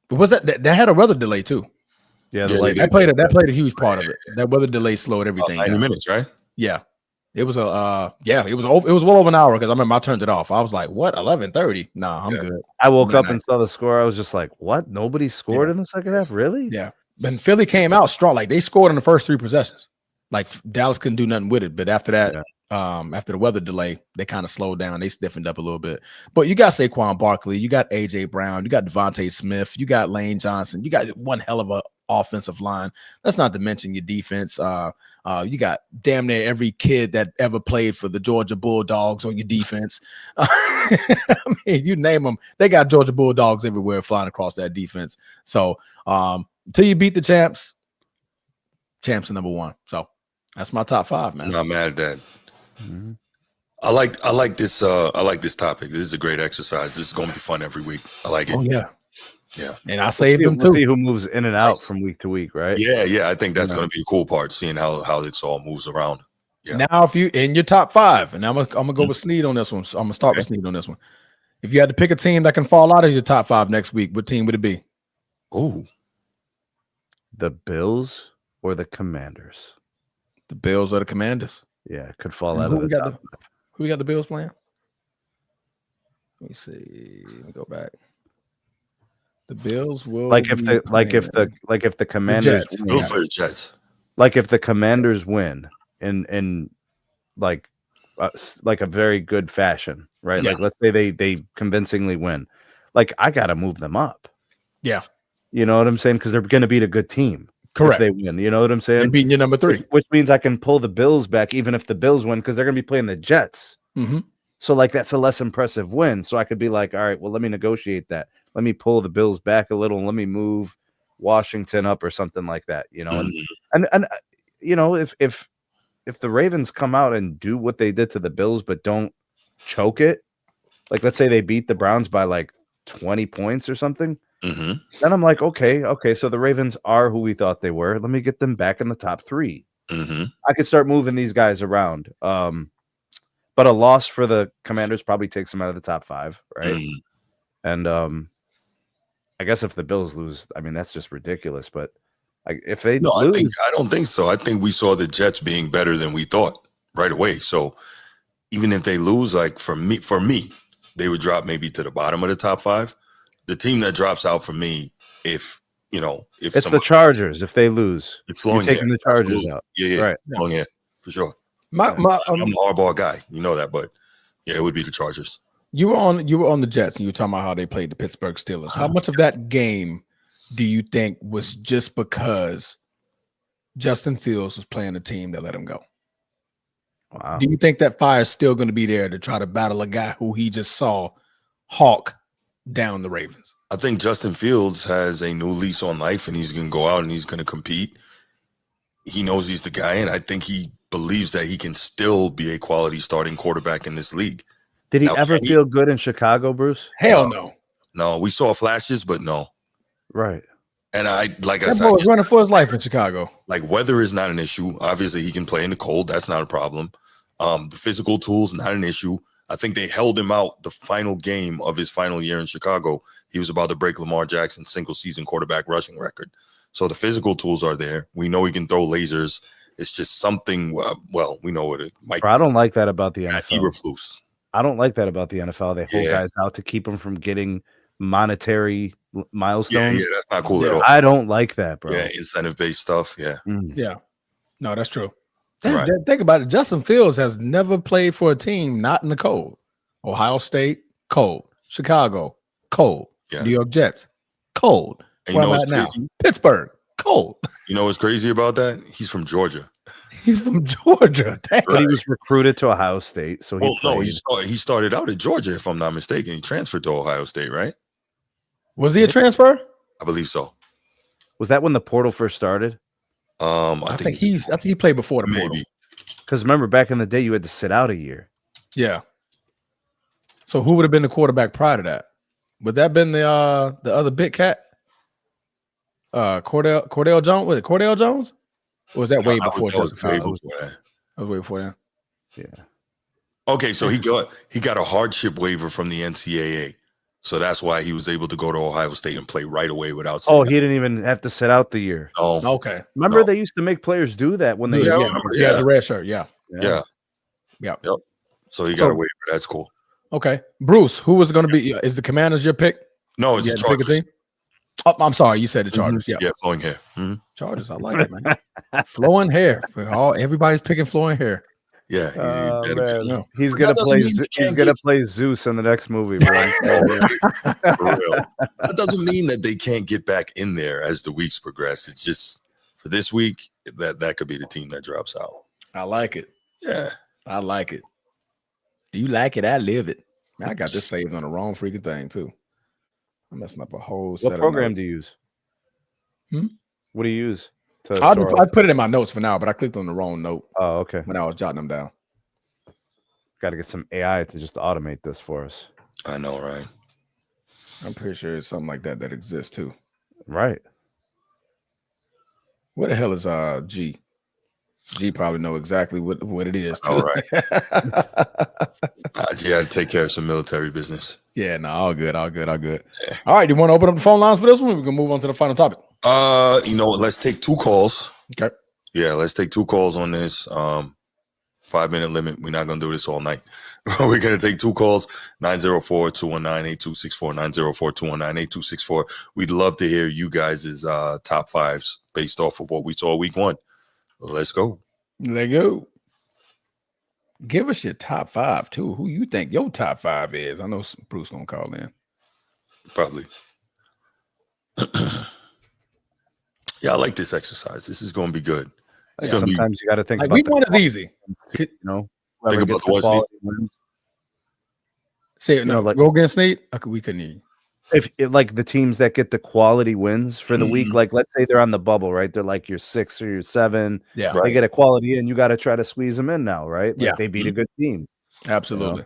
But was that had a weather delay too?
Yeah,
that played a huge part of it. That weather delay slowed everything
90
down.
minutes, right?
Yeah. It was it was well over an hour, because I remember I turned it off. I was like, what, 11:30? Nah, I'm good.
I woke up and saw the score. I was just like, what? Nobody scored in the second half? Really?
Yeah. And Philly came out strong. Like, they scored in the first 3 possessions. Like, Dallas couldn't do nothing with it. But after that, after the weather delay, they kind of slowed down. They stiffened up a little bit. But you got Saquon Barkley, you got AJ Brown, you got Devontae Smith, you got Lane Johnson, you got one hell of a offensive line. That's not to mention your defense. You got damn near every kid that ever played for the Georgia Bulldogs on your defense. I mean, you name them, they got Georgia Bulldogs everywhere flying across that defense. So until you beat the champs are number 1. So that's my top 5, man.
I'm not mad at that. Mm-hmm. I like this topic. This is a great exercise. This is going to be fun every week. I like it.
Oh yeah.
Yeah.
And I saved them too.
We'll see who moves in and out from week to week, right?
Yeah. I think that's going to be the cool part, seeing how this all moves around. Yeah.
Now, if you in your top 5, and I'm gonna go with Snead on this one. So I'm gonna start with Snead on this one. If you had to pick a team that can fall out of your top 5 next week, what team would it be?
Oh,
the Bills or the Commanders?
The Bills or the Commanders?
Yeah, it could fall out of the top.
Who we got the Bills playing? Let me see. Let me go back. The Bills will
if the Commanders
win, Jets.
Like if the Commanders win in like a very good fashion, right?
Yeah.
Like let's say they convincingly win. Like I gotta move them up.
Yeah.
You know what I'm saying? Because they're gonna beat a good team.
Correct.
If they win. You know what I'm saying?
They're beating your number 3.
Which means I can pull the Bills back even if the Bills win, because they're gonna be playing the Jets.
Mm-hmm.
So like that's a less impressive win. So I could be like, all right, well, let me negotiate that. Let me pull the Bills back a little and let me move Washington up or something like that, you know. And you know, if the Ravens come out and do what they did to the Bills but don't choke it, like let's say they beat the Browns by like 20 points or something.
Mm-hmm.
Then I'm like, okay, so the Ravens are who we thought they were. Let me get them back in the top 3.
Mm-hmm.
I could start moving these guys around. But a loss for the Commanders probably takes them out of the top 5, right?
Mm-hmm.
And I guess if the Bills lose, I mean, that's just ridiculous. But if they
No,
lose,
I don't think so. I think we saw the Jets being better than we thought right away. So even if they lose, like for me, they would drop maybe to the bottom of the top 5. The team that drops out for me, if
it's the Chargers. If they lose,
it's flowing,
taking the Chargers
Absolutely.
out.
Yeah,
right.
Flowing here for sure.
I'm
a hardball guy, you know that, but yeah, it would be the Chargers.
You were on the Jets, and you were talking about how they played the Pittsburgh Steelers. How much of that game do you think was just because Justin Fields was playing a team that let him go?
Wow.
Do you think that fire is still going to be there to try to battle a guy who he just saw hawk down the Ravens?
I think Justin Fields has a new lease on life, and he's going to go out and he's going to compete. He knows he's the guy, and I think he believes that he can still be a quality starting quarterback in this league.
Did he ever feel good in Chicago, Bruce?
Hell no.
No, we saw flashes, but no.
Right.
And I
said, boy was running for his life in Chicago.
Like, weather is not an issue. Obviously, he can play in the cold. That's not a problem. The physical tools, not an issue. I think they held him out the final game of his final year in Chicago. He was about to break Lamar Jackson's single-season quarterback rushing record. So the physical tools are there. We know he can throw lasers. It's just something, well, we know what it might be.
I don't like that about the NFL.
Eberflus.
I don't like that about the NFL. They hold guys out to keep them from getting monetary milestones.
Yeah, that's not cool at all.
I don't like that, bro.
Yeah, incentive-based stuff, yeah.
Yeah. No, that's true.
Right.
Think about it. Justin Fields has never played for a team not in the cold. Ohio State, cold. Chicago, cold.
Yeah.
New York Jets, cold.
And you know what's crazy?
Now? Pittsburgh, cold.
You know what's crazy about that? He's from Georgia.
He's from Georgia.
But he was recruited to Ohio State. So
he started out at Georgia, if I'm not mistaken. He transferred to Ohio State, right?
Was he a transfer?
I believe so.
Was that when the portal first started?
I think
he played before the portal.
Because remember, back in the day, you had to sit out a year.
Yeah. So who would have been the quarterback prior to that? Would that have been the other big cat? Cordell Jones? Was it Cordell Jones? Or was that way before Justin Fields? That was way before that.
Yeah.
Okay, so he got a hardship waiver from the NCAA. So that's why he was able to go to Ohio State and play right away without.
Oh, he didn't even have to sit out the year.
Oh,
okay.
Remember they used to make players do that when they
the red shirt. Yeah.
Yep. So he got a waiver. That's cool.
Okay, Bruce, who was going to be? Is the Commanders your pick?
No, it's the Chargers.
Oh, I'm sorry, you said the Chargers.
Yeah, flowing hair. Mm-hmm.
Chargers, I like it, man. Flowing hair. Everybody's picking flowing hair.
Yeah,
he's gonna play. He's gonna play Zeus in the next movie, bro.
For real. That doesn't mean that they can't get back in there as the weeks progress. It's just for this week that could be the team that drops out.
I like it.
Yeah,
I like it. Do you like it? I live it. Man, I got this saved on the wrong freaking thing too. I'm messing up a whole set.
What program do you use? What do you use?
I put it in my notes for now, but I clicked on the wrong note.
Oh, okay.
When I was jotting them down.
Got to get some AI to just automate this for us.
I know, right?
I'm pretty sure it's something like that exists too.
Right.
What the hell is G? G probably know exactly what it is too.
All right. G had to take care of some military business.
Yeah, no, all good. Yeah. All right, do you want to open up the phone lines for this one? We can move on to the final topic.
Let's take 2 calls.
Okay.
Yeah, let's take 2 calls on this. 5-minute limit. We're not gonna do this all night. We're gonna take 2 calls. 904-219-8264. 904-219-8264. We'd love to hear you guys' top 5s based off of what we saw week 1. Let's go.
Let's go. Give us your top 5 too. Who you think your top 5 is? I know Bruce gonna call in.
Probably. Yeah, I like this exercise. This is going to be good. It's going to be.
Sometimes you got to think.
Like
about
week 1 is easy.
You know,
think about the
quality
wins.
Say it. No, like go against Nate. We couldn't hear you.
If like the teams that get the quality wins for the week, like let's say they're on the bubble, right? They're like your 6 or your 7.
Yeah,
they get a quality in. You got to try to squeeze them in now, right? Like they beat a good team.
Absolutely.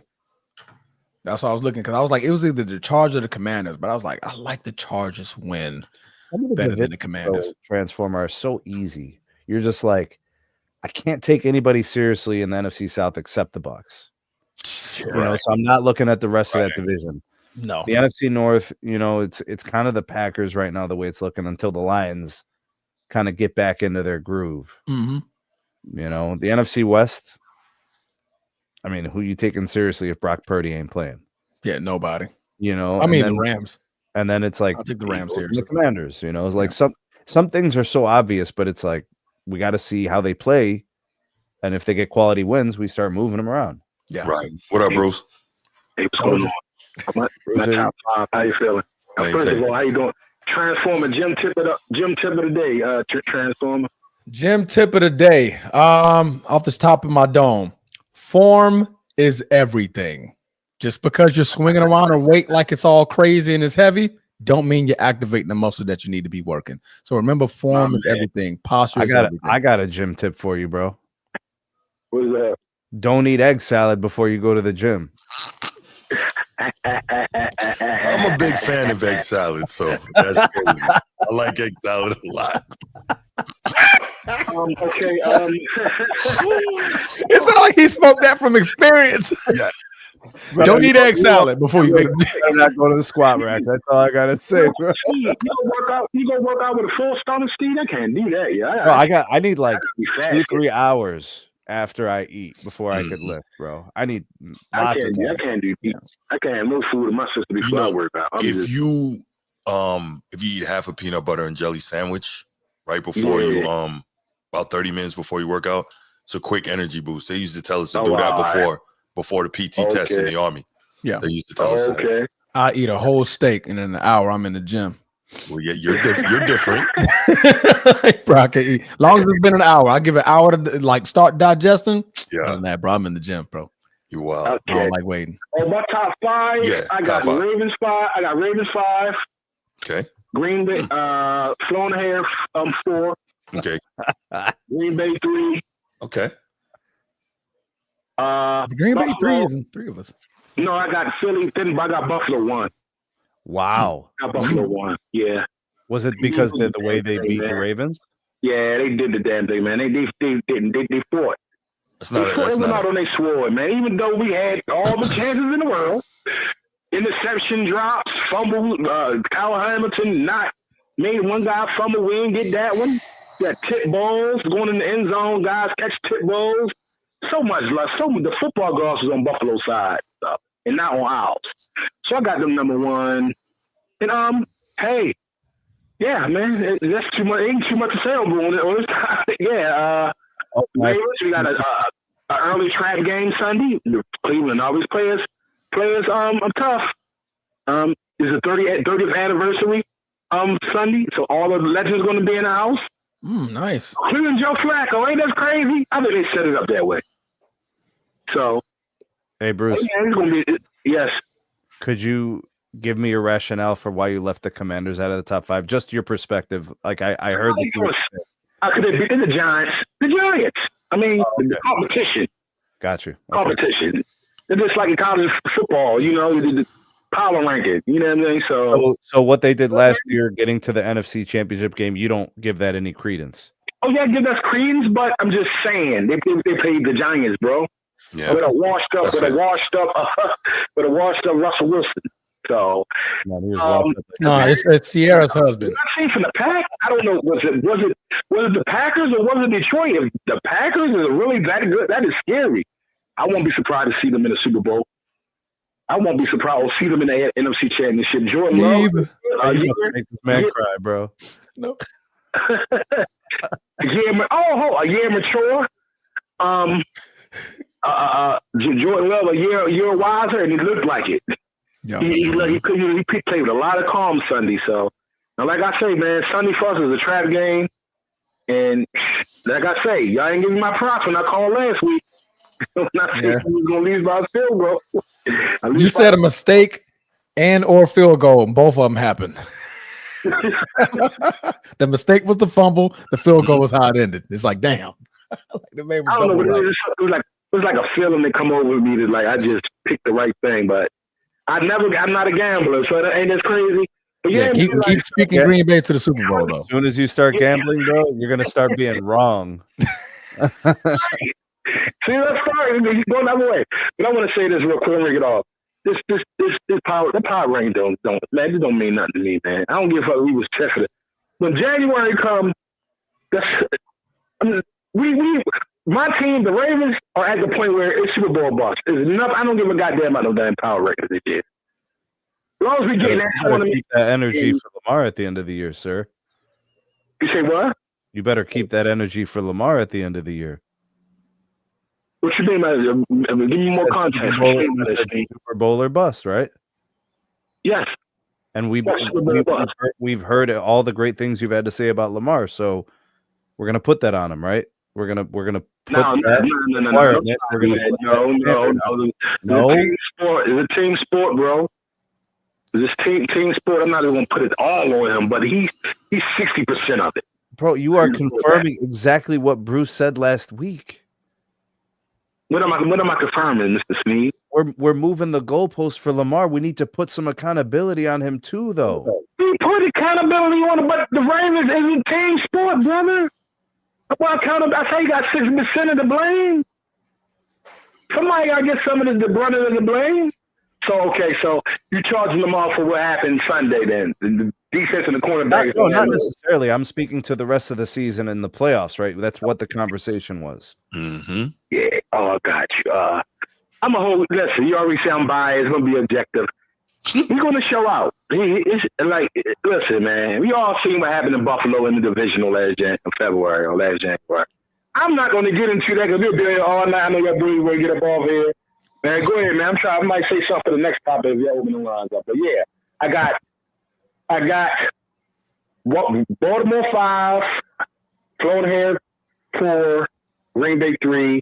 That's why I was looking because I was like, it was either the Chargers or the Commanders, but I was like, I like the Chargers win better than the Commanders.
Transformer are so easy. You're just like, I can't take anybody seriously in the NFC South except the Bucks. You know, so I'm not looking at the rest of that division.
No,
the NFC North, you know, it's kind of the Packers right now, the way it's looking until the Lions kind of get back into their groove.
Mm-hmm.
You know, the NFC West. I mean, who you taking seriously if Brock Purdy ain't playing?
Yeah, nobody.
You know,
I mean, the Rams.
And then it's like,
I'll take the Rams seriously.
The Commanders, you know, it's like some things are so obvious, but it's like we got to see how they play, and if they get quality wins, we start moving them around.
Yeah,
right. What up, Bruce?
Hey, what's going on? My top five. How you feeling? First of all, how you doing? Transformer, Jim tip of the day. Transformer.
Jim tip of the day. Off the top of my dome, form is everything. Just because you're swinging around a weight like it's all crazy and it's heavy, don't mean you're activating the muscle that you need to be working. So remember, form is everything. Posture is everything.
I got a gym tip for you, bro.
What is that?
Don't eat egg salad before you go to the gym.
I'm a big fan of egg salad, so that's crazy. I like egg salad a lot.
Okay.
It's not like he spoke that from experience.
Yeah.
Don't eat egg salad before you
I'm not going to the squat rack. That's all I gotta say, bro.
You gonna work out with a full stomach, Steve? I can't do that. Yeah.
I need like 2-3 hours after I eat before I could lift, bro. I need lots of time.
I can't do. I can't have no food in my system before I work out.
If you eat half a peanut butter and jelly sandwich right before you about 30 minutes before you work out, it's a quick energy boost. They used to tell us to do that before the PT test in the Army.
Yeah,
they used to tell us that.
I eat a whole steak and in an hour I'm in the gym.
Well, yeah, you're different.
Bro, I can eat. Long as it's been an hour, I give it an hour to like start digesting.
Yeah,
other than that, bro, I'm in the gym, bro.
You wild.
Okay.
I don't like waiting.
On my top five,
Yeah,
I got
top five.
Ravens 5. I got Ravens 5.
Okay.
Green Bay, Flown Hair 4.
Okay.
Green Bay 3.
Okay.
Green Bay 3 isn't 3 of us.
No, I got Philly. Then I got Buffalo 1.
Wow.
I got Buffalo 1. Yeah.
Was it because the way they beat the Ravens?
Yeah, they did the damn thing, man. They fought.
That's not.
They went out on their sword, man. Even though we had all the chances in the world, interception drops, fumble. Kyle Hamilton made one guy fumble. We didn't get that one. We got tip balls going in the end zone. Guys catch tip balls. So much love. The football gods was on Buffalo side and not on ours. So I got them number 1. And hey, yeah, man, that's too much. Ain't too much to say on this topic. Yeah. Ravens, we got a early trap game Sunday. Cleveland always players are tough. It's the 30th anniversary Sunday, so all of the legends going to be in the house.
Nice.
Cleveland Joe Flacco, ain't that crazy? I think they set it up that way. So,
hey Bruce,
it's gonna be, yes.
Could you give me your rationale for why you left the Commanders out of the top 5? Just your perspective. Like I heard that.
I could have beaten the Giants. The Giants. I mean, the competition.
Got you. Okay.
Competition. It's just like in college football, you know, the power ranking. You know what I mean?
So what they did last year, getting to the NFC Championship game, you don't give that any credence.
Oh yeah, give us credence, but I'm just saying they played the Giants, bro.
Yeah.
With a washed up Russell Wilson. So
it's Sierra's husband.
I see from the Pack. I don't know. Was it the Packers or was it Detroit? If the Packers is really that good, that is scary. I won't be surprised to see them in the Super Bowl. I won't be surprised to see them in the NFC Championship. Jordan Love,
make this man cry, bro.
No.
a year mature. Jordan Love a year wiser, and he looked like it.
Yeah.
He played with a lot of calm Sunday. So, now, like I say, man, Sunday for us is a trap game. And like I say, y'all ain't giving me my props when I called last week. When I said he was going to lose by a field goal.
You said a mistake and or field goal, and both of them happened. The mistake was the fumble. The field goal was how it ended. It's like, damn.
I don't know, but it was like a feeling that come over me that like I just picked the right thing, but I'm not a gambler, so that ain't that crazy. But
Yeah, keep speaking Green Bay to the Super Bowl, though.
As soon as you start gambling, bro, you're gonna start being wrong.
See, let's start. You go another way. But I want to say this real quick and ring it off. This power, the power rank don't man, it don't mean nothing to me, man. I don't give a fuck. We was tested. When January comes, my team, the Ravens, are at the point where it's Super Bowl bust. I don't give a goddamn about no damn power record this year. As long as we get that,
keep that energy for Lamar at the end of the year, sir.
You say what?
You better keep that energy for Lamar at the end of the year.
What you mean by that? Give me more context.
Super Bowl or bust, right?
Yes.
And we've heard all the great things you've had to say about Lamar, so we're gonna put that on him, right? We're gonna put
no. It's a team sport, bro. This team sport. I'm not even gonna put it all on him, but he's 60% of it.
Bro, you are confirming exactly what Bruce said last week.
What am I confirming, Mr. Sneed?
We're moving the goalpost for Lamar. We need to put some accountability on him too, though.
We put accountability on him, but the Ravens is a team sport, brother. Well, I say you got 60% of the blame. Somebody got to get some of the brunt of the blame. So you charging Lamar for what happened Sunday then? The defense and the cornerback.
No, not necessarily. I'm speaking to the rest of the season and the playoffs, right? That's what the conversation was.
Mm-hmm.
Yeah. Oh, I got you. I'm a whole. Listen, you already say I'm biased. I'm gonna be objective. He's gonna show out. Listen, man. We all seen what happened in Buffalo in the divisional last January. I'm not gonna get into that because we'll be there all night. I know that Bruce will get up off here. Man, go ahead, man. I might say something for the next topic if you open the lines up. But yeah, I got Baltimore 5, Florida 4, Green Bay 3,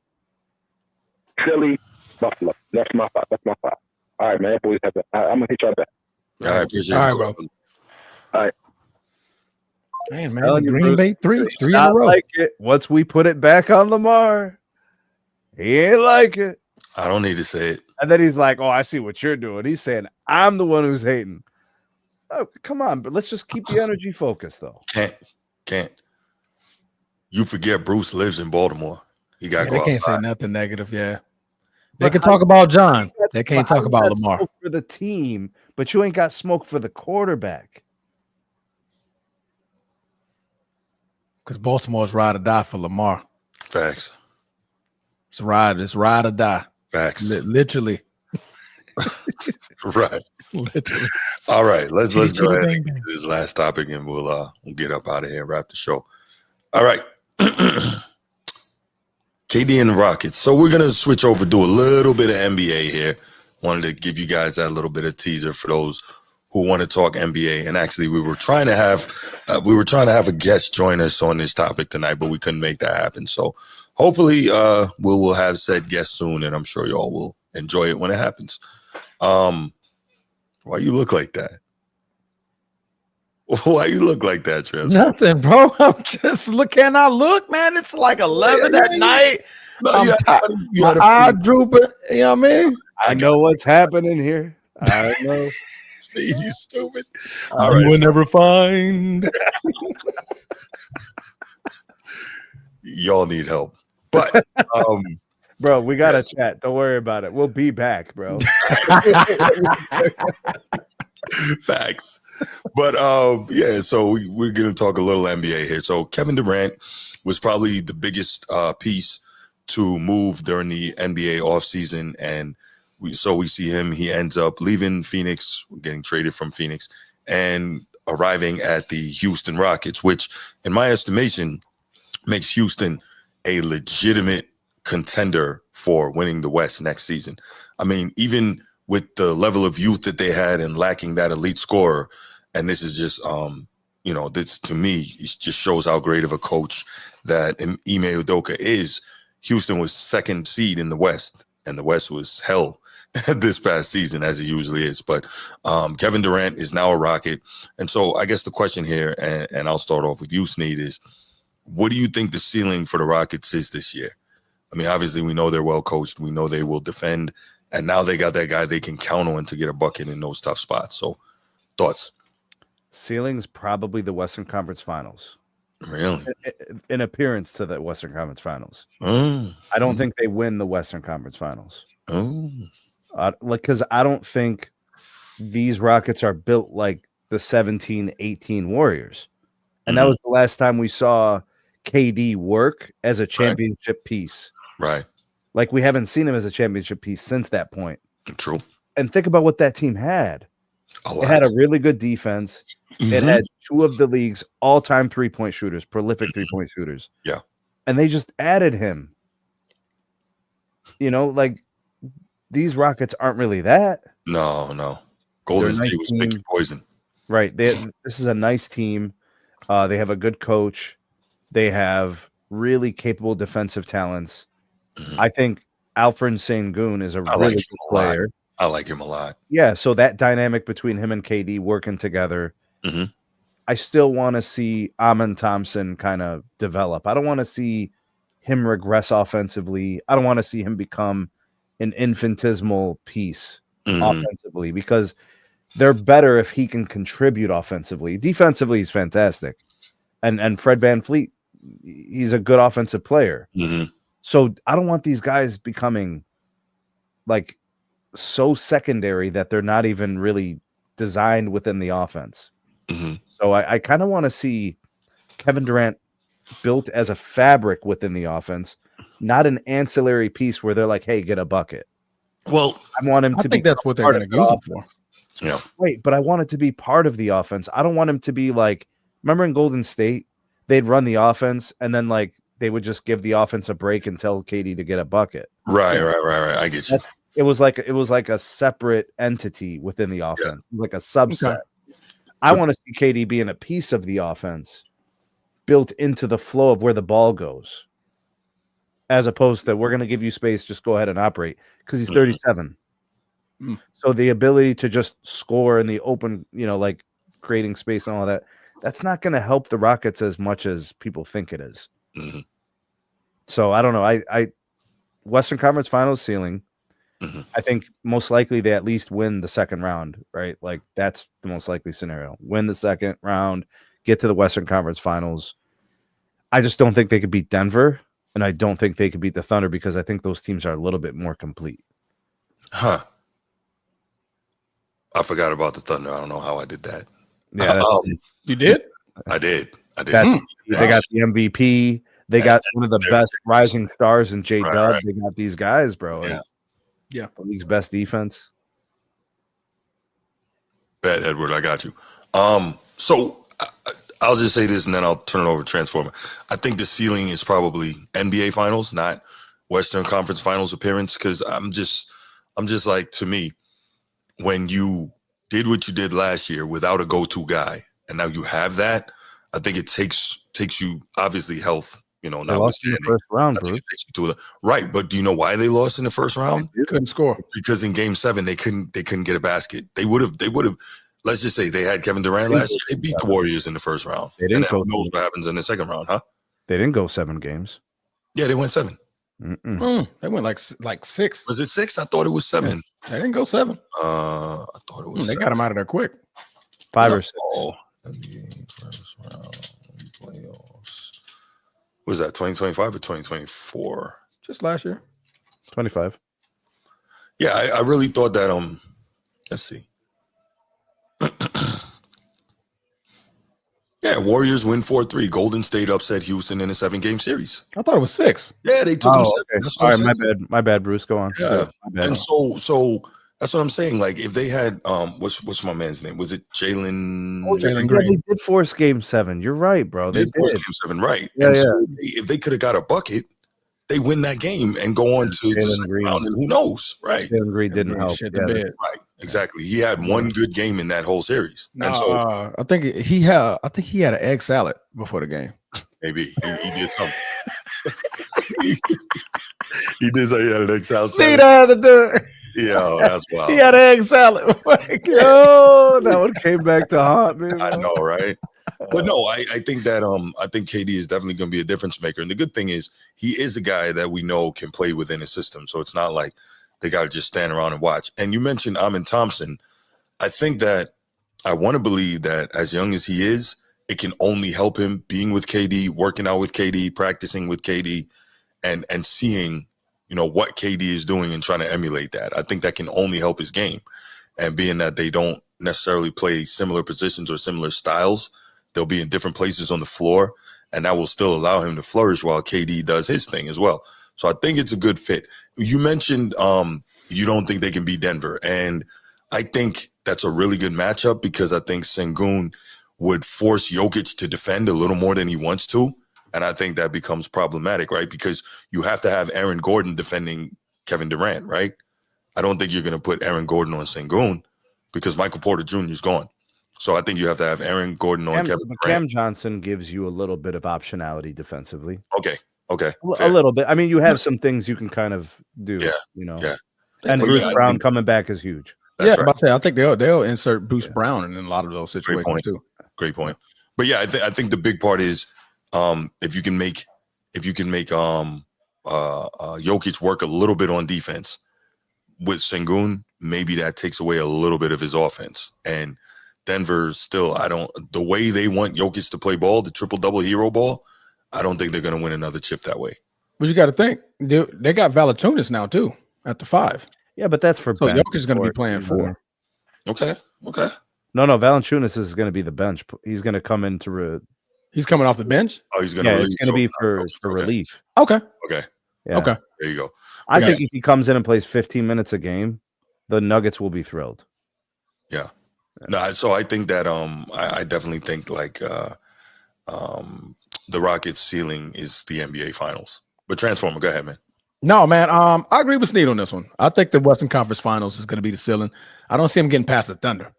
Philly, Buffalo. That's my 5. All right, man. Boys have that. I'm gonna hit y'all back.
All right, appreciate
All
it.
right, bro.
All right.
Man, Green Bay 3 in a row.
Like it. Once we put it back on Lamar, he ain't like it.
I don't need to say it.
And then he's like, "Oh, I see what you're doing." He's saying, "I'm the one who's hating." Oh, come on, but let's just keep the energy focused, though.
Can't. You forget Bruce lives in Baltimore. He got to go
They can't
outside.
say nothing negative. Yeah, they can talk about John. They can't talk about Lamar
for the team, but you ain't got smoke for the quarterback.
because Baltimore's ride or die for Lamar.
Facts.
It's ride or die.
Facts.
Literally.
Right.
Literally.
All right. Let's go ahead and get to this last topic, and we'll get up out of here and wrap the show. All right. KD and the Rockets. So we're gonna switch over, do a little bit of NBA here. Wanted to give you guys that little bit of teaser for those who want to talk NBA. And actually, we were trying to have a guest join us on this topic tonight, but we couldn't make that happen. So hopefully, we will have said guest soon, and I'm sure y'all will enjoy it when it happens. Why you look like that? Why you look like that, Trev?
Nothing, bro. I'm just looking. I look, man. It's like 11 at night.
No,
my eye drooping. You know what I mean?
I know what's happening here. I know.
Steve, you stupid.
All right, you will never find.
Y'all need help. But
bro, we got to chat. Don't worry about it. We'll be back, bro.
Facts. But yeah, so we're going to talk a little NBA here. So Kevin Durant was probably the biggest piece to move during the NBA offseason, and we see him. He ends up leaving Phoenix, getting traded from Phoenix, and arriving at the Houston Rockets, which, in my estimation, makes Houston a legitimate contender for winning the West next season. I mean, even with the level of youth that they had and lacking that elite scorer, and this is just, this to me, it just shows how great of a coach that Ime Udoka is. Houston was second seed in the West, and the West was hell this past season, as it usually is. But Kevin Durant is now a Rocket. And so I guess the question here, and I'll start off with you, Sneed, is what do you think the ceiling for the Rockets is this year? I mean, obviously, we know they're well coached. We know they will defend And now they got that guy they can count on to get a bucket in those tough spots. So, thoughts?
Ceiling's probably the Western Conference Finals.
Really?
An appearance to the Western Conference Finals.
Mm.
I don't think they win the Western Conference Finals.
Oh.
Because I don't think these Rockets are built like the 17-18 Warriors. And that was the last time we saw KD work as a championship piece.
Right.
Like, we haven't seen him as a championship piece since that point.
True.
And think about what that team had.
Oh,
it had a really good defense.
Mm-hmm.
It had two of the league's all-time three-point shooters, prolific three-point shooters.
Yeah.
And they just added him. You know, like, these Rockets aren't really that.
No. Golden State was picking poison.
Right. This is a nice team. They have a good coach. They have really capable defensive talents.
Mm-hmm.
I think Alfred Sengun is a really good player.
I like him a lot.
Yeah, so that dynamic between him and KD working together.
Mm-hmm.
I still want to see Amin Thompson kind of develop. I don't want to see him regress offensively. I don't want to see him become an infinitesimal piece offensively, because they're better if he can contribute offensively. Defensively, he's fantastic. And Fred VanVleet, he's a good offensive player.
Mm-hmm.
So I don't want these guys becoming like so secondary that they're not even really designed within the offense.
Mm-hmm.
So I kind of want to see Kevin Durant built as a fabric within the offense, not an ancillary piece where they're like, hey, get a bucket.
Well,
I want him to
I think that's what they're going to use him for.
Yeah.
Wait, but I want it to be part of the offense. I don't want him to be like, remember in Golden State, they'd run the offense and then like they would just give the offense a break and tell KD to get a bucket.
Right. I get you.
It was like a separate entity within the offense, like a subset. Okay. I want to see KD being a piece of the offense built into the flow of where the ball goes, as opposed to we're going to give you space, just go ahead and operate, because he's 37. Mm-hmm. So the ability to just score in the open, like creating space and all that, that's not going to help the Rockets as much as people think it is.
Mm-hmm.
So I don't know. I Western Conference Finals ceiling. Mm-hmm. I think most likely they at least win the second round, right? Like that's the most likely scenario. Win the second round, get to the Western Conference Finals. I just don't think they could beat Denver, and I don't think they could beat the Thunder, because I think those teams are a little bit more complete.
Huh. I forgot about the Thunder. I don't know how I did that.
Yeah,
you did?
I did.
They got the MVP. They got one of the best rising stars in J-Dub. Right. They got these guys, bro.
Yeah.
The league's best defense.
Bet, Edward, I got you. So I'll just say this and then I'll turn it over to Transformer. I think the ceiling is probably NBA Finals, not Western Conference Finals appearance, because I'm just like, to me, when you did what you did last year without a go-to guy, and now you have that, I think it takes you, obviously, health. Notwithstanding,
first round,
right? But do you know why they lost in the first round?
They couldn't score,
because in Game 7 they couldn't get a basket. They would have. Let's just say they had Kevin Durant last year. They beat the Warriors in the first round.
They didn't
who knows what happens in the second round, huh?
They didn't go 7 games.
Yeah, they went 7.
They went like 6.
Was it 6? I thought it was 7.
Yeah. They didn't go 7.
I thought it was.
They
7.
got them out of there quick.
5 or 6.
NBA first round playoffs. Was that 2025 or 2024?
Just last year.
25.
Yeah, I really thought that. Let's see. Yeah, Warriors win 4-3. Golden State upset Houston in a 7-game series.
I thought it was 6.
Yeah, they took them 7.
Okay.
That's
all right, my bad, Bruce. Go on.
Yeah, and so that's what I'm saying. Like, if they had what's my man's name? Was it Jalen?
Jalen Green.
They did force Game 7. You're right, bro. They did
force Game 7, right?
Yeah,
and so if they could have got a bucket, they win that game and go on to the second round, and who knows, right?
Jalen Green didn't help.
Right, exactly. He had one good game in that whole series, and so
I think he had an egg salad before the game.
Maybe he did something. He did say he had an egg salad.
See that?
Yeah, that's wild.
He had an egg salad.
Yo, that one came back to haunt me.
I know, right? But no, I think that I think KD is definitely going to be a difference maker. And the good thing is he is a guy that we know can play within a system. So it's not like they got to just stand around and watch. And you mentioned Amin Thompson. I think that I want to believe that as young as he is, it can only help him being with KD, working out with KD, practicing with KD, and seeing, what KD is doing and trying to emulate that. I think that can only help his game. And being that they don't necessarily play similar positions or similar styles, they'll be in different places on the floor, and that will still allow him to flourish while KD does his thing as well. So I think it's a good fit. You mentioned you don't think they can beat Denver, and I think that's a really good matchup because I think Sengun would force Jokic to defend a little more than he wants to, and I think that becomes problematic, right? Because you have to have Aaron Gordon defending Kevin Durant, right? I don't think you're going to put Aaron Gordon on Sengun because Michael Porter Jr. is gone. So I think you have to have Aaron Gordon on Kevin Durant.
Cam Johnson gives you a little bit of optionality defensively.
Okay.
A little bit. I mean, you have some things you can kind of do.
Yeah.
And Bruce Brown coming back is huge.
That's right. But I think they'll insert Bruce Brown in a lot of those situations too.
Great point. But yeah, I think the big part is if you can make Jokic work a little bit on defense with Sengun, maybe that takes away a little bit of his offense. And Denver still, the way they want Jokic to play ball, the triple-double hero ball, I don't think they're going to win another chip that way.
But you got to think, they got Valanciunas now too at the 5.
Yeah, but that's for
so Jokic is going to be playing 4.
Okay.
No, Valanciunas is going to be the bench. He's going to come into.
He's coming off the bench.
Oh, he's going to.
Yeah, it's going to be for relief.
Okay.
Yeah.
Okay.
There you go.
I think if he comes in and plays 15 minutes a game, the Nuggets will be thrilled.
Yeah. No, so I think that I definitely think the Rockets' ceiling is the NBA Finals. But Transformer, go ahead, man.
No, man. I agree with Snead on this one. I think the Western Conference Finals is going to be the ceiling. I don't see them getting past the Thunder.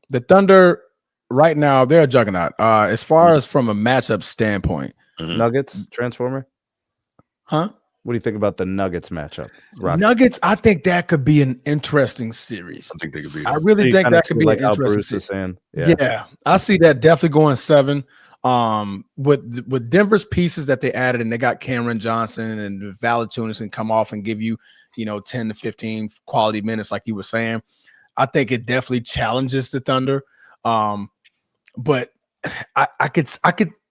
The Thunder right now, they're a juggernaut. As far as from a matchup standpoint,
Nuggets, Transformer,
huh?
What do you think about the Nuggets matchup?
Rockets? Nuggets, I think that could be an interesting series.
I think they could be.
I really think that could be an interesting series. Yeah, I see that definitely going 7. With Denver's pieces that they added, and they got Cameron Johnson and Valanciunas can come off and give you, 10 to 15 quality minutes, like you were saying. I think it definitely challenges the Thunder. But I could.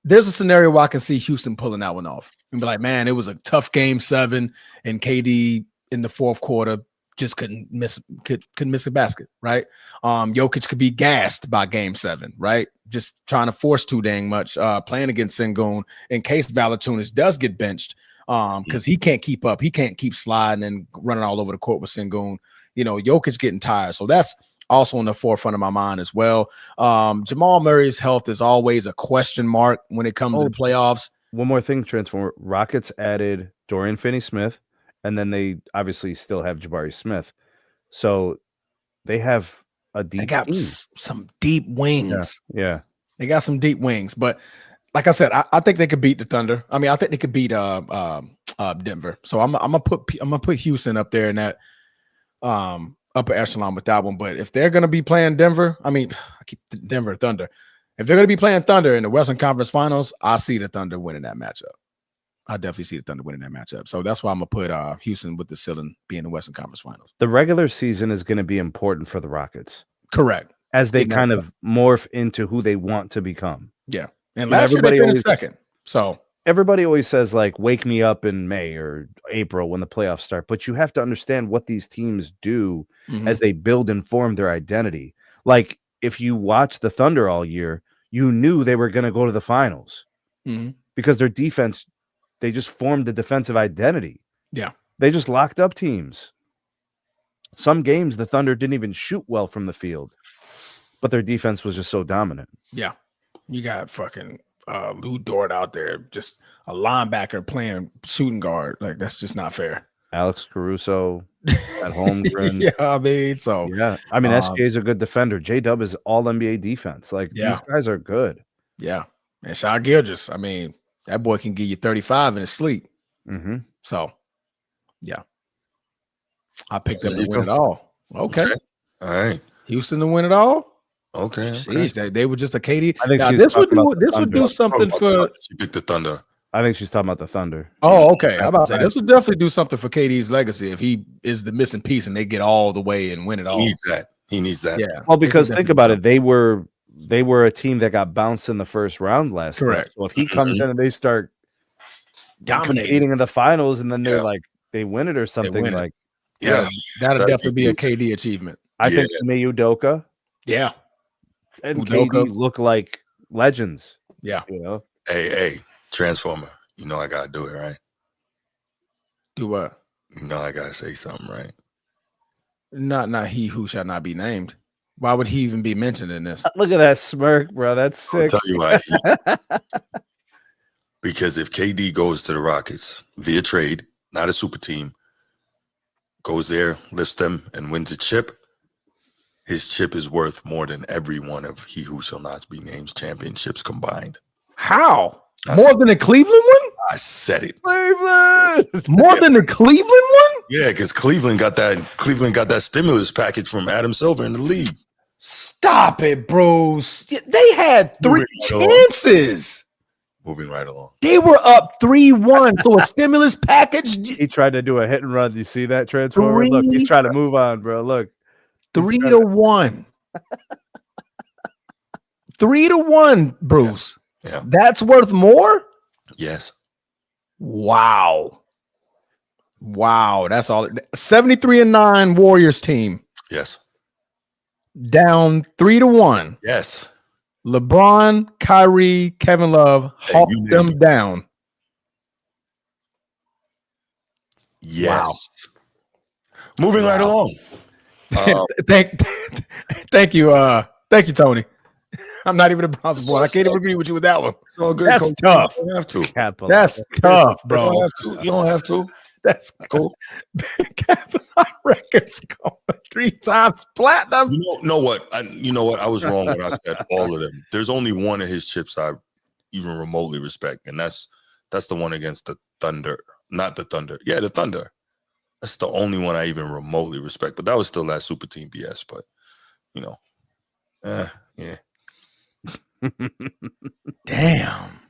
There's a scenario where I can see Houston pulling that one off and be like, man, it was a tough game 7, and KD in the fourth quarter just couldn't miss a basket, right? Jokic could be gassed by game 7, right? Just trying to force too dang much, playing against Sengun in case Valanciunas does get benched, because he can't keep up. He can't keep sliding and running all over the court with Sengun. Jokic getting tired. So that's also in the forefront of my mind as well. Jamal Murray's health is always a question mark when it comes to the playoffs.
One more thing, Transformer. Rockets added Dorian Finney-Smith, and then they obviously still have Jabari Smith. So they have a deep.
They got some deep wings.
Yeah,
they got some deep wings. But like I said, I think they could beat the Thunder. I mean, I think they could beat Denver. So I'm gonna put Houston up there in that upper echelon with that one. But if they're gonna be playing Denver, I keep Denver Thunder. If they're gonna be playing Thunder in the Western Conference Finals, I see the Thunder winning that matchup. I definitely see the Thunder winning that matchup. So that's why I'm going to put Houston with the ceiling being the Western Conference Finals.
The regular season is going to be important for the Rockets.
Correct.
As they kind of morph into who they want to become.
Yeah. And last year they finished second. So
everybody always says, like, wake me up in May or April when the playoffs start. But you have to understand what these teams do as they build and form their identity. Like, if you watch the Thunder all year, you knew they were going to go to the finals because their defense – they just formed a defensive identity.
Yeah.
They just locked up teams. Some games, the Thunder didn't even shoot well from the field, but their defense was just so dominant.
Yeah. You got fucking Lou Dort out there, just a linebacker playing shooting guard. Like, that's just not fair.
Alex Caruso at Holmgren.
Yeah, I mean, so.
Yeah. I mean, SJ is a good defender. J-Dub is all NBA defense. Like, these guys are good.
Yeah. And Shai Gilgeous, I mean, that boy can give you 35 in his sleep. So, yeah. I picked up to win it all. Okay.
All right.
Houston to win it all?
Okay.
Jeez, they were just a KD.
I think
this would do something for.
You picked the Thunder.
I think she's talking about the Thunder.
Oh, okay. I'm about to say this would definitely do something for KD's legacy if he is the missing piece and they get all the way and win it all.
He needs that. He needs that.
Yeah.
Well, because think about it, they were a team that got bounced in the first round last year.
Correct.
So if he comes in and they start
Dominating
competing in the finals, and then they're like they win it or something,
win it.
like
Yeah.
That'll definitely be a KD achievement.
I think Ime Udoka
Yeah.
and
Udoka.
KD look like legends.
Yeah.
You know,
Hey, Transformer. You know I gotta do it, right?
Do what?
You know I gotta say something, right?
Not he who shall not be named. Why would he even be mentioned in this?
look at that smirk, bro. That's sick.
I'll tell you why. Because if KD goes to the Rockets via trade, not a super team, goes there, lifts them, and wins a chip, his chip is worth more than every one of he who shall not be named championships combined.
How? More than the Cleveland one?
I said it.
Cleveland.
More than the Cleveland one?
Yeah, because Cleveland got that stimulus package from Adam Silver in the league.
Stop it, bros. They had 3 chances.
Moving right along.
They were up 3-1. So a stimulus package.
He tried to do a hit and run. Do you see that Transformer? Look, he's trying to move on, bro. Look.
3-1. 3-1, Bruce.
Yeah.
That's worth more?
Yes.
Wow. That's all. 73-9 Warriors team.
Yes.
Down 3-1.
Yes.
LeBron, Kyrie, Kevin Love hawked them down.
Yes. Wow. Moving right along.
Thank you, Tony. I'm not even a Browns boy. I can't even agree with you with that one.
All good,
That's
Coach.
tough.
You don't have to.
That's tough, bro.
You don't have to.
That's
cool.
Kevin Records going 3 times platinum.
You know what? I was wrong when I said all of them. There's only one of his chips I even remotely respect, and that's the one against the Thunder. Not the Thunder. Yeah, the Thunder. That's the only one I even remotely respect. But that was still that super team BS. But yeah.
Damn.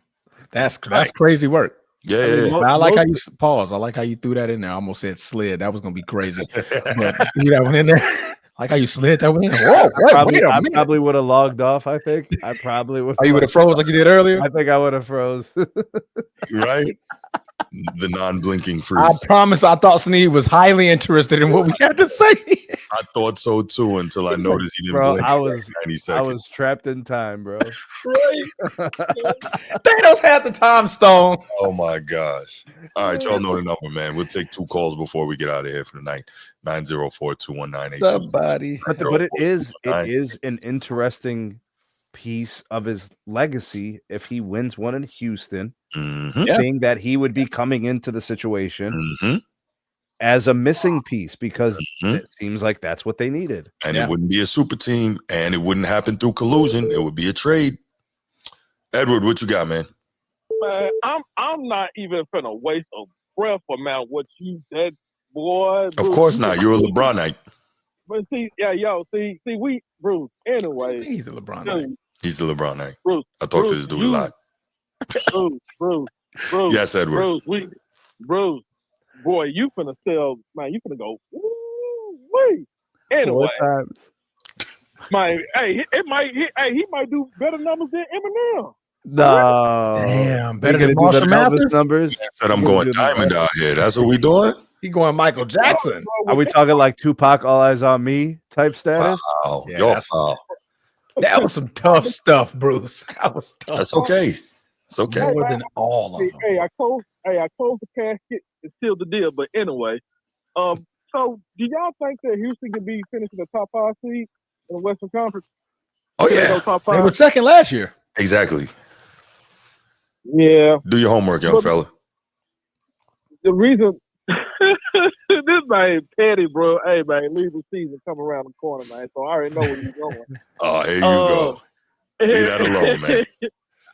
That's crazy work.
Yeah.
I like how you pause. I like how you threw that in there. I almost said slid. That was gonna be crazy. But threw that one in there. I like how you slid that one in. Whoa,
I probably would have logged off. I think I probably would.
Oh, you would have froze like you did earlier?
I think I would have froze.
Right. The non-blinking freeze.
I promise. I thought Sneed was highly interested in what we had to say.
I thought so too until I noticed he didn't blink.
I was
90 seconds.
I was trapped in time, bro.
Right. Thanos had the time stone.
Oh my gosh. All right, y'all know the number, man. We'll take 2 calls before we get out of here for the night. 904-219-8266.
Somebody.
But it is an interesting piece of his legacy if he wins one in Houston, seeing that he would be coming into the situation as a missing piece because it seems like that's what they needed.
And it wouldn't be a super team, and it wouldn't happen through collusion. It would be a trade. Edward, what you got, man?
Man, I'm not even finna waste a breath around what you said, boy.
Of course not. You're a LeBronite.
But see, we, Bruce, anyway.
He's a LeBronite.
He's the LeBronite.
Bruce,
I talk to this dude a lot.
Bruce.
Yes, Edward.
Bruce, boy, you finna sell, man, you finna go, wait. Anyway.
4 times.
Man, he might do better numbers than Eminem.
No.
Damn, better than Marshall Mathers
numbers.
I said I'm going diamond out here. That's what we doing?
He going Michael Jackson.
Are we talking like Tupac, All Eyes on Me type status?
Wow.
Yeah,
You're foul.
That was some tough stuff, Bruce. That was tough.
That's okay. It's okay.
More than all of them.
Hey, I closed the casket and sealed the deal. But anyway, so do y'all think that Houston can be finishing the top 5 seed in the Western Conference?
Oh yeah,
they were second last year.
Exactly.
Yeah.
Do your homework, young fella.
The reason this man petty, bro. Hey man, leave the season come around the corner, man. So I already know where you're going.
Oh, here you go. Leave that alone, man.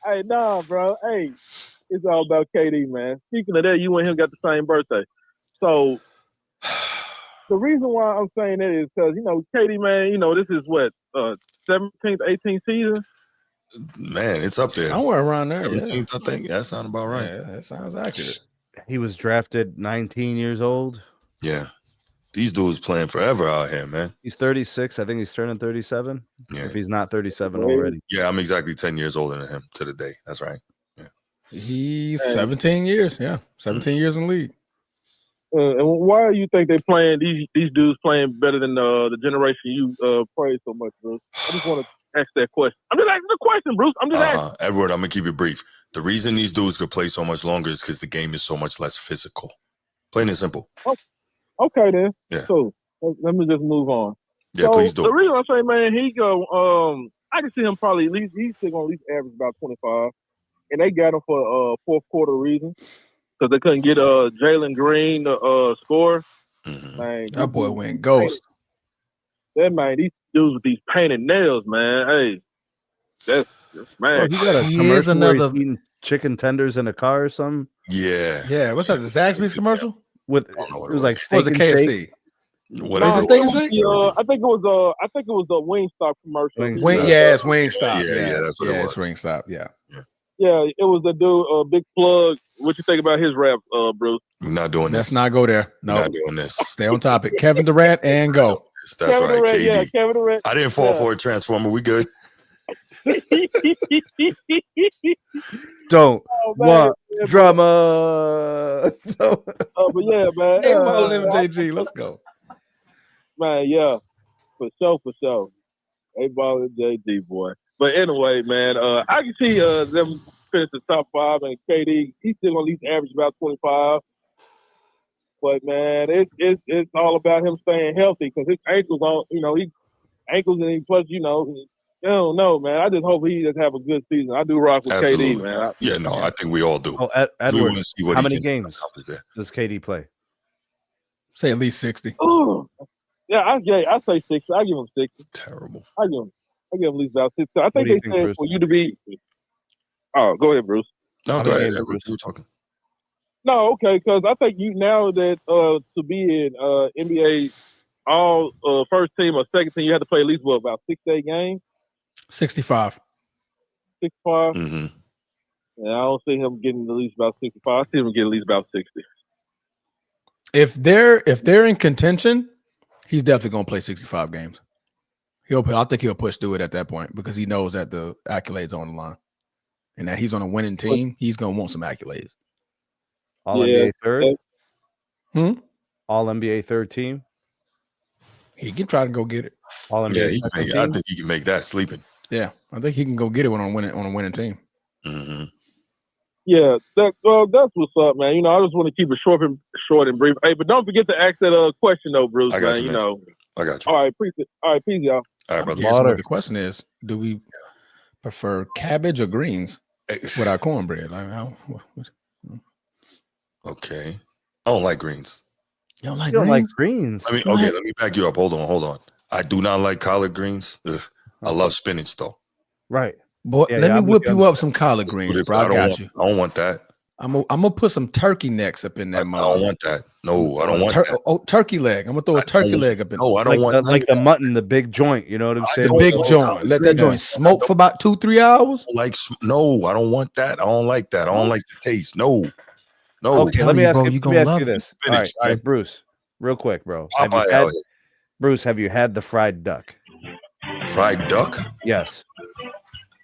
Hey, nah, bro. Hey, it's all about KD, man. Speaking of that, you and him got the same birthday. So the reason why I'm saying that is because, KD, man, this is what, 17th, 18th season?
Man, it's up there.
Somewhere around there.
17th, I think. Yeah, that sounds about right.
Yeah, that sounds accurate.
He was drafted 19 years old.
Yeah. These dudes playing forever out here, man.
He's 36. I think he's turning 37.
Yeah.
If he's not 37 already.
Yeah, I'm exactly 10 years older than him to the day. That's right. Yeah.
He's 17 years. Yeah, 17 years in the league.
And why do you think they playing these dudes playing better than the generation you praise so much, Bruce? I just want to ask that question. I'm just asking the question, Bruce. I'm just asking.
Edward, I'm gonna keep it brief. The reason these dudes could play so much longer is because the game is so much less physical. Plain and simple.
Oh, okay then.
Yeah.
So let me just move on.
Yeah,
so
please do.
The reason I say, man, he go. I can see him probably he's still gonna at least average about 25, and they got him for fourth quarter reason. Because they couldn't get Jalen Green to score.
Mm-hmm.
Man, that boy went ghost.
That man, these dudes with these painted nails, man. Hey, that's man.
He got a commercial where he's eating chicken tenders in a car or something.
Yeah.
Yeah. What's that? The Zaxby's commercial?
With it was like steak and
KFC.
shake.
What
is it? Steak and shake?
I think it was the Wingstop commercial.
Yeah, it's Wingstop.
Yeah, that's what it was.
It's Wingstop. Yeah.
Yeah, it was the dude, Big Plug. What you think about his rap, Bruce?
We're not doing
Let's
this.
not go there. No.
We're not doing this.
Stay on topic. Kevin Durant and go.
That's
Kevin
right,
Durant,
KD.
yeah, Kevin Durant.
I didn't fall for a transformer. We good.
Don't want
yeah,
drama.
but yeah, man.
Hey, JG, let's go.
Man, yeah, for sure. Hey, ball JG, boy. But anyway, man, I can see them finish the top 5, and KD, he's still gonna at least average about 25. But man, it's all about him staying healthy because his ankles on, ankles and plus, I don't know, man. I just hope he does have a good season. I do rock with
Absolutely.
KD, man.
I think we all do.
Oh, Edward, how many games does KD play?
Say at least 60.
Ooh. Yeah, I say 60. I give him 60.
Terrible.
I give him at least about 60. I think
do you
they
think,
said
Bruce?
for you to be. Oh, go ahead, Bruce.
No,
How
go
many
ahead.
games, Bruce?
You were talking.
No, okay, because I think you now that to be in NBA all first team or second team, you have to play at least about 6 to 8 games.
65.
65.
Mm-hmm.
Yeah, I don't see him getting at least about 65. I see him getting at least about 60.
If they're in contention, he's definitely gonna play 65 games. I think he'll push through it at that point because he knows that the accolades are on the line. And that he's on a winning team, he's gonna want some accolades.
All NBA third? All NBA third team?
He can try to go get it.
All NBA
I think he can make that sleeping.
Yeah, I think he can go get it on a winning team.
Mm-hmm.
Yeah, that's what's up, man. I just want to keep it short and brief. Hey, but don't forget to ask that question though, Bruce.
I got
man.
you, man. I got you.
All right, appreciate. All right, peace, y'all.
All right, brother.
What the question is, do we prefer cabbage or greens with our cornbread? Like how?
Okay. I don't like greens.
You don't like
greens?
I mean, okay, let me back you up. Hold on. I do not like collard greens. Ugh. I love spinach though.
Right.
Boy, let me whip you up some collard greens, bro. I got you.
I don't want that.
I'm gonna put some turkey necks up in that.
I don't want that. No, I don't want that.
Oh, turkey leg. I'm gonna throw a turkey leg up in.
No, I don't want
like the mutton, the big joint. You know what I'm saying?
The big joint. Let that joint smoke for about 2-3 hours.
No, I don't want that. I don't like that. I don't like the taste. No.
Okay, let me ask you this.
Spinach,
all right, Bruce, real quick, bro. Bruce, have you had the fried duck?
Fried duck?
Yes.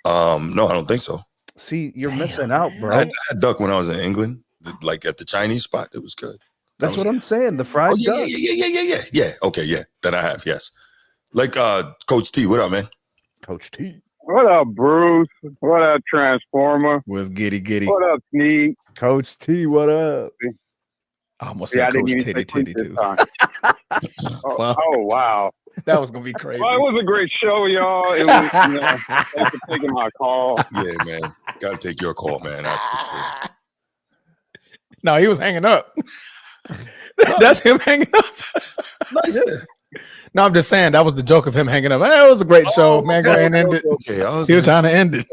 No, I don't think so.
See, you're missing out, bro.
I had duck when I was in England, like at the Chinese spot. It was good.
That's what I'm saying. The fried duck.
Yeah. Okay, yeah. That I have, yes. Like Coach T, what up, man?
Coach T.
What up, Bruce? What up, Transformer?
What's giddy?
What up, Sneak?
Coach T, what up?
I almost said Coach Titty too.
Oh, wow.
That was gonna be crazy.
Well, it was a great show, y'all. It was, thanks for taking my call.
Yeah, man. Gotta take your call, man.
No, he was hanging up. That's him hanging up. No, I'm just saying that was the joke of him hanging up. Hey, it was a great show, man. Go ahead and end it.
Okay,
he was trying to end it.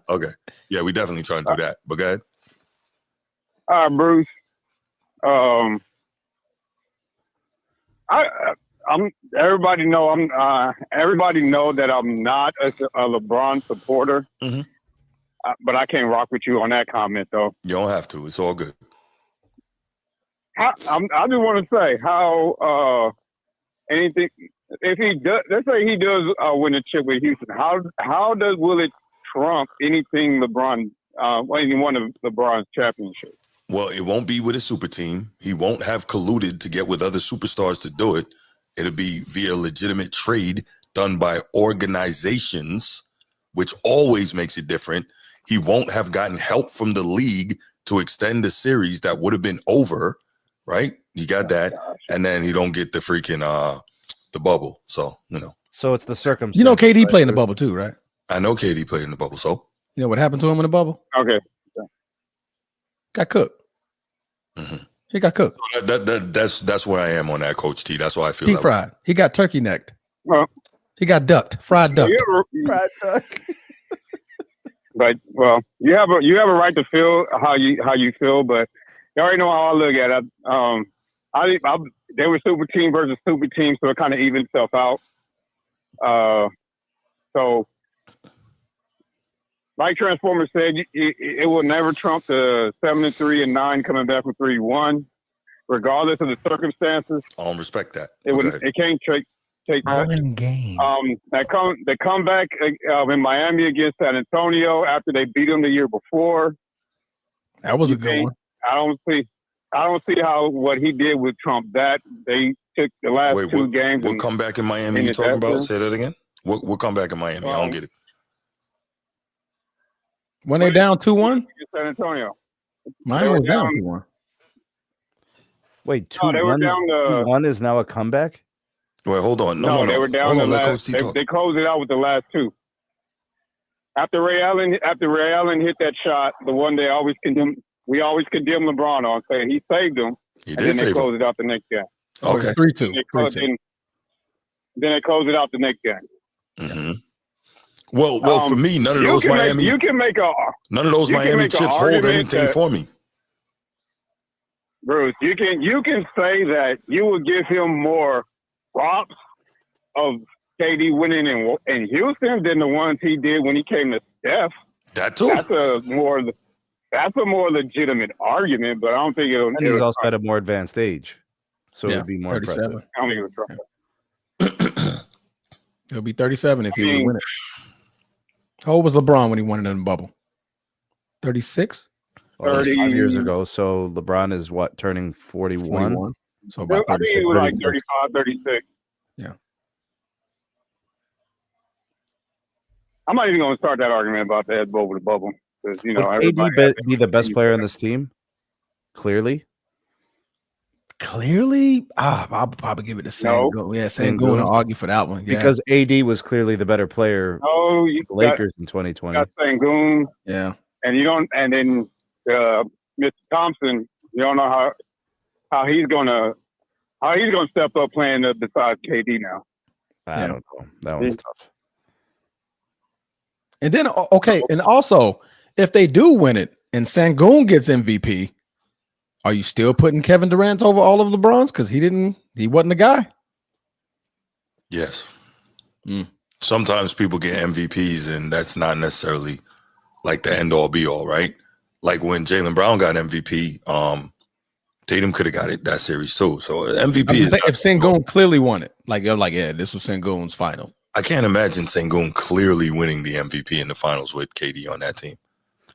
Okay, yeah, we definitely trying to do that. But go ahead.
All right, Bruce. everybody know that I'm not a LeBron supporter, but I can't rock with you on that comment though.
You don't have to. It's all good.
I just want to say how anything if he does, let's say he does win a chip with Houston, will it trump anything LeBron any one of LeBron's championships?
Well, it won't be with a super team. He won't have colluded to get with other superstars to do it. It'll be via legitimate trade done by organizations, which always makes it different. He won't have gotten help from the league to extend the series that would have been over, right? You got that. And then he don't get the freaking the bubble. So,
So it's the circumstance.
You know KD played in the bubble too, right?
I know KD played in the bubble, so.
You know what happened to him in the bubble?
Okay.
Got cooked. He got cooked.
So that's where I am on that, Coach T. That's why I feel
Deep
that
fried.
way.
He got turkey necked.
Well,
he got ducked. Fried duck.
Fried duck.
But you have a right to feel how you feel, but you already know how I look at it. They were super team versus super team, so it kind of evened itself out. So, like Transformer said, it will never trump the 7-3 and 9 coming back from 3-1, regardless of the circumstances.
I don't respect that.
It can't take
all in game.
They come back in Miami against San Antonio after they beat them the year before.
That was a good one.
I don't see how what he did would trump that. They took the last two games.
We'll come back in Miami. You talking about? Say that again. We'll come back in Miami. I don't get it.
When they down 2-1?
San Antonio.
Mine was down 2-1.
Wait, 2-1 is now a comeback?
Wait, hold on. No.
They were down the last. They closed it out with the last two. After Ray Allen hit that shot, the one they always condemn. We always condemn LeBron on saying he saved them.
He
and
did
then they
save
closed it out the next game.
Okay.
3-2.
Then they closed it out the next game.
Mm-hmm. Well, for me, none of those Miami chips hold anything for me.
Bruce, you can say that you will give him more props of KD winning in Houston than the ones he did when he came to Steph.
That too.
That's a more legitimate argument, but I don't think it'll.
And he's also at a more advanced age, so it would be more
37.
Impressive. I don't think it'll trump it.
It'll be 37 if he would win it. How old was LeBron when he won it in the bubble? 36?
30 years ago. So LeBron is what, turning 41?
So about 36.
I think he was like 35, 36.
Yeah.
I'm not even going to start that argument about the head over the bubble. Because,
would AD be the best player on this team? Clearly?
I'll probably give it to Sengun. Yeah, Sengun to argue for that one. Yeah.
Because AD was clearly the better player.
Oh,
the Lakers in 2020.
Got Sengun.
Yeah.
And you don't. And then Mr. Thompson, you don't know how he's gonna step up playing besides KD now.
I don't know. That one's tough.
And then and also if they do win it and Sengun gets MVP. Are you still putting Kevin Durant over all of LeBron's? Because he wasn't the guy.
Yes. Sometimes people get MVPs, and that's not necessarily like the end all be all, right? Like when Jaylen Brown got MVP, Tatum could have got it that series too. So MVP is
if Sengun clearly won it, you're like, yeah, this was Sengun's final.
I can't imagine Sengun clearly winning the MVP in the finals with KD on that team.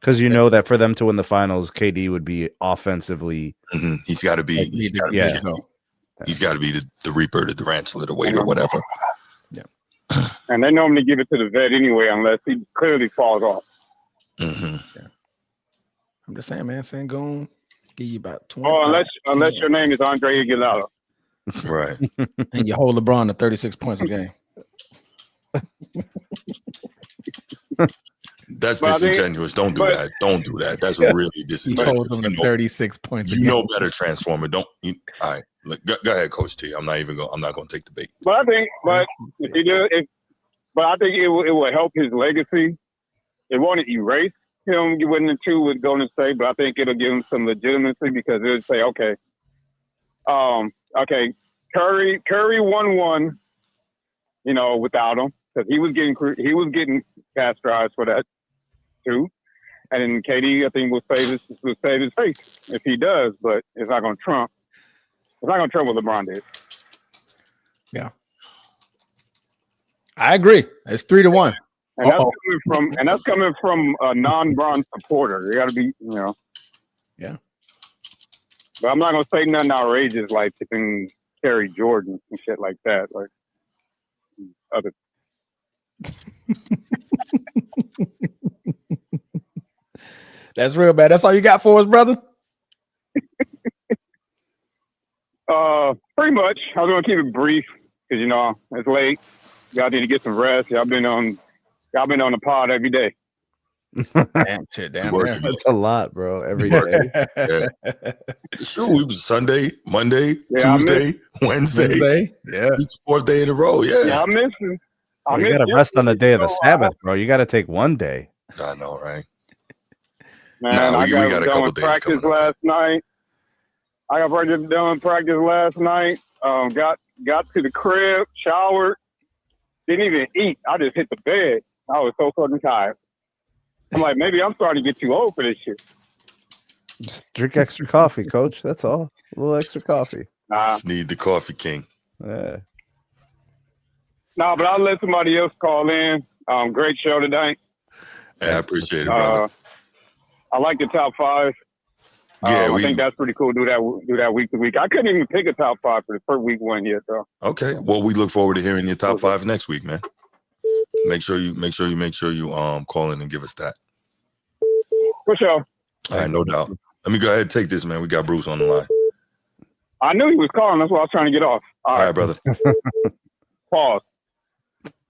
Because you know that for them to win the finals, KD would be offensively.
He's got to be. He's got to be the Reaper, the Durantula, the Wade, or whatever.
Yeah.
And they normally give it to the vet anyway, unless he clearly falls off.
Yeah. I'm just saying, man. Sengun give you about 20.
Oh, unless your name is Andre Iguodala.
Right.
And you hold LeBron to 36 points a game.
That's disingenuous. Don't do that. Don't do that. That's really disingenuous.
Them 36 points.
You know better, Transformer. All right. Go ahead, Coach T. I'm not going to take the bait.
But I think it will help his legacy. It won't erase him winning the two with Golden State, but I think it'll give him some legitimacy because it'll say, okay, Curry won, without him because he was getting castrated for that too. And then KD, I think, will save his face if he does, but it's not going to trump. It's not going to trump what LeBron did.
Yeah, I agree. It's 3-1.
And that's coming from a non-Bron supporter. You got to be,
Yeah.
But I'm not going to say nothing outrageous like tipping Kerry Jordan and shit like that. Like other.
That's real bad. That's all you got for us, brother?
Pretty much. I was going to keep it brief because it's late. Y'all need to get some rest. Y'all been on the pod every day.
Damn shit, damn.
That's a lot, bro. Every day.
Yeah. Sure, we was Sunday, Monday, Tuesday, Wednesday.
Yeah.
It's the 4th day in a row. Yeah.
I miss it.
You got to rest on the day of the Sabbath, bro. You got to take one day.
I know, right?
Man,
we got a couple days
practice last night. I got done practice last night. Got to the crib, showered, didn't even eat. I just hit the bed. I was so fucking tired. I'm like, maybe I'm starting to get too old for this shit.
Just drink extra coffee, coach. That's all. A little extra coffee.
Just need the coffee king.
Yeah.
No, but I'll let somebody else call in. Great show tonight.
Yeah, I appreciate it, brother.
I like the top 5.
Yeah,
I think that's pretty cool. Do that week to week. I couldn't even pick a top 5 for the first week one yet, though.
Okay. Well, we look forward to hearing your top 5 next week, man. Make sure you call in and give us that.
For sure.
All right, no doubt. Let me go ahead and take this, man. We got Bruce on the line.
I knew he was calling. That's why I was trying to get off.
All right, brother.
Pause.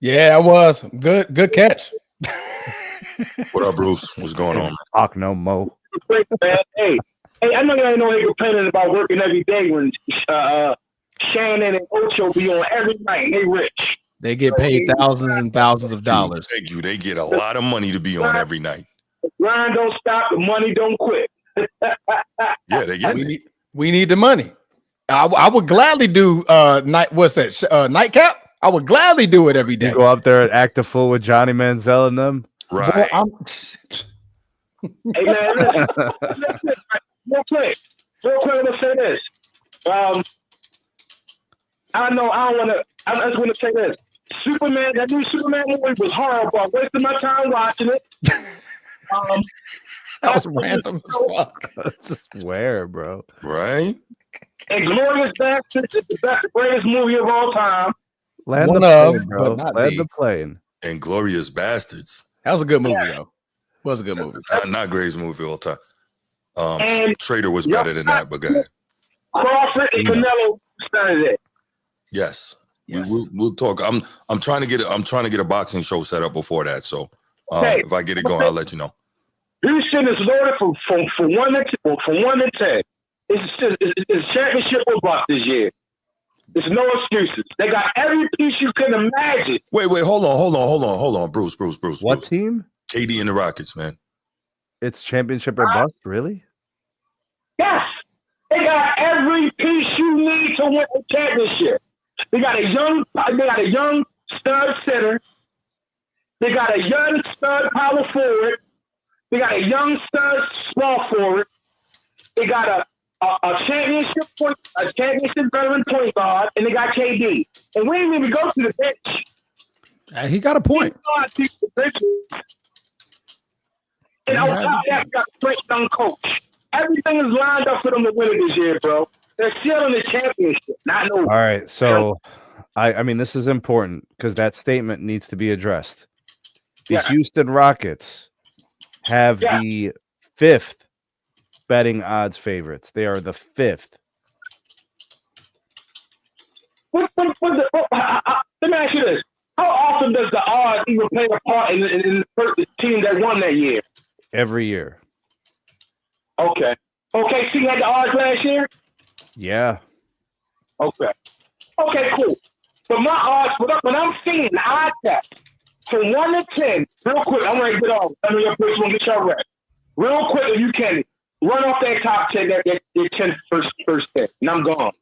Yeah, I was. Good catch.
What up, Bruce? What's going on?
Talk no mo.
Hey, I know y'all know they complaining about working every day when Shannon and Ocho be on every night. They rich.
They get paid thousands and thousands of dollars.
Thank you. They get a lot of money to be on every night.
The grind don't stop. The money don't quit.
Yeah, they get it.
We need the money. I would gladly do nightcap. I would gladly do it every day.
You go up there and act a fool with Johnny Manziel and them.
Right.
Hey man, listen, real quick, I'm gonna say this. I just want to say this. Superman, that new Superman movie was horrible. I wasted my time watching it.
That was random as fuck.
That's just where, bro.
Right?
And Glorious Bastards is the greatest movie of all time.
Land
One
the
of,
plane, bro.
but not
Land
the.
the plane.
And Glorious Bastards.
That was a good movie, though. It was a good movie.
Not greatest movie of all time.
And
Trader was better than that, but go ahead.
Crawford and Canelo started it.
Yes. We'll talk. I'm trying to get a boxing show set up before that. So if I get it going, I'll let you know.
Houston is loaded from 1 to 10. It's championship or bust this year. There's no excuses. They got every piece you can imagine.
Wait, hold on. Bruce.
What team?
KD and the Rockets, man.
It's championship or bust, really?
Yes. They got every piece you need to win a championship. They got a young stud center. They got a young stud power forward. They got a young stud small forward. They got a championship veteran point guard, and they got KD. And we didn't even go to the bench.
He got a point.
And on top of that, we got a great young coach. Everything is lined up for them to win it this year, bro. They're still in the championship. Not no.
All right, so I mean this is important because that statement needs to be addressed. The Houston Rockets have the 5th betting odds favorites. They are the 5th.
Let me ask you this: how often does the odds even play a part in the team that won that year?
Every year.
Okay. OKC had the odds last year?
Yeah.
Okay, cool. But my odds, when I'm seeing the odd test from 1 to 10, real quick, I'm ready to get off. I know your place won't get y'all ready. Real quick, if you can, run off that top 10, that 10 first 10, and I'm gone.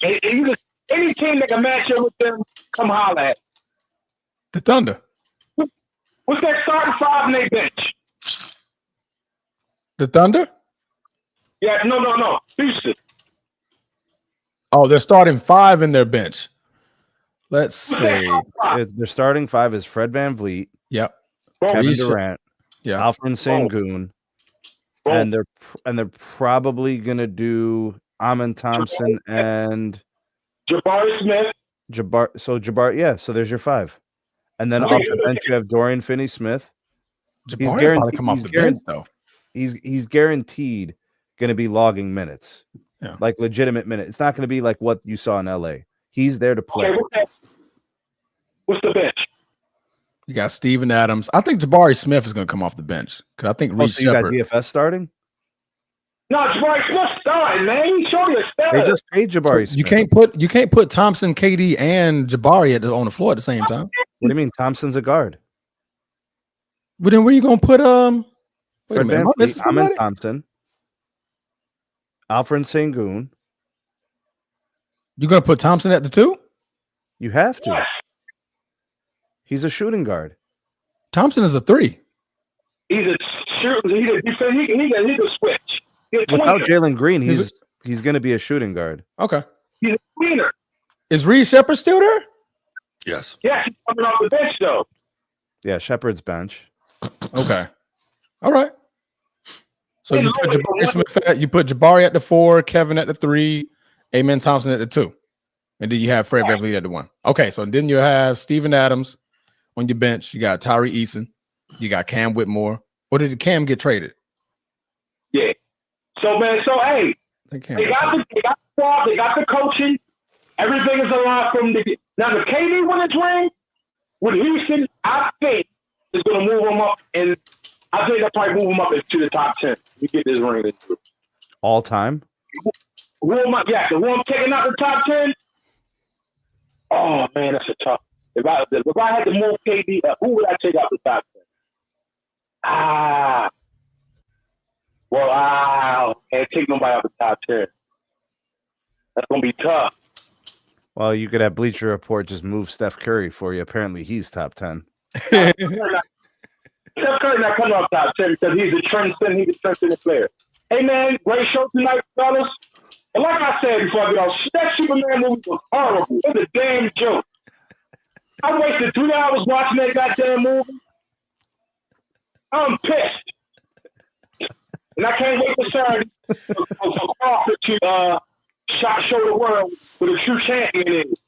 And you just, any team that can match up with them, come holler at.
The Thunder.
What's that starting five in their bench?
The Thunder?
Yeah, no. Houston.
Oh, they're starting 5 in their bench. Let's see.
Their starting 5 is Fred VanVleet,
Yep.
Kevin
Reese-
Durant,
Yeah.
Alfred Sengun, and they're probably gonna do Amon Thompson and
Jabari Smith.
Jabbar. Yeah, so there's your 5, and then
Okay.
off the bench you have Dorian Finney-Smith.
Jabari probably come off the bench though.
He's guaranteed going to be logging minutes, like legitimate minutes. It's not going to be like what you saw in LA. He's there to play.
Okay, what's the bench?
You got Steven Adams. I think Jabari Smith is going to come off the bench because I think Reed
So you got
Shepard.
DFS starting?
No, Jabari Smith starting, man. He showed you a stud.
They just paid Jabari
So
Smith.
you can't put Thompson, KD, and Jabari on the floor at the same time.
What do you mean? Thompson's a guard.
But then where you going to put Wait a
Fred
minute, am I missing
VanVleet, Amon
somebody?
Thompson, Alfred Sengun.
You're going to put Thompson at the 2?
You have to. He's a shooting guard.
Thompson is a 3.
He's a shooter. He can switch. He's a
Without
tweener.
Jalen Green, he's going to be a shooting guard.
Okay.
He's a tweener.
Is Reed Shepard still there?
Yes.
Yeah, he's coming off the bench though.
Yeah, Shepard's bench.
Okay. All right. So you put Jabari at the 4, Kevin at the 3, Amen Thompson at the 2. And then you have Fred VanVleet at the 1. Okay, so then you have Steven Adams on your bench. You got Tyree Eason. You got Cam Whitmore. Or did Cam get traded?
Yeah. So man, hey, they got the squad, they got the coaching. Everything is aligned from the now. The KD win his ring with Houston, I think is going to move him up, and I think they'll probably move him up into the top 10. We get this ring
all time.
Who am I? Yeah, the one taking out the top 10. Oh man, that's a tough. If I had to move KD up, who would I take out the top 10? Wow, can't take nobody out the top 10. That's gonna be tough.
Well, you could have Bleacher Report just move Steph Curry for you. Apparently, he's top 10.
Steph Curry not coming off top 10 because he's a transcending player. Hey man, great show tonight, fellas. And like I said before, that Superman movie was horrible. It was a damn joke. I wasted 3 hours watching that goddamn movie. I'm pissed. And I can't wait for Saturday for Crawford to show the world what a true champion is.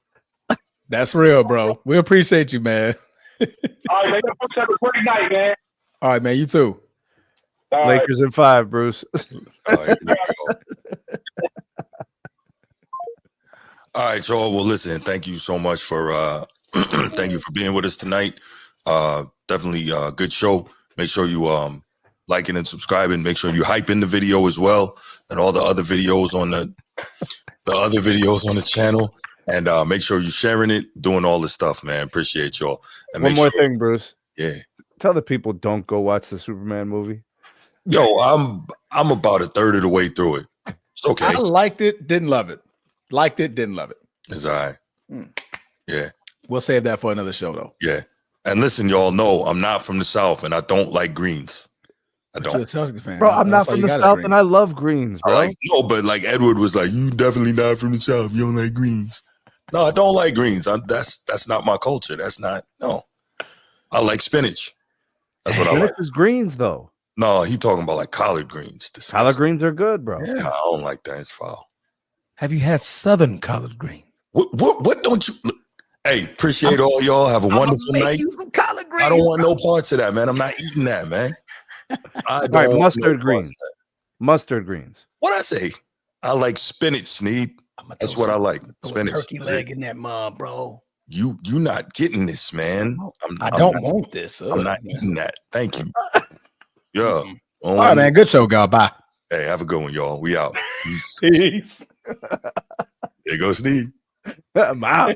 That's real, bro. We appreciate you, man.
All right, man. Have a great night, man.
All right, man. You too.
All
Lakers in 5, Bruce.
All right, all right, y'all. Well, listen, thank you so much for thank you for being with us tonight. Definitely a good show. Make sure you liking and subscribing. Make sure you hype in the video as well, and all the other videos on the channel. And make sure you're sharing it, doing all this stuff, man. Appreciate y'all. And
One more thing, Bruce.
Yeah.
Tell the people don't go watch the Superman movie.
Yo, I'm about a third of the way through it. It's okay.
I liked it, didn't love it. Liked it, didn't love it.
It's all right. Yeah.
We'll save that for another show, though.
Yeah. And listen, y'all know I'm not from the South and I don't like greens. I don't.
You're a Celtics fan.
Bro, I'm
That's
not
why
from
you
the
got
South
green.
and I love greens, bro.
But like Edward was like, you definitely not from the South. You don't like greens. No, I don't like greens. That's not my culture. No. I like spinach. That's what I like.
Spinach is greens, though.
No, he talking about like collard greens. Disgusting.
Collard greens are good, bro.
Yeah, I don't like that. It's foul.
Have you had Southern collard greens?
What don't you hey, appreciate all y'all. Have a wonderful night. I don't want no parts of that, man. I'm not eating that, man. I don't want
mustard
no
greens.
parts of that.
Mustard greens.
What I say? I like spinach, Sneed. That's what I like. Spinach.
Turkey leg in that mug, bro.
You not getting this, man.
I don't want this.
I'm not eating that. Thank you. Yeah.
All right, man. Good show, God. Bye.
Hey, have a good one, y'all. We out.
Peace.
There goes Sneed.
I'm out.